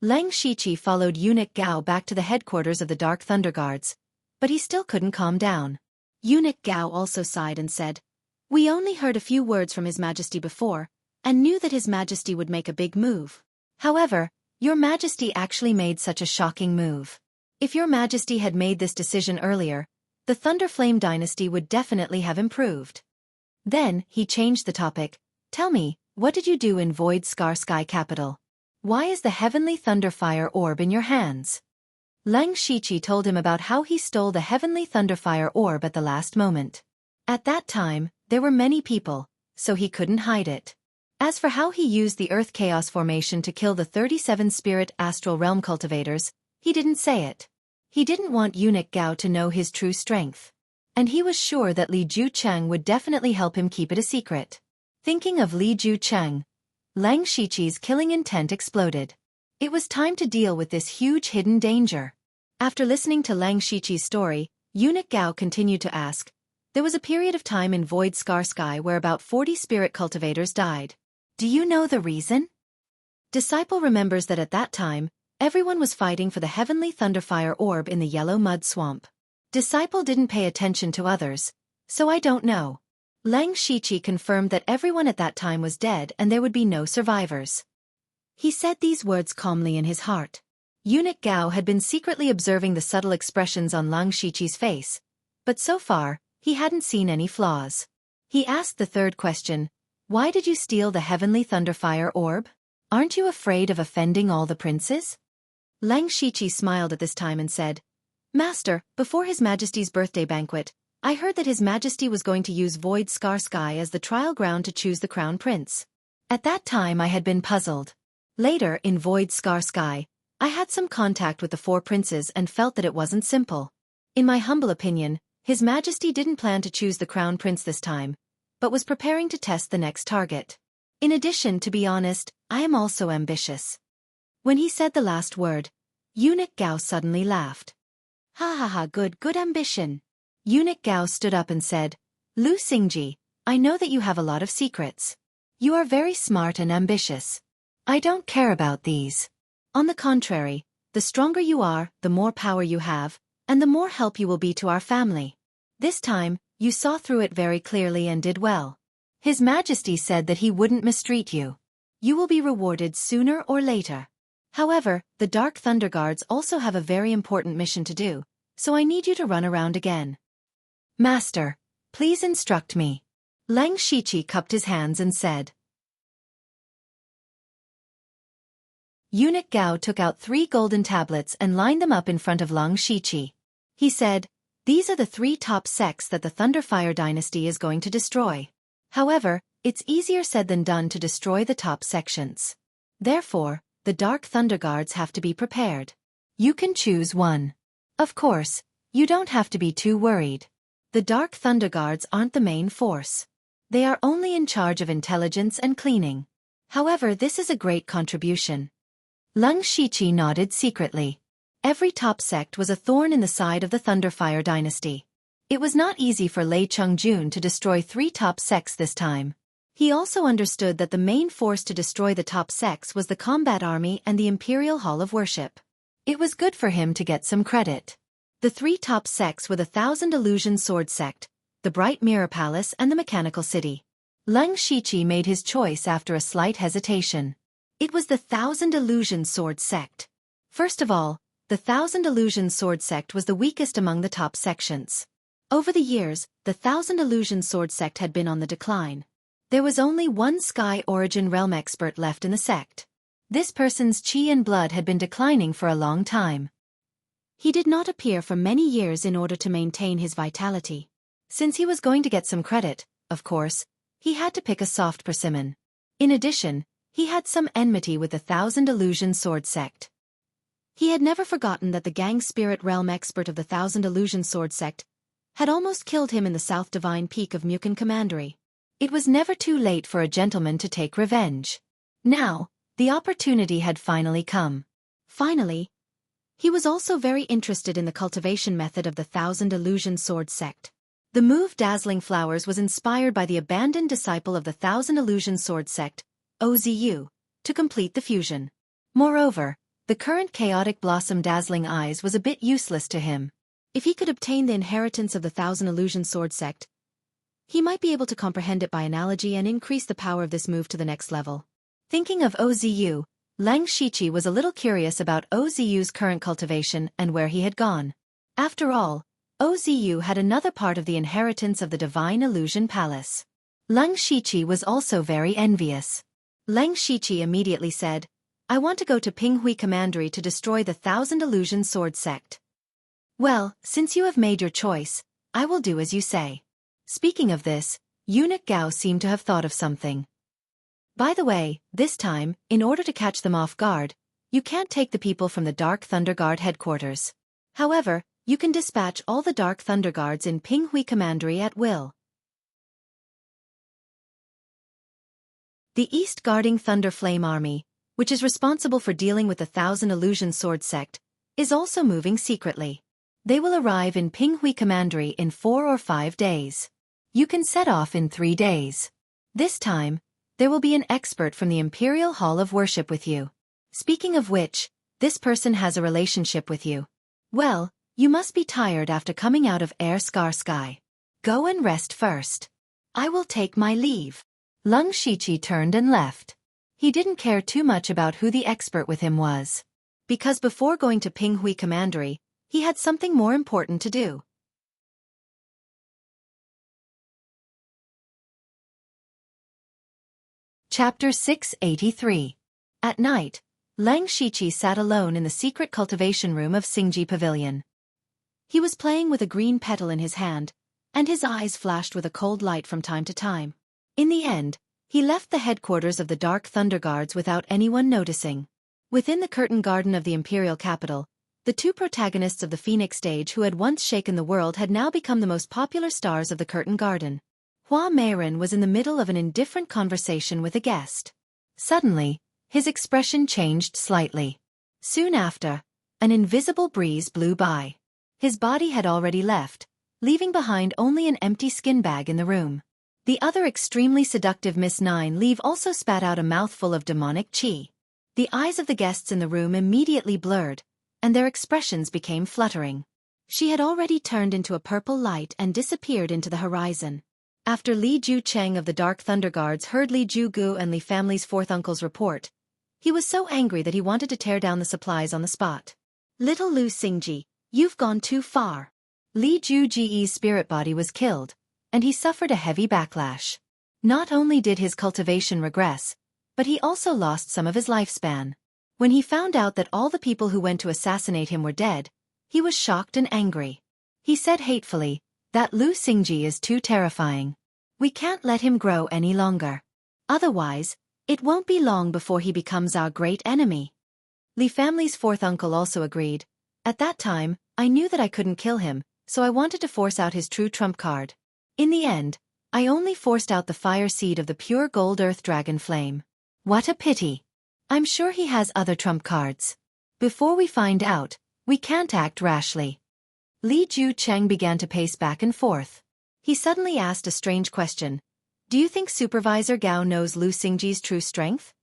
[SPEAKER 1] Lang Shiqi followed Eunuch Gao back to the headquarters of the Dark Thunder Guards, but he still couldn't calm down.
[SPEAKER 2] Eunuch Gao also sighed and said, "We only heard a few words from His Majesty before, and knew that His Majesty would make a big move.
[SPEAKER 1] However, Your Majesty actually made such a shocking move. If Your Majesty had made this decision earlier, the Thunderflame dynasty would definitely have improved." Then, he changed the topic. "Tell me, what did you do in Void Scar Sky capital? Why is the Heavenly Thunderfire orb in your hands?" Lang Shiqi told him about how he stole the Heavenly Thunderfire orb at the last moment. At that time, there were many people, so he couldn't hide it. As for how he used the Earth Chaos Formation to kill the 37 Spirit Astral Realm cultivators, he didn't say it. He didn't want Eunuch Gao to know his true strength. And he was sure that Li Jucheng would definitely help him keep it a secret. Thinking of Li Jucheng, Lang Shiqi's killing intent exploded. It was time to deal with this huge hidden danger. After listening to Lang Shiqi's story, Eunuch Gao continued to ask, "There was a period of time in Void Scar Sky where about 40 spirit cultivators died. Do you know the reason?" Disciple remembers that at that time, everyone was fighting for the Heavenly Thunderfire orb in the Yellow Mud Swamp. Disciple didn't pay attention to others, so I don't know. Lang Shiqi confirmed that everyone at that time was dead and there would be no survivors. He said these words calmly in his heart. Eunuch Gao had been secretly observing the subtle expressions on Lang Shiqi's face, but so far, he hadn't seen any flaws. He asked the third question, "Why did you steal the Heavenly Thunderfire orb? Aren't you afraid of offending all the princes?" Lang Shiqi smiled at this time and said, "Master, before His Majesty's birthday banquet, I heard that His Majesty was going to use Void Scar Sky as the trial ground to choose the crown prince. At that time I had been puzzled. Later, in Void Scar Sky, I had some contact with the 4 princes and felt that it wasn't simple. In my humble opinion, His Majesty didn't plan to choose the crown prince this time, but was preparing to test the next target. In addition, to be honest, I am also ambitious." When he said the last word, Eunuch Gao suddenly laughed. "Ha ha ha, good ambition." Eunuch Gao stood up and said, "Lu Xingji, I know that you have a lot of secrets. You are very smart and ambitious. I don't care about these. On the contrary, the stronger you are, the more power you have, and the more help you will be to our family. This time, you saw through it very clearly and did well. His Majesty said that he wouldn't mistreat you. You will be rewarded sooner or later. However, the Dark Thunder Guards also have a very important mission to do, so I need you to run around again." "Master, please instruct me." Lang Shiqi cupped his hands and said. Eunuch Gao took out 3 golden tablets and lined them up in front of Lang Shiqi. He said, "These are the 3 top sects that the Thunderfire dynasty is going to destroy. However, it's easier said than done to destroy the top sections. Therefore, the Dark Thunder Guards have to be prepared. You can choose one. Of course, you don't have to be too worried. The Dark Thunder Guards aren't the main force. They are only in charge of intelligence and cleaning. However, this is a great contribution." Lang Shiqi nodded secretly. Every top sect was a thorn in the side of the Thunderfire dynasty. It was not easy for Lei Chungjun to destroy 3 top sects this time. He also understood that the main force to destroy the top sects was the combat army and the Imperial Hall of Worship. It was good for him to get some credit. The 3 top sects were the Thousand Illusion Sword Sect, the Bright Mirror Palace and the Mechanical City. Lang Shiqi made his choice after a slight hesitation. It was the Thousand Illusion Sword Sect. First of all, the Thousand Illusion Sword Sect was the weakest among the top sections. Over the years, the Thousand Illusion Sword Sect had been on the decline. There was only one Sky Origin Realm expert left in the sect. This person's chi and blood had been declining for a long time. He did not appear for many years in order to maintain his vitality. Since he was going to get some credit, of course, he had to pick a soft persimmon. In addition, he had some enmity with the Thousand Illusion Sword Sect. He had never forgotten that the Gang Spirit Realm expert of the Thousand Illusion Sword Sect had almost killed him in the South Divine Peak of Mukan Commandery. It was never too late for a gentleman to take revenge. Now, the opportunity had finally come. Finally,
[SPEAKER 2] He was also very interested in the cultivation method of the Thousand Illusion Sword sect. The move Dazzling Flowers was inspired by the abandoned disciple of the Thousand Illusion Sword sect, Ozu, to complete the fusion. Moreover, the current chaotic blossom Dazzling Eyes was a bit useless to him. If he could obtain the inheritance of the Thousand Illusion Sword sect, he might be able to comprehend it by analogy and increase the power of this move to the next level. Thinking of Ozu, Lang Shiqi was a little curious about Ozu's current cultivation and where he had gone. After all, Ozu had another part of the inheritance of the Divine Illusion Palace. Lang Shiqi was also very envious. Lang Shiqi immediately said, "I want to go to Pinghui Commandery to destroy the Thousand Illusion Sword sect." "Well, since you have made your choice, I will do as you say." Speaking of this, Eunuch Gao seemed to have thought of something. "By the way, this time, in order to catch them off guard, you can't take the people from the Dark Thunder Guard headquarters. However, you can dispatch all the Dark Thunder Guards in Pinghui Commandery at will." The East Guarding Thunder Flame Army, which is responsible for dealing with the Thousand Illusion Sword sect, is also moving secretly. They will arrive in Pinghui Commandery in 4 or 5 days. You can set off in 3 days. This time, there will be an expert from the Imperial Hall of Worship with you. Speaking of which, this person has a relationship with you. Well, you must be tired after coming out of Air Scar Sky. Go and rest first. I will take my leave. Lang Shiqi turned and left. He didn't care too much about who the expert with him was. Because before going to Pinghui Commandery, he had something more important to do. Chapter 683. At night, Lang Shiqi sat alone in the secret cultivation room of Xingji Pavilion. He was playing with a green petal in his hand, and his eyes flashed with a cold light from time to time. In the end, he left the headquarters of the Dark Thunder Guards without anyone noticing. Within the curtain garden of the imperial capital, the two protagonists of the Phoenix stage who had once shaken the world had now become the most popular stars of the curtain garden. Hua Meiren was in the middle of an indifferent conversation with a guest. Suddenly, his expression changed slightly. Soon after, an invisible breeze blew by. His body had already left, leaving behind only an empty skin bag in the room. The other extremely seductive Miss Nine Leave also spat out a mouthful of demonic qi. The eyes of the guests in the room immediately blurred, and their expressions became fluttering. She had already turned into a purple light and disappeared into the horizon. After Li Ju Cheng of the Dark Thunder Guards heard Li Ju Gu and Li family's fourth uncle's report, he was so angry that he wanted to tear down the supplies on the spot. "Little Lu Xingji, you've gone too far." Li Ju Ji's spirit body was killed, and he suffered a heavy backlash. Not only did his cultivation regress, but he also lost some of his lifespan. When he found out that all the people who went to assassinate him were dead, he was shocked and angry. He said hatefully, "That Lu Xingji is too terrifying. We can't let him grow any longer. Otherwise, it won't be long before he becomes our great enemy." Li family's fourth uncle also agreed. "At that time, I knew that I couldn't kill him, so I wanted to force out his true trump card. In the end, I only forced out the fire seed of the pure gold earth dragon flame. What a pity. I'm sure he has other trump cards. Before we find out, we can't act rashly." Li Ju Cheng began to pace back and forth. He suddenly asked a strange question. "Do you think Supervisor Gao knows Lu Xingji's true strength?"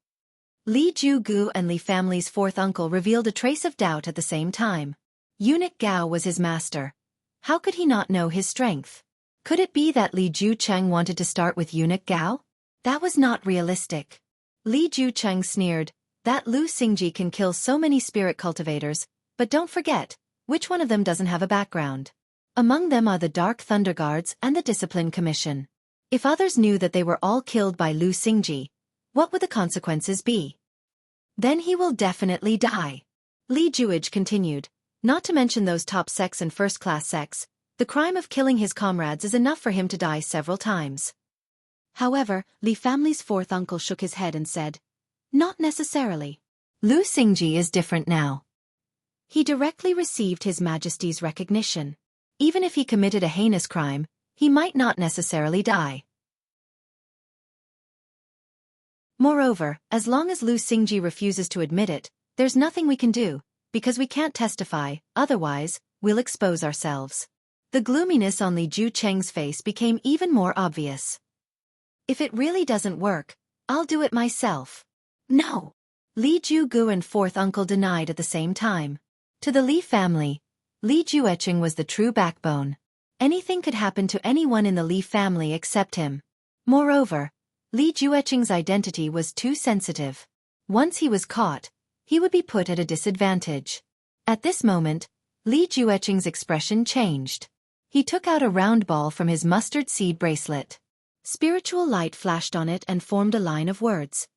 [SPEAKER 2] Li Ju Gu and Li family's fourth uncle revealed a trace of doubt at the same time. Eunuch Gao was his master. How could he not know his strength? Could it be that Li Ju Cheng wanted to start with Eunuch Gao? That was not realistic. Li Ju Cheng sneered, "That Lu Xingji can kill so many spirit cultivators, but don't forget, which one of them doesn't have a background? Among them are the Dark Thunder Guards and the Discipline Commission. If others knew that they were all killed by Lu Xingji, what would the consequences be? Then he will definitely die." Li Juij continued, "Not to mention those top sects and first-class sects, the crime of killing his comrades is enough for him to die several times." However, Li family's fourth uncle shook his head and said, "Not necessarily. Lu Xingji is different now. He directly received His Majesty's recognition. Even if he committed a heinous crime, he might not necessarily die. Moreover, as long as Lu Xingji refuses to admit it, there's nothing we can do, because we can't testify, otherwise, we'll expose ourselves. The gloominess on Li Jucheng's face became even more obvious. If it really doesn't work, I'll do it myself. No! Li Jugu and fourth uncle denied at the same time. To the Li family, Li Juecheng was the true backbone. Anything could happen to anyone in the Li family except him. Moreover, Li Juecheng's identity was too sensitive. Once he was caught, he would be put at a disadvantage. At this moment, Li Juecheng's expression changed. He took out a round ball from his mustard seed bracelet. Spiritual light flashed on it and formed a line of words.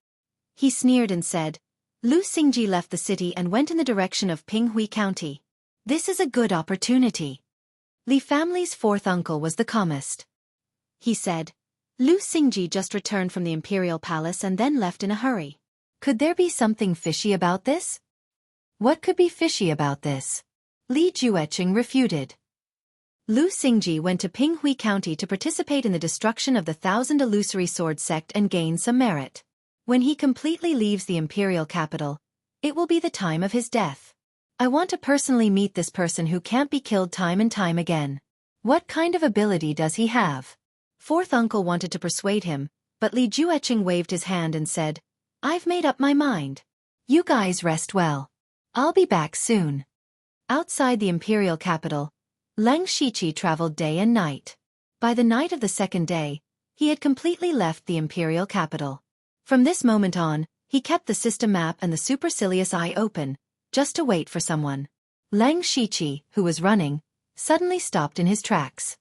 [SPEAKER 2] He sneered and said, Lu Xingji left the city and went in the direction of Pinghui County. This is a good opportunity. Li family's fourth uncle was the calmest. He said, Lu Xingji just returned from the imperial palace and then left in a hurry. Could there be something fishy about this? What could be fishy about this? Li Juecheng refuted. Lu Xingji went to Pinghui County to participate in the destruction of the 1,000 illusory sword sect and gain some merit. When he completely leaves the imperial capital, it will be the time of his death. I want to personally meet this person who can't be killed time and time again. What kind of ability does he have? Fourth uncle wanted to persuade him, but Li Juecheng waved his hand and said, I've made up my mind. You guys rest well. I'll be back soon. Outside the imperial capital, Leng Shiqi traveled day and night. By the night of the second day, he had completely left the imperial capital. From this moment on, he kept the system map and the supercilious eye open, just to wait for someone. Leng Shiqi, who was running, suddenly stopped in his tracks.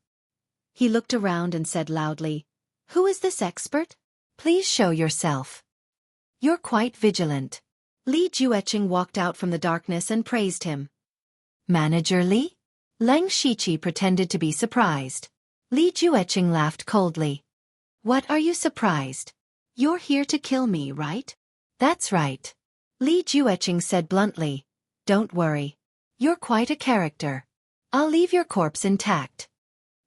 [SPEAKER 2] He looked around and said loudly, Who is this expert? Please show yourself. You're quite vigilant. Li Juecheng walked out from the darkness and praised him. Manager Li? Leng Shiqi pretended to be surprised. Li Juecheng laughed coldly. What are you surprised? You're here to kill me, right? That's right. Li Juecheng said bluntly. Don't worry. You're quite a character. I'll leave your corpse intact.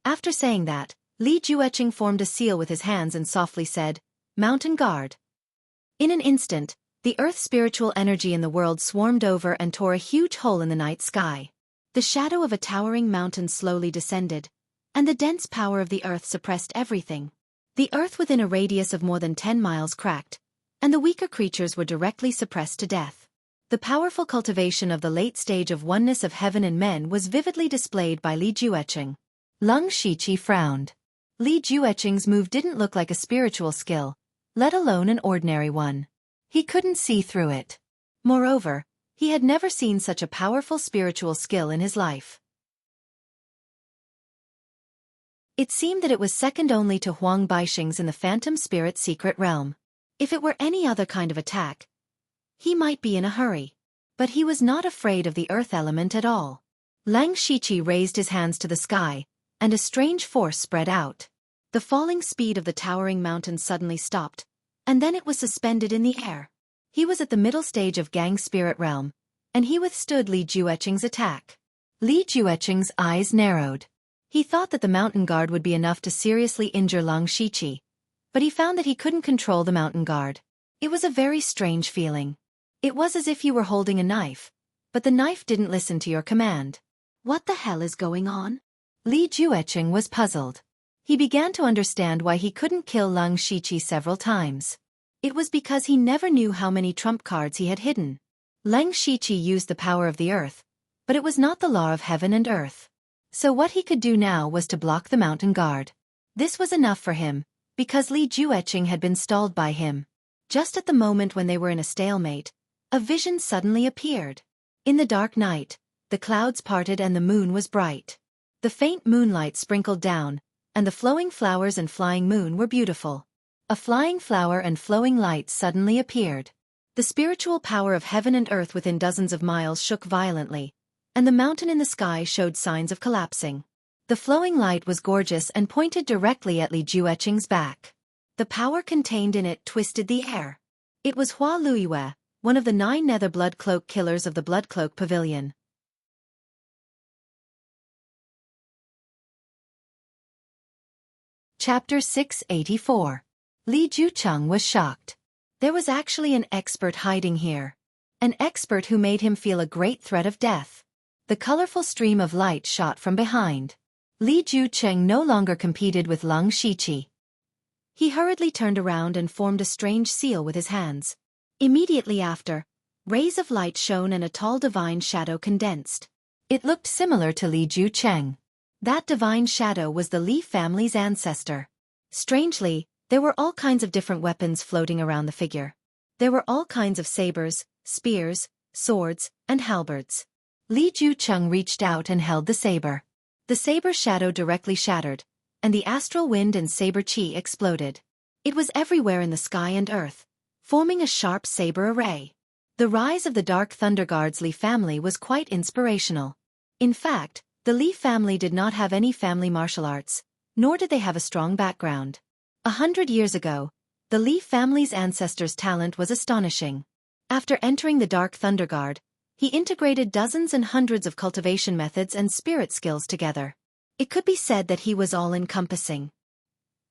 [SPEAKER 2] After saying that, Li Juecheng formed a seal with his hands and softly said, Mountain Guard. In an instant, the earth's spiritual energy in the world swarmed over and tore a huge hole in the night sky. The shadow of a towering mountain slowly descended, and the dense power of the earth suppressed everything. The earth within a radius of more than 10 miles cracked, and the weaker creatures were directly suppressed to death. The powerful cultivation of the late stage of oneness of heaven and men was vividly displayed by Li Juecheng. Leng Shiqi frowned. Li Juecheng's move didn't look like a spiritual skill, let alone an ordinary one. He couldn't see through it. Moreover, he had never seen such a powerful spiritual skill in his life. It seemed that it was second only to Huang Baixing's in the phantom spirit secret realm. If it were any other kind of attack, he might be in a hurry. But he was not afraid of the earth element at all. Leng Shiqi raised his hands to the sky, and a strange force spread out. The falling speed of the towering mountain suddenly stopped, and then it was suspended in the air. He was at the middle stage of Gang spirit realm, and he withstood Li Juecheng's attack. Li Juecheng's eyes narrowed. He thought that the mountain guard would be enough to seriously injure Leng Shiqi, but he found that he couldn't control the mountain guard. It was a very strange feeling. It was as if you were holding a knife, but the knife didn't listen to your command. What the hell is going on? Li Juecheng was puzzled. He began to understand why he couldn't kill Leng Shiqi several times. It was because he never knew how many trump cards he had hidden. Leng Shiqi used the power of the earth, but it was not the law of heaven and earth. So what he could do now was to block the mountain guard. This was enough for him, because Li Juecheng had been stalled by him. Just at the moment when they were in a stalemate, a vision suddenly appeared. In the dark night, the clouds parted and the moon was bright. The faint moonlight sprinkled down, and the flowing flowers and flying moon were beautiful. A flying flower and flowing light suddenly appeared. The spiritual power of heaven and earth within dozens of miles shook violently, and the mountain in the sky showed signs of collapsing. The flowing light was gorgeous and pointed directly at Li Juecheng's back. The power contained in it twisted the air. It was Hua Luiyue, one of the 9 nether blood cloak killers of the Blood Cloak Pavilion. Chapter 684. Li Jucheng was shocked. There was actually an expert hiding here. an expert who made him feel a great threat of death. The colorful stream of light shot from behind. Li Jucheng no longer competed with Leng Shiqi. He hurriedly turned around and formed a strange seal with his hands. Immediately after, rays of light shone and a tall divine shadow condensed. It looked similar to Li Jucheng. That divine shadow was the Li family's ancestor. Strangely, there were all kinds of different weapons floating around the figure. There were all kinds of sabers, spears, swords, and halberds. Li Jucheng reached out and held the saber. The saber shadow directly shattered, and the astral wind and saber chi exploded. It was everywhere in the sky and earth, forming a sharp saber array. The rise of the Dark Thunder Guard's Li family was quite inspirational. In fact, the Li family did not have any family martial arts, nor did they have a strong background. 100 years ago, the Li family's ancestors' talent was astonishing. After entering the Dark Thunder Guard, he integrated dozens and hundreds of cultivation methods and spirit skills together. It could be said that he was all-encompassing.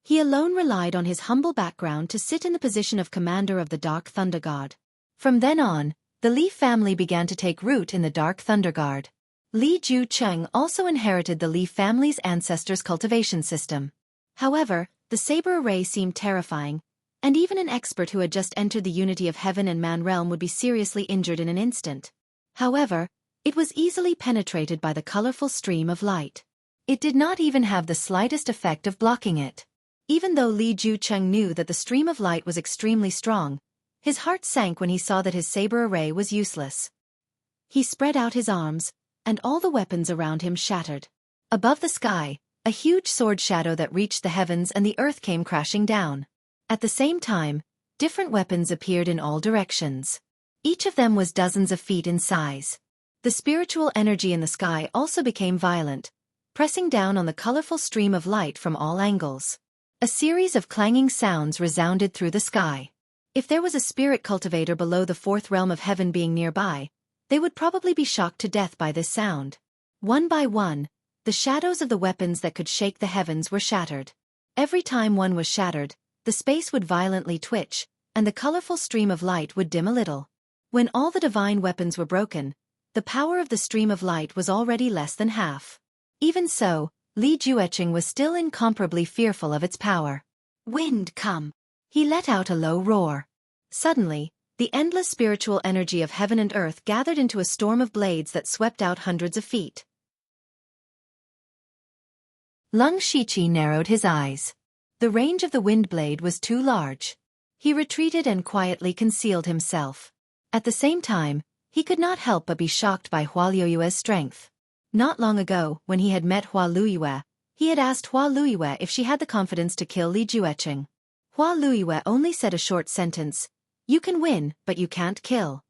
[SPEAKER 2] He alone relied on his humble background to sit in the position of commander of the Dark Thunder Guard. From then on, the Li family began to take root in the Dark Thunder Guard. Li Jucheng also inherited the Li family's ancestors' cultivation system. However, the saber array seemed terrifying, and even an expert who had just entered the unity of heaven and man realm would be seriously injured in an instant. However, it was easily penetrated by the colorful stream of light. It did not even have the slightest effect of blocking it. Even though Li Jucheng knew that the stream of light was extremely strong, his heart sank when he saw that his saber array was useless. He spread out his arms, and all the weapons around him shattered. Above the sky, a huge sword shadow that reached the heavens and the earth came crashing down. At the same time, different weapons appeared in all directions. Each of them was dozens of feet in size. The spiritual energy in the sky also became violent, pressing down on the colorful stream of light from all angles. A series of clanging sounds resounded through the sky. If there was a spirit cultivator below the fourth realm of heaven being nearby, they would probably be shocked to death by this sound. One by one, the shadows of the weapons that could shake the heavens were shattered. Every time one was shattered, the space would violently twitch, and the colorful stream of light would dim a little. When all the divine weapons were broken, the power of the stream of light was already less than half. Even so, Li Jucheng was still incomparably fearful of its power. "Wind, come!" He let out a low roar. Suddenly, the endless spiritual energy of heaven and earth gathered into a storm of blades that swept out hundreds of feet. Leng Shiqi narrowed his eyes. The range of the wind blade was too large. He retreated and quietly concealed himself. At the same time, he could not help but be shocked by Hua Luiyue's strength. Not long ago, when he had met Hua Luiyue, he had asked Hua Luiyue if she had the confidence to kill Li Jucheng. Hua Luiyue only said a short sentence, "You can win, but you can't kill."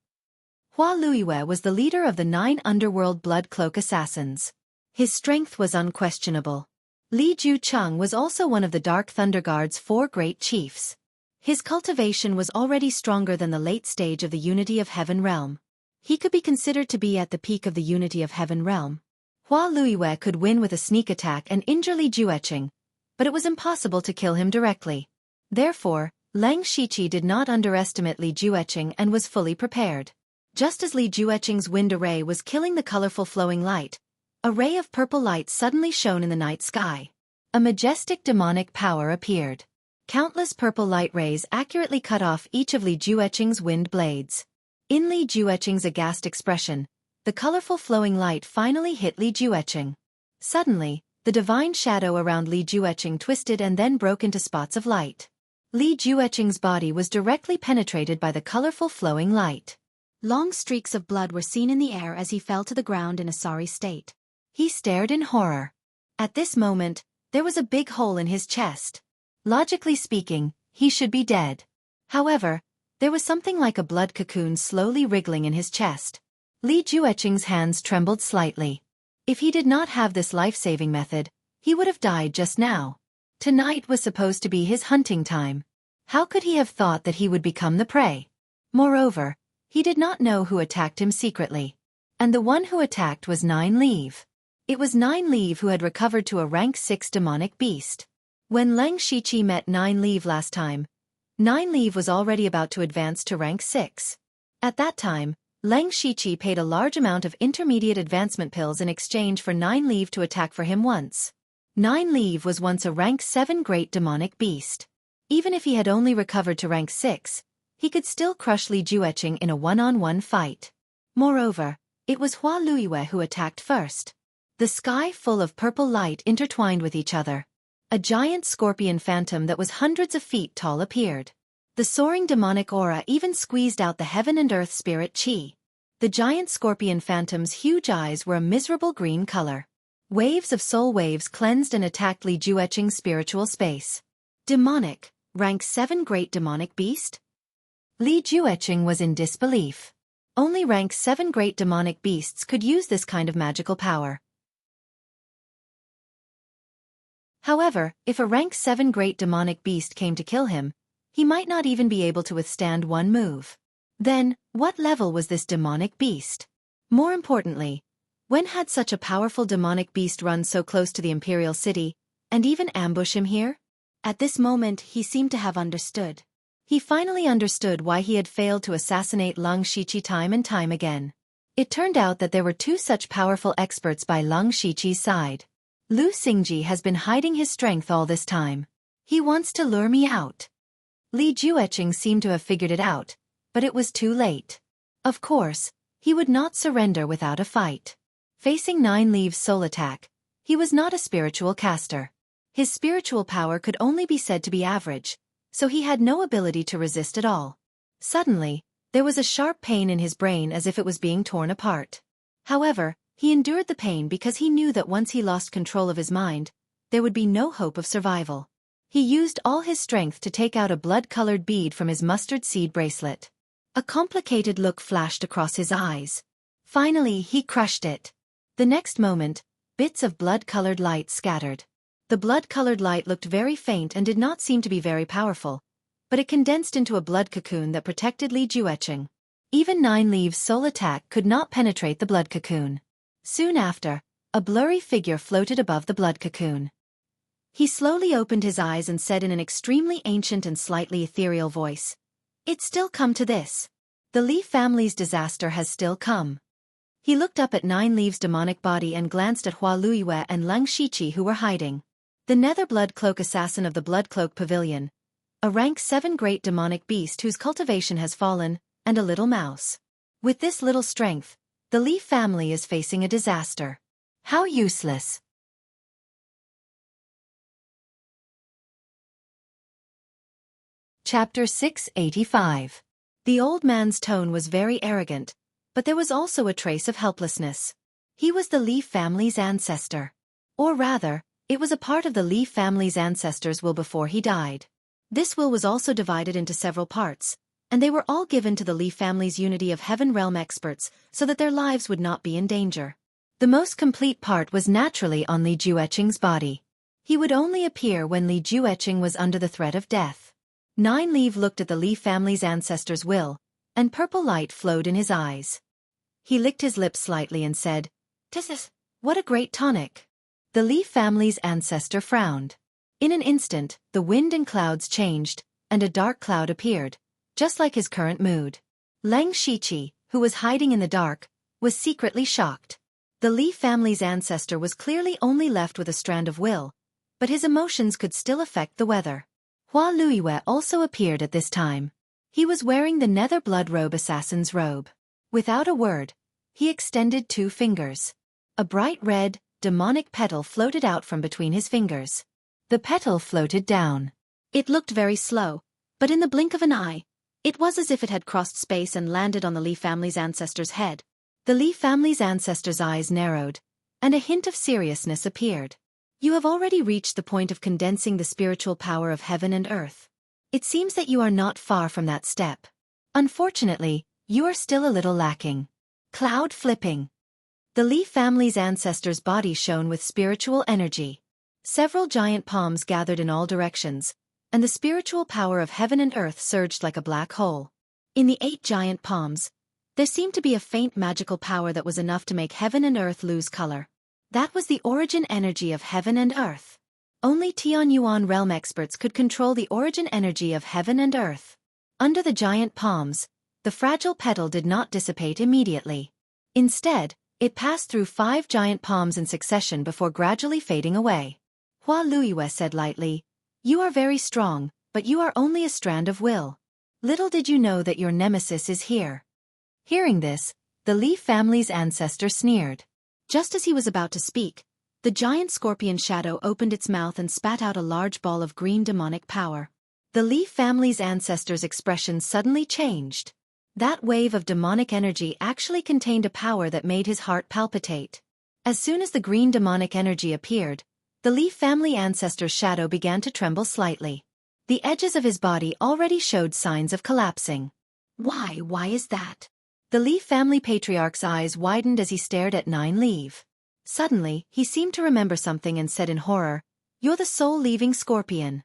[SPEAKER 2] Hua Luiyue was the leader of the 9 underworld blood cloak assassins. His strength was unquestionable. Li Jucheng was also one of the Dark Thunder Guard's 4 great chiefs. His cultivation was already stronger than the late stage of the Unity of Heaven realm. He could be considered to be at the peak of the Unity of Heaven realm. Hua Luiyue could win with a sneak attack and injure Li Jucheng, but it was impossible to kill him directly. Therefore, Leng Shiqi did not underestimate Li Jucheng and was fully prepared. Just as Li Jucheng's wind array was killing the colorful flowing light, a ray of purple light suddenly shone in the night sky. A majestic demonic power appeared. Countless purple light rays accurately cut off each of Li Jucheng's wind blades. In Li Jucheng's aghast expression, the colorful flowing light finally hit Li Jucheng. Suddenly, the divine shadow around Li Jucheng twisted and then broke into spots of light. Li Jucheng's body was directly penetrated by the colorful flowing light. Long streaks of blood were seen in the air as he fell to the ground in a sorry state. He stared in horror. At this moment, there was a big hole in his chest. Logically speaking, he should be dead. However, there was something like a blood cocoon slowly wriggling in his chest. Li Jucheng's hands trembled slightly. If he did not have this life-saving method, he would have died just now. Tonight was supposed to be his hunting time. How could he have thought that he would become the prey? Moreover, he did not know who attacked him secretly. And the one who attacked was Nine Leave. It was Nine Leave who had recovered to a rank 6 demonic beast. When Leng Shiqi met Nine Leave last time, Nine Leave was already about to advance to rank 6. At that time, Leng Shiqi paid a large amount of intermediate advancement pills in exchange for 9 leave to attack for him once. 9 leave was once a rank 7 great demonic beast. Even if he had only recovered to rank 6, he could still crush Li Jueqing in a one-on-one fight. Moreover, it was Hua Luiyue who attacked first. The sky full of purple light intertwined with each other. A giant scorpion phantom that was hundreds of feet tall appeared. The soaring demonic aura even squeezed out the heaven and earth spirit chi. The giant scorpion phantom's huge eyes were a miserable green color. Waves of soul waves cleansed and attacked Li Jueqing's spiritual space. Demonic, rank 7 great demonic beast? Li Jueqing was in disbelief. Only rank 7 great demonic beasts could use this kind of magical power. However, if a rank 7 great demonic beast came to kill him, he might not even be able to withstand one move. Then, what level was this demonic beast? More importantly, when had such a powerful demonic beast run so close to the imperial city, and even ambush him here? At this moment he seemed to have understood. He finally understood why he had failed to assassinate Leng Shiqi time and time again. It turned out that there were 2 such powerful experts by Leng Shiqi's side. Lu Xingji has been hiding his strength all this time. He wants to lure me out. Li Jueqing seemed to have figured it out, but it was too late. Of course, he would not surrender without a fight. Facing 9 leaves soul attack, he was not a spiritual caster. His spiritual power could only be said to be average, so he had no ability to resist at all. Suddenly, there was a sharp pain in his brain as if it was being torn apart. However, he endured the pain because he knew that once he lost control of his mind, there would be no hope of survival. He used all his strength to take out a blood-colored bead from his mustard seed bracelet. A complicated look flashed across his eyes. Finally, he crushed it. The next moment, bits of blood-colored light scattered. The blood-colored light looked very faint and did not seem to be very powerful, but it condensed into a blood cocoon that protected Li Jueqing. Even 9 leaves soul attack could not penetrate the blood cocoon. Soon after, a blurry figure floated above the blood cocoon. He slowly opened his eyes and said in an extremely ancient and slightly ethereal voice, "It's still come to this. The Li family's disaster has still come." He looked up at 9 leaves' demonic body and glanced at Hua Luiyue and Leng Shiqi who were hiding. The Nether Blood Cloak assassin of the Blood Cloak Pavilion, a rank 7 great demonic beast whose cultivation has fallen, and a little mouse. With this little strength, the Li family is facing a disaster. How useless. Chapter 685. The old man's tone was very arrogant, but there was also a trace of helplessness. He was the Li family's ancestor. Or rather, it was a part of the Li family's ancestors' will before he died. This will was also divided into several parts, and they were all given to the Li family's unity of Heaven Realm experts so that their lives would not be in danger. The most complete part was naturally on Li Jueqing's body. He would only appear when Li Jueqing was under the threat of death. 9 leave looked at the Li family's ancestors' will, and purple light flowed in his eyes. He licked his lips slightly and said, "Tis, what a great tonic." The Li family's ancestor frowned. In an instant, the wind and clouds changed, and a dark cloud appeared, just like his current mood. Leng Shiqi, who was hiding in the dark, was secretly shocked. The Li family's ancestor was clearly only left with a strand of will, but his emotions could still affect the weather. Hua Luiyue also appeared at this time. He was wearing the Nether Blood Robe assassin's robe. Without a word, he extended 2 fingers. A bright red, demonic petal floated out from between his fingers. The petal floated down. It looked very slow, but in the blink of an eye, it was as if it had crossed space and landed on the Li family's ancestor's head. The Li family's ancestor's eyes narrowed, and a hint of seriousness appeared. "You have already reached the point of condensing the spiritual power of heaven and earth. It seems that you are not far from that step. Unfortunately, you are still a little lacking." Cloud flipping. The Li family's ancestor's body shone with spiritual energy. Several giant palms gathered in all directions, and the spiritual power of heaven and earth surged like a black hole. In the 8 giant palms, there seemed to be a faint magical power that was enough to make heaven and earth lose color. That was the origin energy of heaven and earth. Only Tianyuan realm experts could control the origin energy of heaven and earth. Under the giant palms, the fragile petal did not dissipate immediately. Instead, it passed through 5 giant palms in succession before gradually fading away. Hua Luiyue said lightly, "You are very strong, but you are only a strand of will. Little did you know that your nemesis is here." Hearing this, the Li family's ancestor sneered. Just as he was about to speak, the giant scorpion shadow opened its mouth and spat out a large ball of green demonic power. The Li family's ancestor's expression suddenly changed. That wave of demonic energy actually contained a power that made his heart palpitate. As soon as the green demonic energy appeared, the Li family ancestor's shadow began to tremble slightly. The edges of his body already showed signs of collapsing. Why is that? The Li family patriarch's eyes widened as he stared at Nine Leaf. Suddenly, he seemed to remember something and said in horror, "You're the soul-leaving scorpion."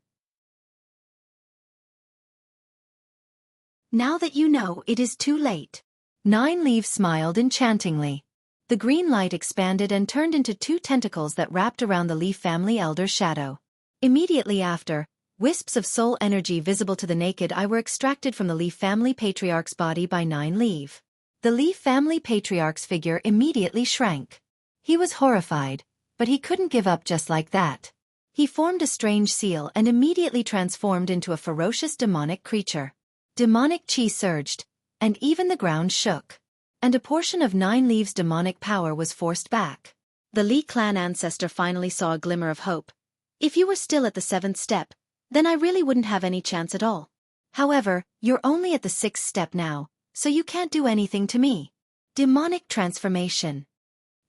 [SPEAKER 2] Now that you know, it is too late. Nine Leaves smiled enchantingly. The green light expanded and turned into 2 tentacles that wrapped around the Leaf family elder's shadow. Immediately after, wisps of soul energy visible to the naked eye were extracted from the Leaf family patriarch's body by Nine Leaf. The Leaf family patriarch's figure immediately shrank. He was horrified, but he couldn't give up just like that. He formed a strange seal and immediately transformed into a ferocious demonic creature. Demonic chi surged, and even the ground shook. And a portion of Nine Leaves' demonic power was forced back. The Li clan ancestor finally saw a glimmer of hope. "If you were still at the 7th step, then I really wouldn't have any chance at all. However, you're only at the 6th step now, so you can't do anything to me." Demonic transformation.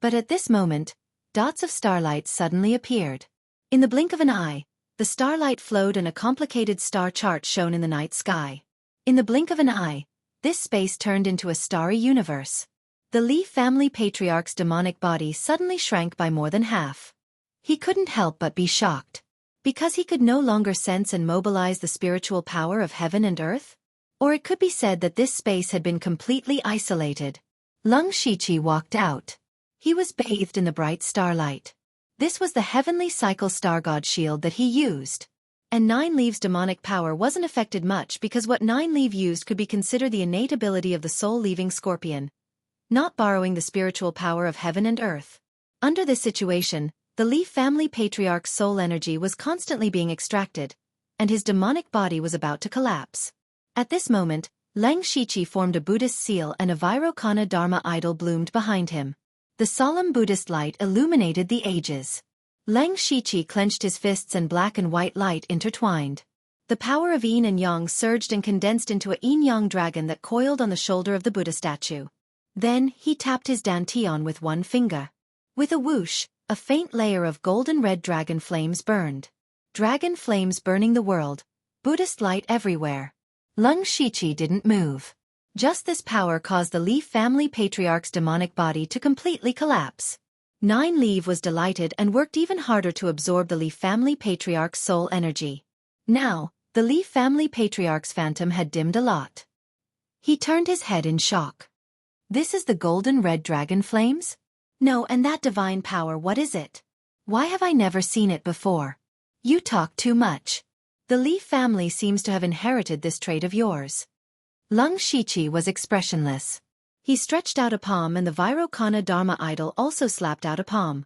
[SPEAKER 2] But at this moment, dots of starlight suddenly appeared. In the blink of an eye, the starlight flowed and a complicated star chart shone in the night sky. In the blink of an eye, this space turned into a starry universe. The Li family patriarch's demonic body suddenly shrank by more than half. He couldn't help but be shocked. Because he could no longer sense and mobilize the spiritual power of heaven and earth? Or it could be said that this space had been completely isolated. Leng Shiqi walked out. He was bathed in the bright starlight. This was the heavenly cycle star god shield that he used. And Nine Leaves' demonic power wasn't affected much because what Nine Leaf used could be considered the innate ability of the soul-leaving scorpion, not borrowing the spiritual power of heaven and earth. Under this situation, the Li family patriarch's soul energy was constantly being extracted, and his demonic body was about to collapse. At this moment, Leng Shiqi formed a Buddhist seal and a Vairocana Dharma idol bloomed behind him. The solemn Buddhist light illuminated the ages. Leng Shiqi clenched his fists and black and white light intertwined. The power of yin and yang surged and condensed into a yin-yang dragon that coiled on the shoulder of the Buddha statue. Then, he tapped his dantian with one finger. With a whoosh, a faint layer of golden-red dragon flames burned. Dragon flames burning the world, Buddhist light everywhere. Leng Shiqi didn't move. Just this power caused the Li family patriarch's demonic body to completely collapse. Nine Leaf was delighted and worked even harder to absorb the Li family patriarch's soul energy. Now, the Li family patriarch's phantom had dimmed a lot. He turned his head in shock. "This is the golden red dragon flames? No, and that divine power, what is it? Why have I never seen it before? You talk too much. The Li family seems to have inherited this trait of yours." Leng Shiqi was expressionless. He stretched out a palm and the Vairocana Dharma idol also slapped out a palm.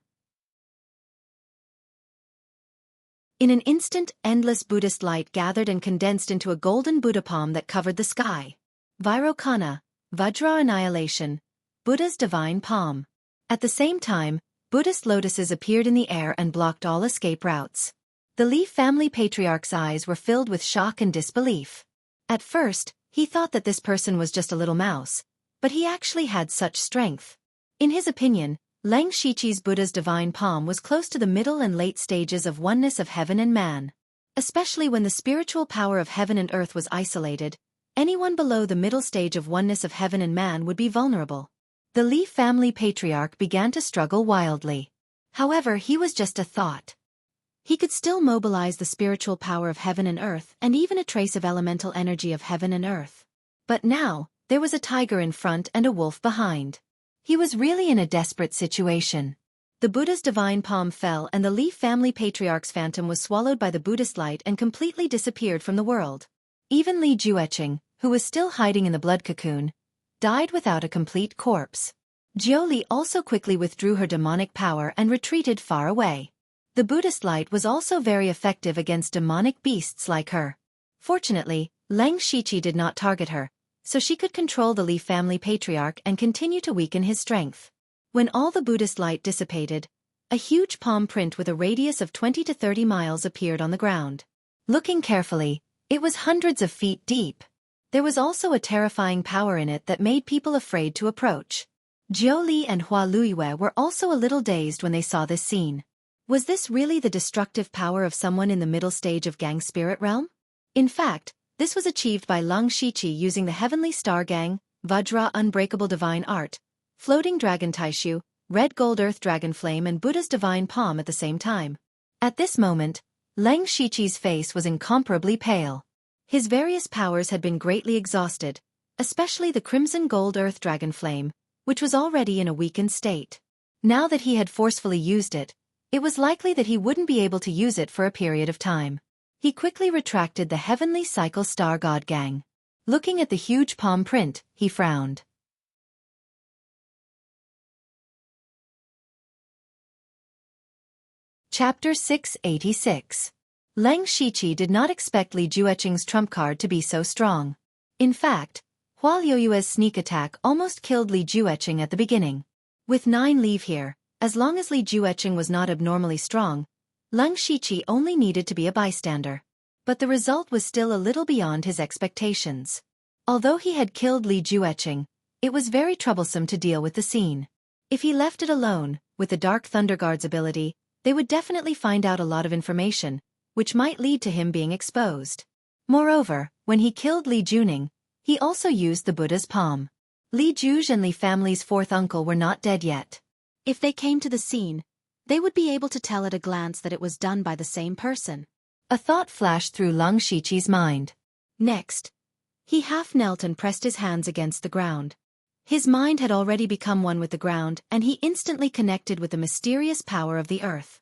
[SPEAKER 2] In an instant, endless Buddhist light gathered and condensed into a golden Buddha palm that covered the sky. Vairocana, Vajra annihilation, Buddha's divine palm. At the same time, Buddhist lotuses appeared in the air and blocked all escape routes. The Li family patriarch's eyes were filled with shock and disbelief. At first, he thought that this person was just a little mouse, but he actually had such strength. In his opinion, Leng Shiqi's Buddha's divine palm was close to the middle and late stages of oneness of heaven and man. Especially when the spiritual power of heaven and earth was isolated, anyone below the middle stage of oneness of heaven and man would be vulnerable. The Li family patriarch began to struggle wildly. However, he was just a thought. He could still mobilize the spiritual power of heaven and earth and even a trace of elemental energy of heaven and earth. But now, there was a tiger in front and a wolf behind. He was really in a desperate situation. The Buddha's divine palm fell and the Li family patriarch's phantom was swallowed by the Buddhist light and completely disappeared from the world. Even Li Jueqing, who was still hiding in the blood cocoon, died without a complete corpse. Jiuli also quickly withdrew her demonic power and retreated far away. The Buddhist light was also very effective against demonic beasts like her. Fortunately, Leng Shiqi did not target her, so she could control the Li family patriarch and continue to weaken his strength. When all the Buddhist light dissipated, a huge palm print with a radius of 20 to 30 miles appeared on the ground. Looking carefully, it was hundreds of feet deep. There was also a terrifying power in it that made people afraid to approach. Jiu Li and Hua Luiyue were also a little dazed when they saw this scene. Was this really the destructive power of someone in the middle stage of Gang Spirit Realm? In fact, this was achieved by Leng Shiqi using the Heavenly Star Gang, Vajra Unbreakable Divine Art, Floating Dragon Taishu, Red Gold Earth Dragon Flame and Buddha's Divine Palm at the same time. At this moment, Leng Shiqi's face was incomparably pale. His various powers had been greatly exhausted, especially the Crimson Gold Earth Dragon Flame, which was already in a weakened state. Now that he had forcefully used it, it was likely that he wouldn't be able to use it for a period of time. He quickly retracted the Heavenly Cycle Star God Gang. Looking at the huge palm print, he frowned. Chapter 686. Leng Shiqi did not expect Li Jueqing's trump card to be so strong. In fact, Hua Liuyue's sneak attack almost killed Li Jueqing at the beginning. With 9 leave here, as long as Li Jueqing was not abnormally strong, Leng Shiqi only needed to be a bystander. But the result was still a little beyond his expectations. Although he had killed Li Jueqing, it was very troublesome to deal with the scene. If he left it alone, with the Dark Thunder Guard's ability, they would definitely find out a lot of information, which might lead to him being exposed. Moreover, when he killed Li Juning, he also used the Buddha's palm. Li Juge and Li family's 4th uncle were not dead yet. If they came to the scene, they would be able to tell at a glance that it was done by the same person. A thought flashed through Leng Shiqi's mind. Next, he half knelt and pressed his hands against the ground. His mind had already become one with the ground and he instantly connected with the mysterious power of the earth.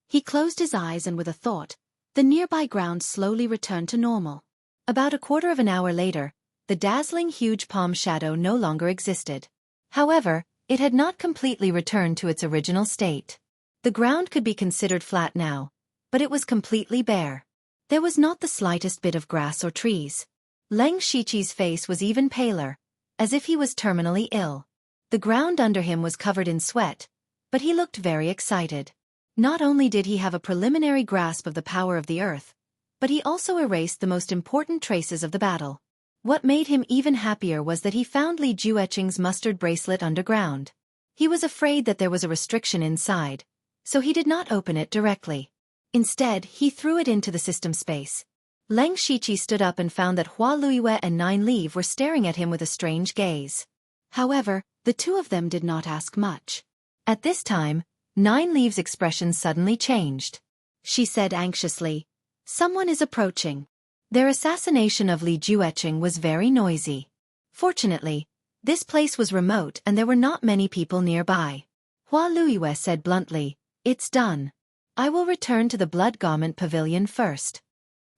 [SPEAKER 2] He closed his eyes and with a thought, the nearby ground slowly returned to normal. About a quarter of an hour later, the dazzling huge palm shadow no longer existed. However, it had not completely returned to its original state. The ground could be considered flat now, but it was completely bare. There was not the slightest bit of grass or trees. Leng Shiqi's face was even paler, as if he was terminally ill. The ground under him was covered in sweat, but he looked very excited. Not only did he have a preliminary grasp of the power of the earth, but he also erased the most important traces of the battle. What made him even happier was that he found Li Jueqing's mustard bracelet underground. He was afraid that there was a restriction inside, so he did not open it directly. Instead, he threw it into the system space. Leng Shiqi stood up and found that Hua Luiyue and 9 Leave were staring at him with a strange gaze. However, the two of them did not ask much. At this time, 9 Leave's expression suddenly changed. She said anxiously, "Someone is approaching." Their assassination of Li Jueqing was very noisy. Fortunately, this place was remote and there were not many people nearby. Hua Luiyue said bluntly, "It's done. I will return to the Blood Garment Pavilion first."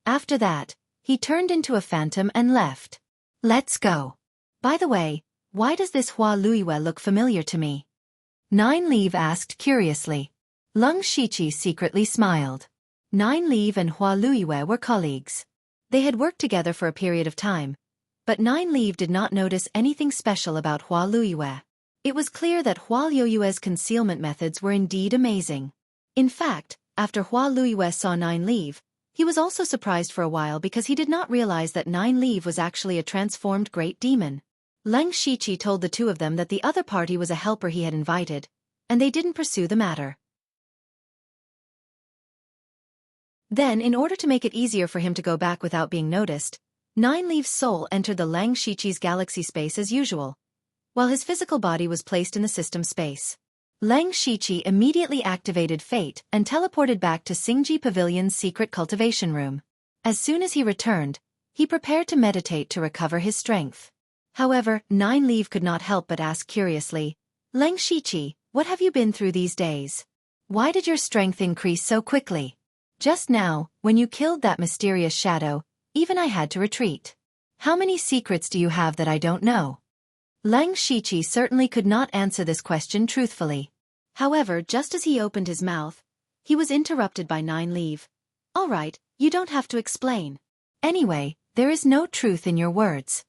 [SPEAKER 2] After that, he turned into a phantom and left. "Let's go. By the way, why does this Hua Luiyue look familiar to me?" 9 Leave asked curiously. Leng Shiqi secretly smiled. 9 Leave and Hua Luiyue were colleagues. They had worked together for a period of time, but 9 Leave did not notice anything special about Hua Luiyue. It was clear that Hua Luiyue's concealment methods were indeed amazing. In fact, after Hua Luiyue saw 9 Leave, he was also surprised for a while because he did not realize that 9 Leave was actually a transformed great demon. Leng Shiqi told the two of them that the other party was a helper he had invited, and they didn't pursue the matter. Then, in order to make it easier for him to go back without being noticed, 9 Leave's soul entered the Leng Shiqi's galaxy space as usual, while his physical body was placed in the system space. Leng Shiqi immediately activated Fate and teleported back to Xingji Pavilion's secret cultivation room. As soon as he returned, he prepared to meditate to recover his strength. However, 9 Leave could not help but ask curiously, "Leng Shiqi, what have you been through these days? Why did your strength increase so quickly? Just now, when you killed that mysterious shadow, even I had to retreat." How many secrets do you have that I don't know? Lang Shiqi certainly could not answer this question truthfully. However, just as he opened his mouth, he was interrupted by Nine Leaf. All right, you don't have to explain. Anyway, there is no truth in your words.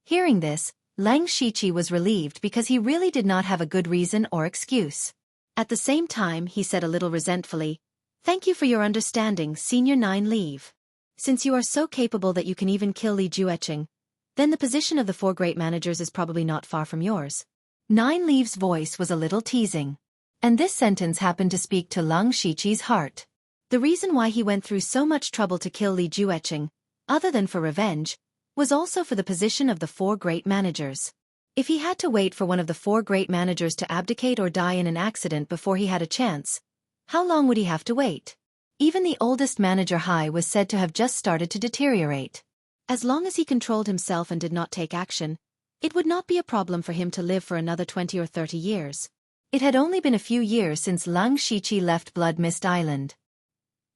[SPEAKER 2] Hearing this, Lang Shiqi was relieved because he really did not have a good reason or excuse. At the same time, he said a little resentfully, "Thank you for your understanding, Senior Nine Leaf. Since you are so capable that you can even kill Li Jueqing, then the position of the 4 great managers is probably not far from yours." Nine Leaf's voice was a little teasing. And this sentence happened to speak to Lang Shiqi's heart. The reason why he went through so much trouble to kill Li Jueqing, other than for revenge, was also for the position of the 4 great managers. If he had to wait for one of the 4 great managers to abdicate or die in an accident before he had a chance, how long would he have to wait? Even the oldest manager Hai was said to have just started to deteriorate. As long as he controlled himself and did not take action, it would not be a problem for him to live for another 20 or 30 years. It had only been a few years since Lang Shiqi left Blood Mist Island.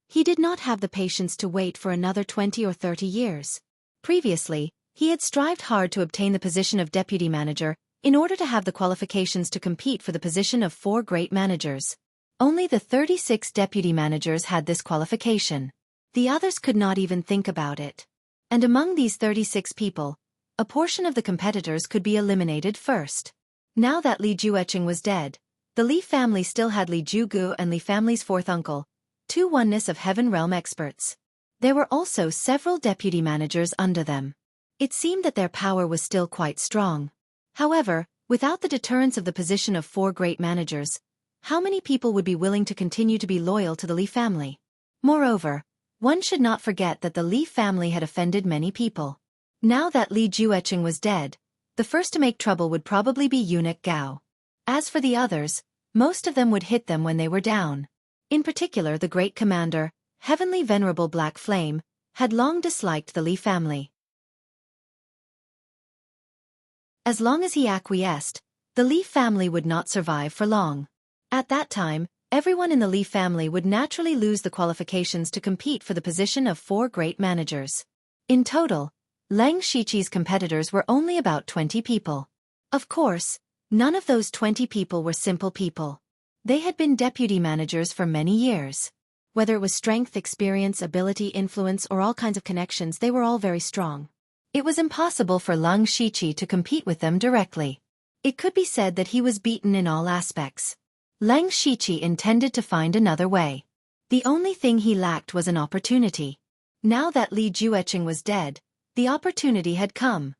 [SPEAKER 2] He did not have the patience to wait for another 20 or 30 years. Previously, he had strived hard to obtain the position of deputy manager in order to have the qualifications to compete for the position of 4 great managers. Only the 36 deputy managers had this qualification. The others could not even think about it. And among these 36 people, a portion of the competitors could be eliminated first. Now that Li Jueqing was dead, the Li family still had Li Jugu and Li family's 4th uncle, 2 Oneness of Heaven Realm experts. There were also several deputy managers under them. It seemed that their power was still quite strong. However, without the deterrence of the position of 4 great managers, how many people would be willing to continue to be loyal to the Li family? Moreover, one should not forget that the Li family had offended many people. Now that Li Jueqing was dead, the first to make trouble would probably be Eunuch Gao. As for the others, most of them would hit them when they were down. In particular, the great commander, Heavenly Venerable Black Flame, had long disliked the Li family. As long as he acquiesced, the Li family would not survive for long. At that time, everyone in the Li family would naturally lose the qualifications to compete for the position of 4 great managers. In total, Lang Shiqi's competitors were only about 20 people. Of course, none of those 20 people were simple people. They had been deputy managers for many years. Whether it was strength, experience, ability, influence, or all kinds of connections, they were all very strong. It was impossible for Lang Shiqi to compete with them directly. It could be said that he was beaten in all aspects. Lang Shiqi intended to find another way. The only thing he lacked was an opportunity. Now that Li Jueqing was dead, the opportunity had come.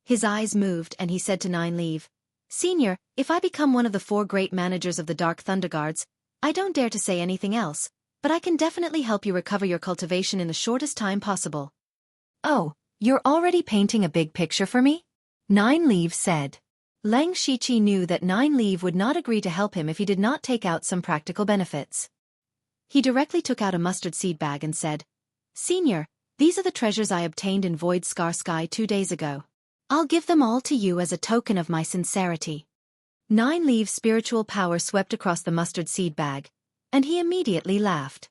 [SPEAKER 2] His eyes moved and he said to Nine Leaf, "Senior, if I become one of the 4 great managers of the Dark Thunder Guards, I don't dare to say anything else, but I can definitely help you recover your cultivation in the shortest time possible." "Oh, you're already painting a big picture for me?" Nine Leaf said. Lang Shiqi knew that Nine Leaf would not agree to help him if he did not take out some practical benefits. He directly took out a mustard seed bag and said, "Senior, these are the treasures I obtained in Void Scar Sky 2 days ago. I'll give them all to you as a token of my sincerity." Nine Leaf's spiritual power swept across the mustard seed bag, and he immediately laughed.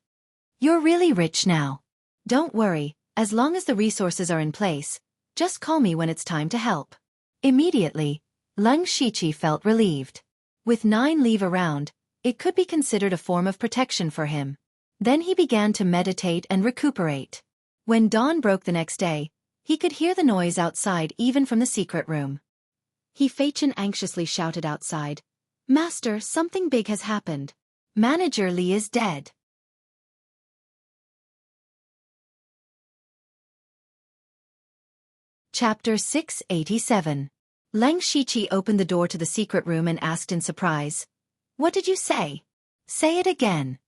[SPEAKER 2] "You're really rich now. Don't worry, as long as the resources are in place, just call me when it's time to help." Immediately, Lang Shiqi felt relieved. With Nine Leaf around, it could be considered a form of protection for him. Then he began to meditate and recuperate. When dawn broke the next day, he could hear the noise outside even from the secret room. He Feichin anxiously shouted outside, "Master, something big has happened. Manager Li is dead." Chapter 687. Lang Shiqi opened the door to the secret room and asked in surprise, "What did you say? Say it again."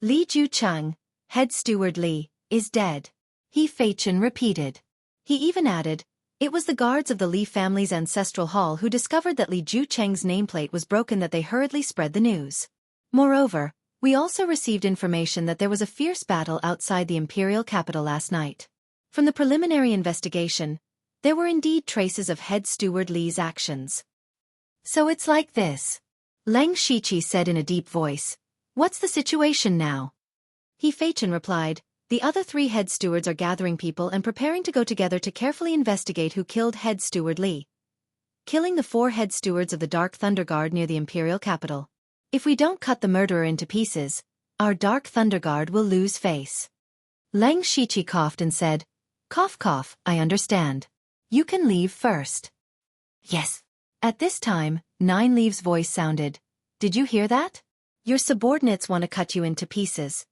[SPEAKER 2] "Li Jueqing, head steward Li, is dead," he Feichin repeated. He even added, "It was the guards of the Li family's ancestral hall who discovered that Li Jueqing's nameplate was broken that they hurriedly spread the news. Moreover, we also received information that there was a fierce battle outside the imperial capital last night. From the preliminary investigation, there were indeed traces of head steward Li's actions." "So it's like this," Lang Shiqi said in a deep voice. "What's the situation now?" He Feichin replied, The other 3 head stewards are gathering people and preparing to go together to carefully investigate who killed head steward Li, killing the 4 head stewards of the Dark Thunder Guard near the Imperial capital. If we don't cut the murderer into pieces, our Dark Thunder Guard will lose face. Leng Shiqi coughed and said, "Cough cough, I understand. You can leave first." "Yes." At this time, Nine Leaves' voice sounded. "Did you hear that? Your subordinates want to cut you into pieces."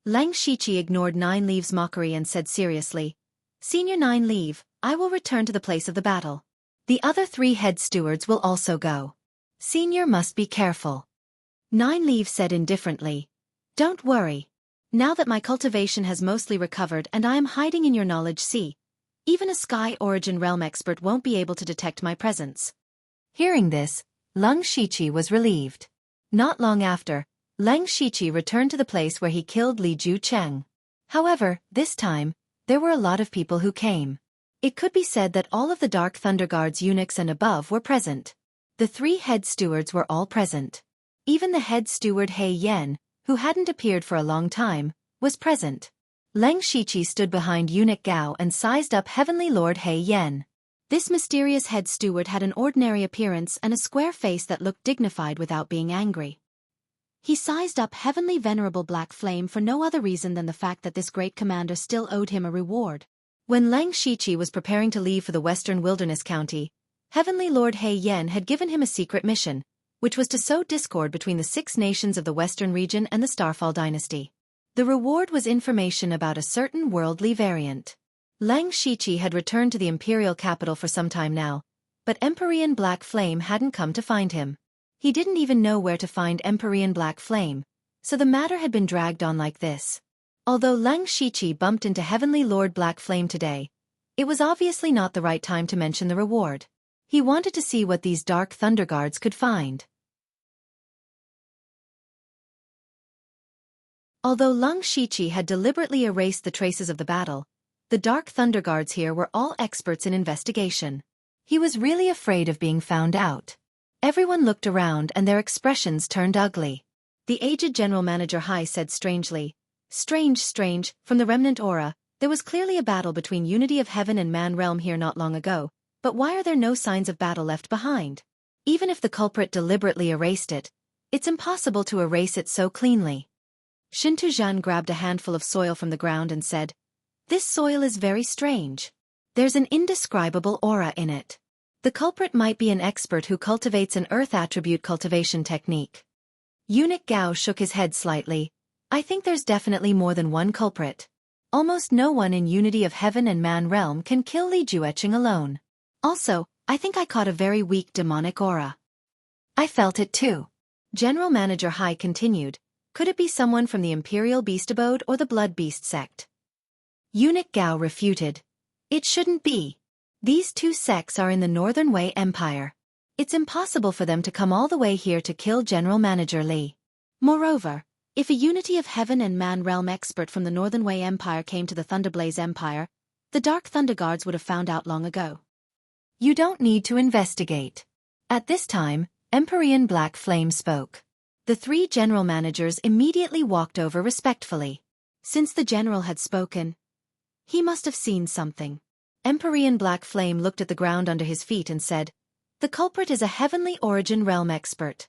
[SPEAKER 2] Leng Shiqi ignored Nine Leaves' mockery and said seriously, "Senior Nine Leaf, I will return to the place of the battle. The other 3 head stewards will also go. Senior must be careful." Nine Leaves said indifferently, "Don't worry. Now that my cultivation has mostly recovered and I am hiding in your knowledge sea, even a Sky Origin Realm expert won't be able to detect my presence." Hearing this, Leng Shiqi was relieved. Not long after, Leng Shiqi returned to the place where he killed Li Jucheng. However, this time, there were a lot of people who came. It could be said that all of the Dark Thunder Guard's eunuchs and above were present. The 3 head stewards were all present. Even the head steward He Yen, who hadn't appeared for a long time, was present. Leng Shiqi stood behind eunuch Gao and sized up Heavenly Lord He Yen. This mysterious head steward had an ordinary appearance and a square face that looked dignified without being angry. He sized up Heavenly Venerable Black Flame for no other reason than the fact that this great commander still owed him a reward. When Leng Shiqi was preparing to leave for the Western Wilderness County, Heavenly Lord He Yen had given him a secret mission, which was to sow discord between the 6 nations of the Western region and the Starfall dynasty. The reward was information about a certain worldly variant. Leng Shiqi had returned to the imperial capital for some time now, but Empyrean Black Flame hadn't come to find him. He didn't even know where to find Empyrean Black Flame, so the matter had been dragged on like this. Although Leng Shiqi bumped into Heavenly Lord Black Flame today, it was obviously not the right time to mention the reward. He wanted to see what these Dark Thunder Guards could find. Although Leng Shiqi had deliberately erased the traces of the battle, the Dark Thunder Guards here were all experts in investigation. He was really afraid of being found out. Everyone looked around and their expressions turned ugly. The aged General Manager Hai said strangely, Strange, from the remnant aura, there was clearly a battle between Unity of Heaven and Man Realm here not long ago, but why are there no signs of battle left behind? Even if the culprit deliberately erased it, it's impossible to erase it so cleanly." Shintu grabbed a handful of soil from the ground and said, "This soil is very strange. There's an indescribable aura in it. The culprit might be an expert who cultivates an earth attribute cultivation technique." Eunuch Gao shook his head slightly. "I think there's definitely more than one culprit. Almost no one in Unity of Heaven and Man Realm can kill Li Jueqing alone. Also, I think I caught a very weak demonic aura." "I felt it too." General Manager Hai continued, "Could it be someone from the Imperial Beast Abode or the Blood Beast sect?" Eunuch Gao refuted. "It shouldn't be. These 2 sects are in the Northern Wei Empire. It's impossible for them to come all the way here to kill General Manager Li. Moreover, if a Unity of Heaven and Man Realm expert from the Northern Wei Empire came to the Thunderblaze Empire, the Dark Thunder Guards would have found out long ago. You don't need to investigate." At this time, Empyrean Black Flame spoke. The 3 general managers immediately walked over respectfully. Since the general had spoken, he must have seen something. Empyrean Black Flame looked at the ground under his feet and said, "The culprit is a Heavenly Origin Realm expert."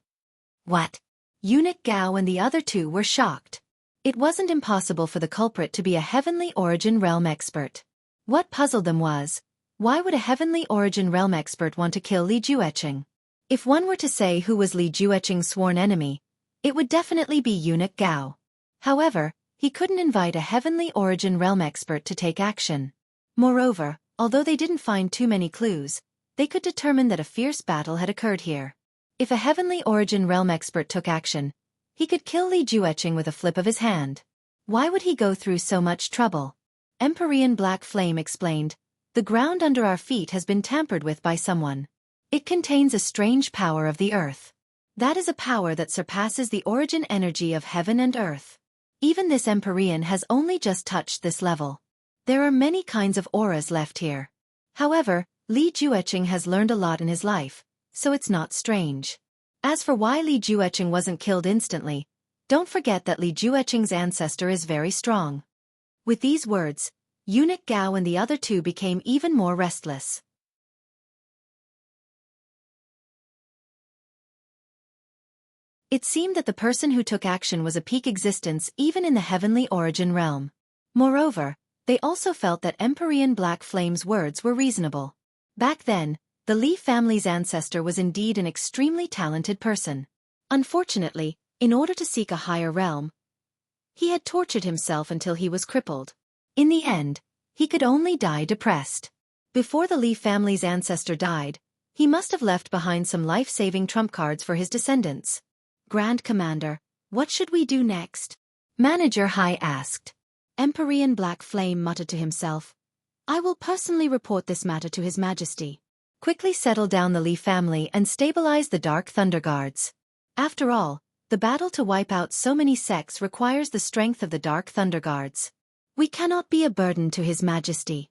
[SPEAKER 2] "What?" Eunuch Gao and the other 2 were shocked. It wasn't impossible for the culprit to be a Heavenly Origin Realm expert. What puzzled them was, why would a Heavenly Origin Realm expert want to kill Li Jueqing? If one were to say who was Li Jueqing's sworn enemy, it would definitely be Eunuch Gao. However, he couldn't invite a Heavenly Origin Realm expert to take action. Moreover, although they didn't find too many clues, they could determine that a fierce battle had occurred here. If a Heavenly Origin Realm expert took action, he could kill Li Jueqing with a flip of his hand. Why would he go through so much trouble? Empyrean Black Flame explained, "The ground under our feet has been tampered with by someone. It contains a strange power of the earth. That is a power that surpasses the origin energy of heaven and earth. Even this Empyrean has only just touched this level. There are many kinds of auras left here. However, Li Jueqing has learned a lot in his life, so it's not strange. As for why Li Jueqing wasn't killed instantly, don't forget that Li Jueqing's ancestor is very strong. With these words, Eunuch Gao and the other two became even more restless. It seemed that the person who took action was a peak existence even in the heavenly origin realm. Moreover, they also felt that Empyrean Black Flame's words were reasonable. Back then, the Li family's ancestor was indeed an extremely talented person. Unfortunately, in order to seek a higher realm, he had tortured himself until he was crippled. In the end, he could only die depressed. Before the Li family's ancestor died, he must have left behind some life-saving trump cards for his descendants. Grand Commander, what should we do next? Manager Hai asked. Empyrean Black Flame muttered to himself. I will personally report this matter to His Majesty. Quickly settle down the Li family and stabilize the Dark Thunder Guards. After all, the battle to wipe out so many sects requires the strength of the Dark Thunder Guards. We cannot be a burden to His Majesty.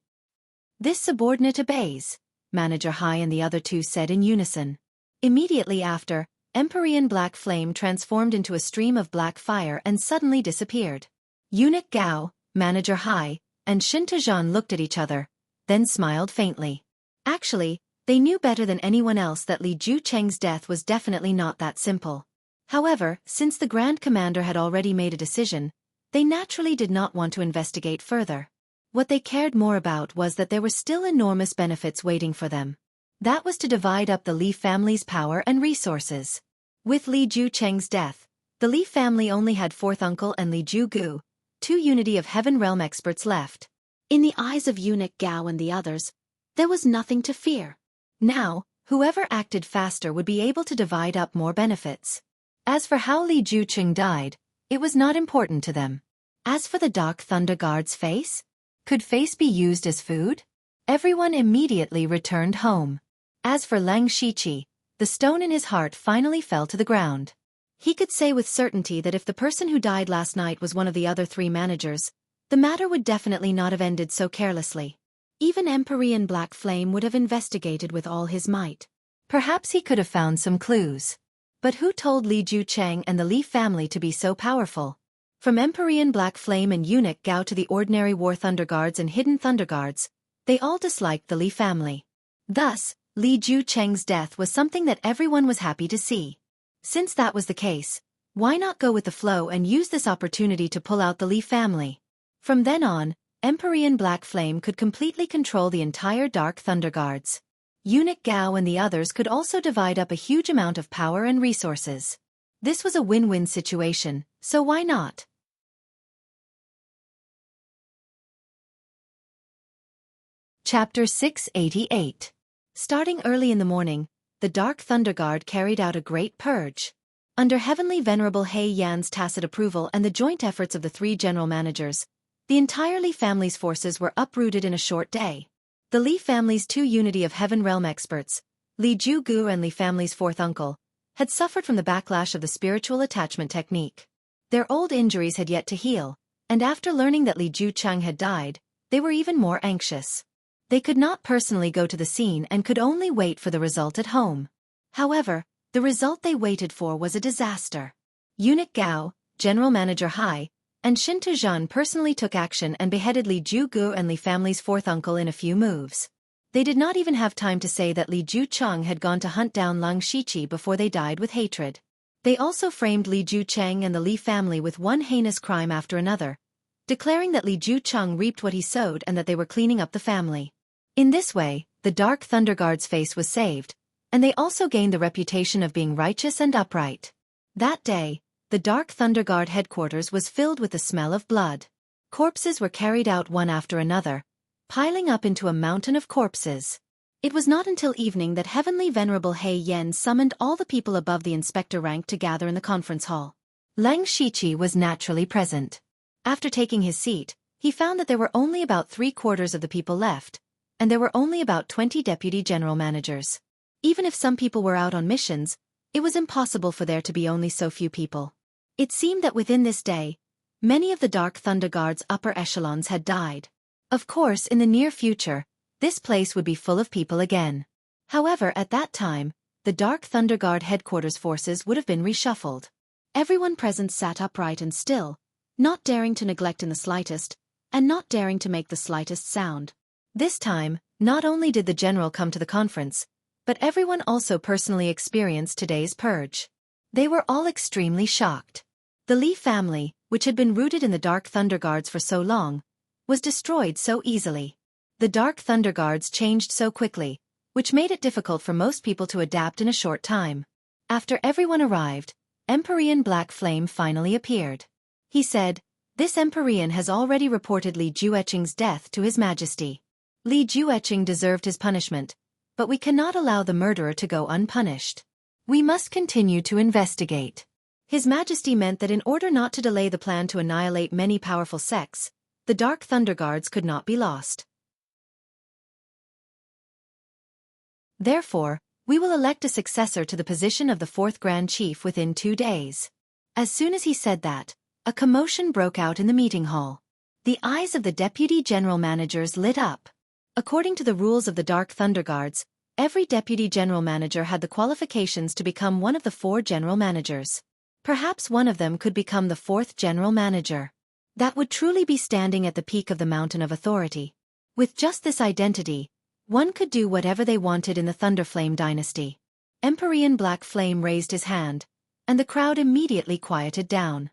[SPEAKER 2] This subordinate obeys, Manager Hai and the other two said in unison. Immediately after, Empyrean Black Flame transformed into a stream of black fire and suddenly disappeared. Eunuch Gao, Manager Hai, and Shintajan looked at each other, then smiled faintly. Actually, they knew better than anyone else that Li Jucheng's death was definitely not that simple. However, since the Grand Commander had already made a decision, they naturally did not want to investigate further. What they cared more about was that there were still enormous benefits waiting for them. That was to divide up the Li family's power and resources. With Li Jucheng's death, the Li family only had fourth uncle and Li Jugu, two Unity of Heaven realm experts left. In the eyes of Eunuch Gao and the others, there was nothing to fear. Now, whoever acted faster would be able to divide up more benefits. As for how Li Jucheng died, it was not important to them. As for the Dark Thunder Guard's face, could face be used as food? Everyone immediately returned home. As for Lang Shiqi, the stone in his heart finally fell to the ground. He could say with certainty that if the person who died last night was one of the other three managers, the matter would definitely not have ended so carelessly. Even Empyrean Black Flame would have investigated with all his might. Perhaps he could have found some clues. But who told Li Jucheng and the Li family to be so powerful? From Empyrean Black Flame and Eunuch Gao to the ordinary War Thunder Guards and Hidden Thunder Guards, they all disliked the Li family. Thus, Li Jucheng's death was something that everyone was happy to see. Since that was the case, why not go with the flow and use this opportunity to pull out the Li family? From then on, Empyrean Black Flame could completely control the entire Dark Thunder Guards. Eunuch Gao and the others could also divide up a huge amount of power and resources. This was a win-win situation, so why not? Chapter 688. Starting early in the morning, the Dark Thunder Guard carried out a great purge. Under Heavenly Venerable He Yan's tacit approval and the joint efforts of the three general managers, the entire Li family's forces were uprooted in a short day. The Li family's two Unity of Heaven realm experts, Li Jugu and Li family's fourth uncle, had suffered from the backlash of the spiritual attachment technique. Their old injuries had yet to heal, and after learning that Li Jucheng had died, they were even more anxious. They could not personally go to the scene and could only wait for the result at home. However, the result they waited for was a disaster. Eunuch Gao, General Manager Hai, and Shintajan personally took action and beheaded Li Jugu and Li family's fourth uncle in a few moves. They did not even have time to say that Li Jucheng had gone to hunt down Lang Shiqi before they died with hatred. They also framed Li Jucheng and the Li family with one heinous crime after another, declaring that Li Jucheng reaped what he sowed and that they were cleaning up the family. In this way, the Dark Thunder Guard's face was saved, and they also gained the reputation of being righteous and upright. That day, the Dark Thunder Guard headquarters was filled with the smell of blood. Corpses were carried out one after another, piling up into a mountain of corpses. It was not until evening that Heavenly Venerable He Yan summoned all the people above the inspector rank to gather in the conference hall. Lang Shiqi was naturally present. After taking his seat, he found that there were only about 3/4 of the people left, and there were only about 20 deputy general managers. Even if some people were out on missions, it was impossible for there to be only so few people. It seemed that within this day, many of the Dark Thunder Guard's upper echelons had died. Of course, in the near future, this place would be full of people again. However, at that time, the Dark Thunder Guard headquarters forces would have been reshuffled. Everyone present sat upright and still, not daring to neglect in the slightest and not daring to make the slightest sound. This time, not only did the general come to the conference, but everyone also personally experienced today's purge. They were all extremely shocked. The Li family, which had been rooted in the Dark Thunder Guards for so long, was destroyed so easily. The Dark Thunder Guards changed so quickly, which made it difficult for most people to adapt in a short time. After everyone arrived, Emperor Black Flame finally appeared. He said, "This Emperor has already reported Li Jueqing's death to His Majesty. Li Jueqing deserved his punishment, but we cannot allow the murderer to go unpunished. We must continue to investigate." His Majesty meant that in order not to delay the plan to annihilate many powerful sects, the Dark Thunder Guards could not be lost. Therefore, we will elect a successor to the position of the fourth Grand Chief within 2 days. As soon as he said that, a commotion broke out in the meeting hall. The eyes of the Deputy General Managers lit up. According to the rules of the Dark Thunder Guards, every Deputy General Manager had the qualifications to become one of the 4 General Managers. Perhaps one of them could become the 4th General Manager. That would truly be standing at the peak of the mountain of authority. With just this identity, one could do whatever they wanted in the Thunderflame dynasty. Emperor Black Flame raised his hand, and the crowd immediately quieted down.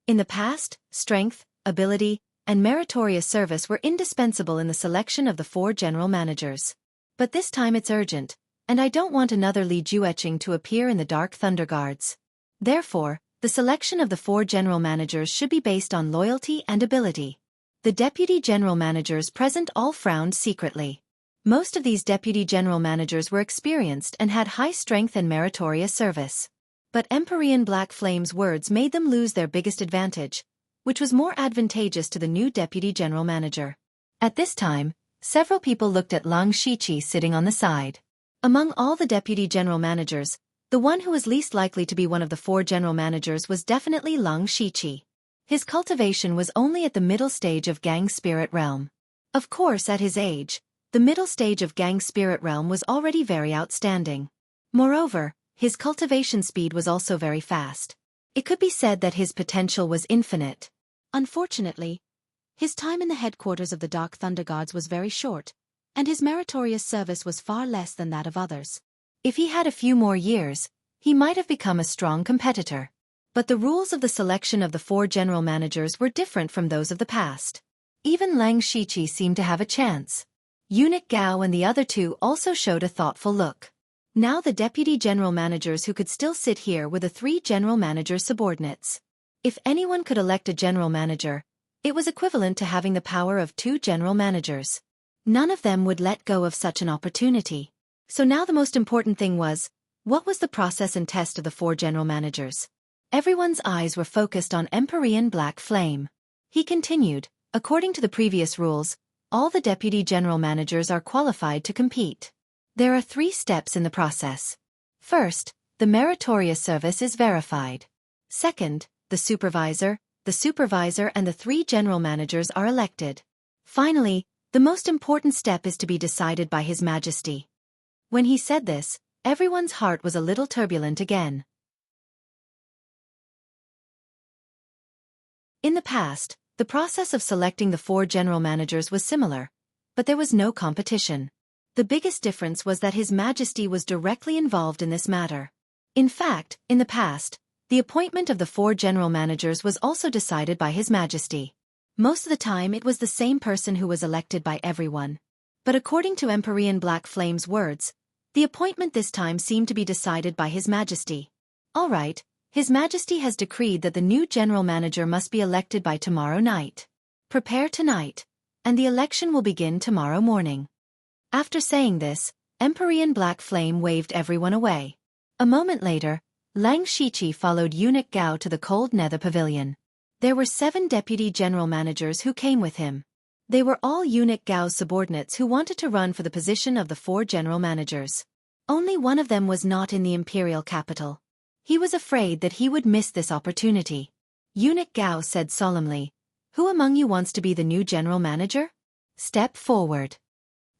[SPEAKER 2] In the past, strength, ability, and meritorious service were indispensable in the selection of the 4 General Managers. But this time it's urgent, and I don't want another Li Jueqing to appear in the Dark Thunder Guards. Therefore, the selection of the 4 General Managers should be based on loyalty and ability. The Deputy General Managers present all frowned secretly. Most of these Deputy General Managers were experienced and had high strength and meritorious service. But Emperor Black Flame's words made them lose their biggest advantage, which was more advantageous to the new Deputy General Manager. At this time, several people looked at Lang Shiqi sitting on the side. Among all the Deputy General Managers, the one who was least likely to be one of the 4 General Managers was definitely Lang Shiqi. His cultivation was only at the middle stage of Gang Spirit Realm. Of course, at his age, the middle stage of Gang Spirit Realm was already very outstanding. Moreover, his cultivation speed was also very fast. It could be said that his potential was infinite. Unfortunately, his time in the headquarters of the Dark Thunder Guards was very short, and his meritorious service was far less than that of others. If he had a few more years, he might have become a strong competitor. But the rules of the selection of the 4 General Managers were different from those of the past. Even Lang Shiqi seemed to have a chance. Eunuch Gao and the other 2 also showed a thoughtful look. Now the Deputy General Managers who could still sit here were the 3 General Manager subordinates. If anyone could elect a General Manager, it was equivalent to having the power of 2 General Managers. None of them would let go of such an opportunity. So now the most important thing was, what was the process and test of the 4 General Managers? Everyone's eyes were focused on Emperor Black Flame. He continued, according to the previous rules, all the Deputy General Managers are qualified to compete. There are 3 steps in the process. First, the meritorious service is verified. Second, the supervisor and the 3 General Managers are elected. Finally, the most important step is to be decided by His Majesty. When he said this, everyone's heart was a little turbulent again. In the past, the process of selecting the 4 General Managers was similar, but there was no competition. The biggest difference was that His Majesty was directly involved in this matter. In fact, in the past, the appointment of the 4 General Managers was also decided by His Majesty. Most of the time it was the same person who was elected by everyone. But according to Emperor Black Flame's words, the appointment this time seemed to be decided by His Majesty. All right, His Majesty has decreed that the new General Manager must be elected by tomorrow night. Prepare tonight, and the election will begin tomorrow morning. After saying this, Emperor Black Flame waved everyone away. A moment later, Lang Shiqi followed Eunuch Gao to the cold nether pavilion. There were 7 Deputy General Managers who came with him. They were all Eunuch Gao's subordinates who wanted to run for the position of the 4 General Managers. Only one of them was not in the imperial capital. He was afraid that he would miss this opportunity. Eunuch Gao said solemnly, "Who among you wants to be the new General Manager? Step forward."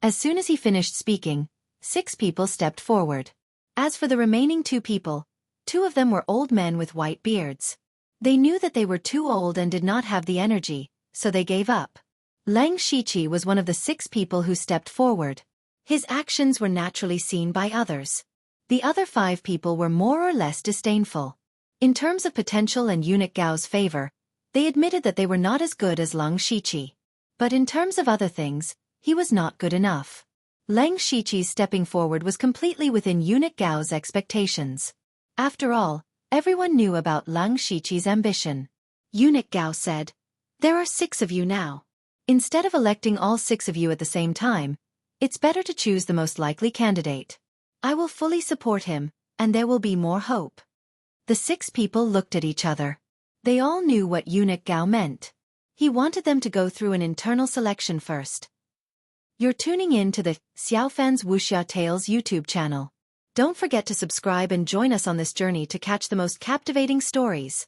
[SPEAKER 2] As soon as he finished speaking, 6 people stepped forward. As for the remaining 2 people, 2 of them were old men with white beards. They knew that they were too old and did not have the energy, so they gave up. Lang Shiqi was one of the 6 people who stepped forward. His actions were naturally seen by others. The other 5 people were more or less disdainful. In terms of potential and eunuch Gao's favor, they admitted that they were not as good as Lang Shiqi. But in terms of other things, he was not good enough. Lang Shiqi's stepping forward was completely within eunuch Gao's expectations. After all, everyone knew about Lang Shiqi's ambition. Eunuch Gao said, "There are 6 of you now. Instead of electing all 6 of you at the same time, it's better to choose the most likely candidate. I will fully support him, and there will be more hope." The 6 people looked at each other. They all knew what eunuch Gao meant. He wanted them to go through an internal selection first. You're tuning in to the Xiaofan's Wuxia Tales YouTube channel. Don't forget to subscribe and join us on this journey to catch the most captivating stories.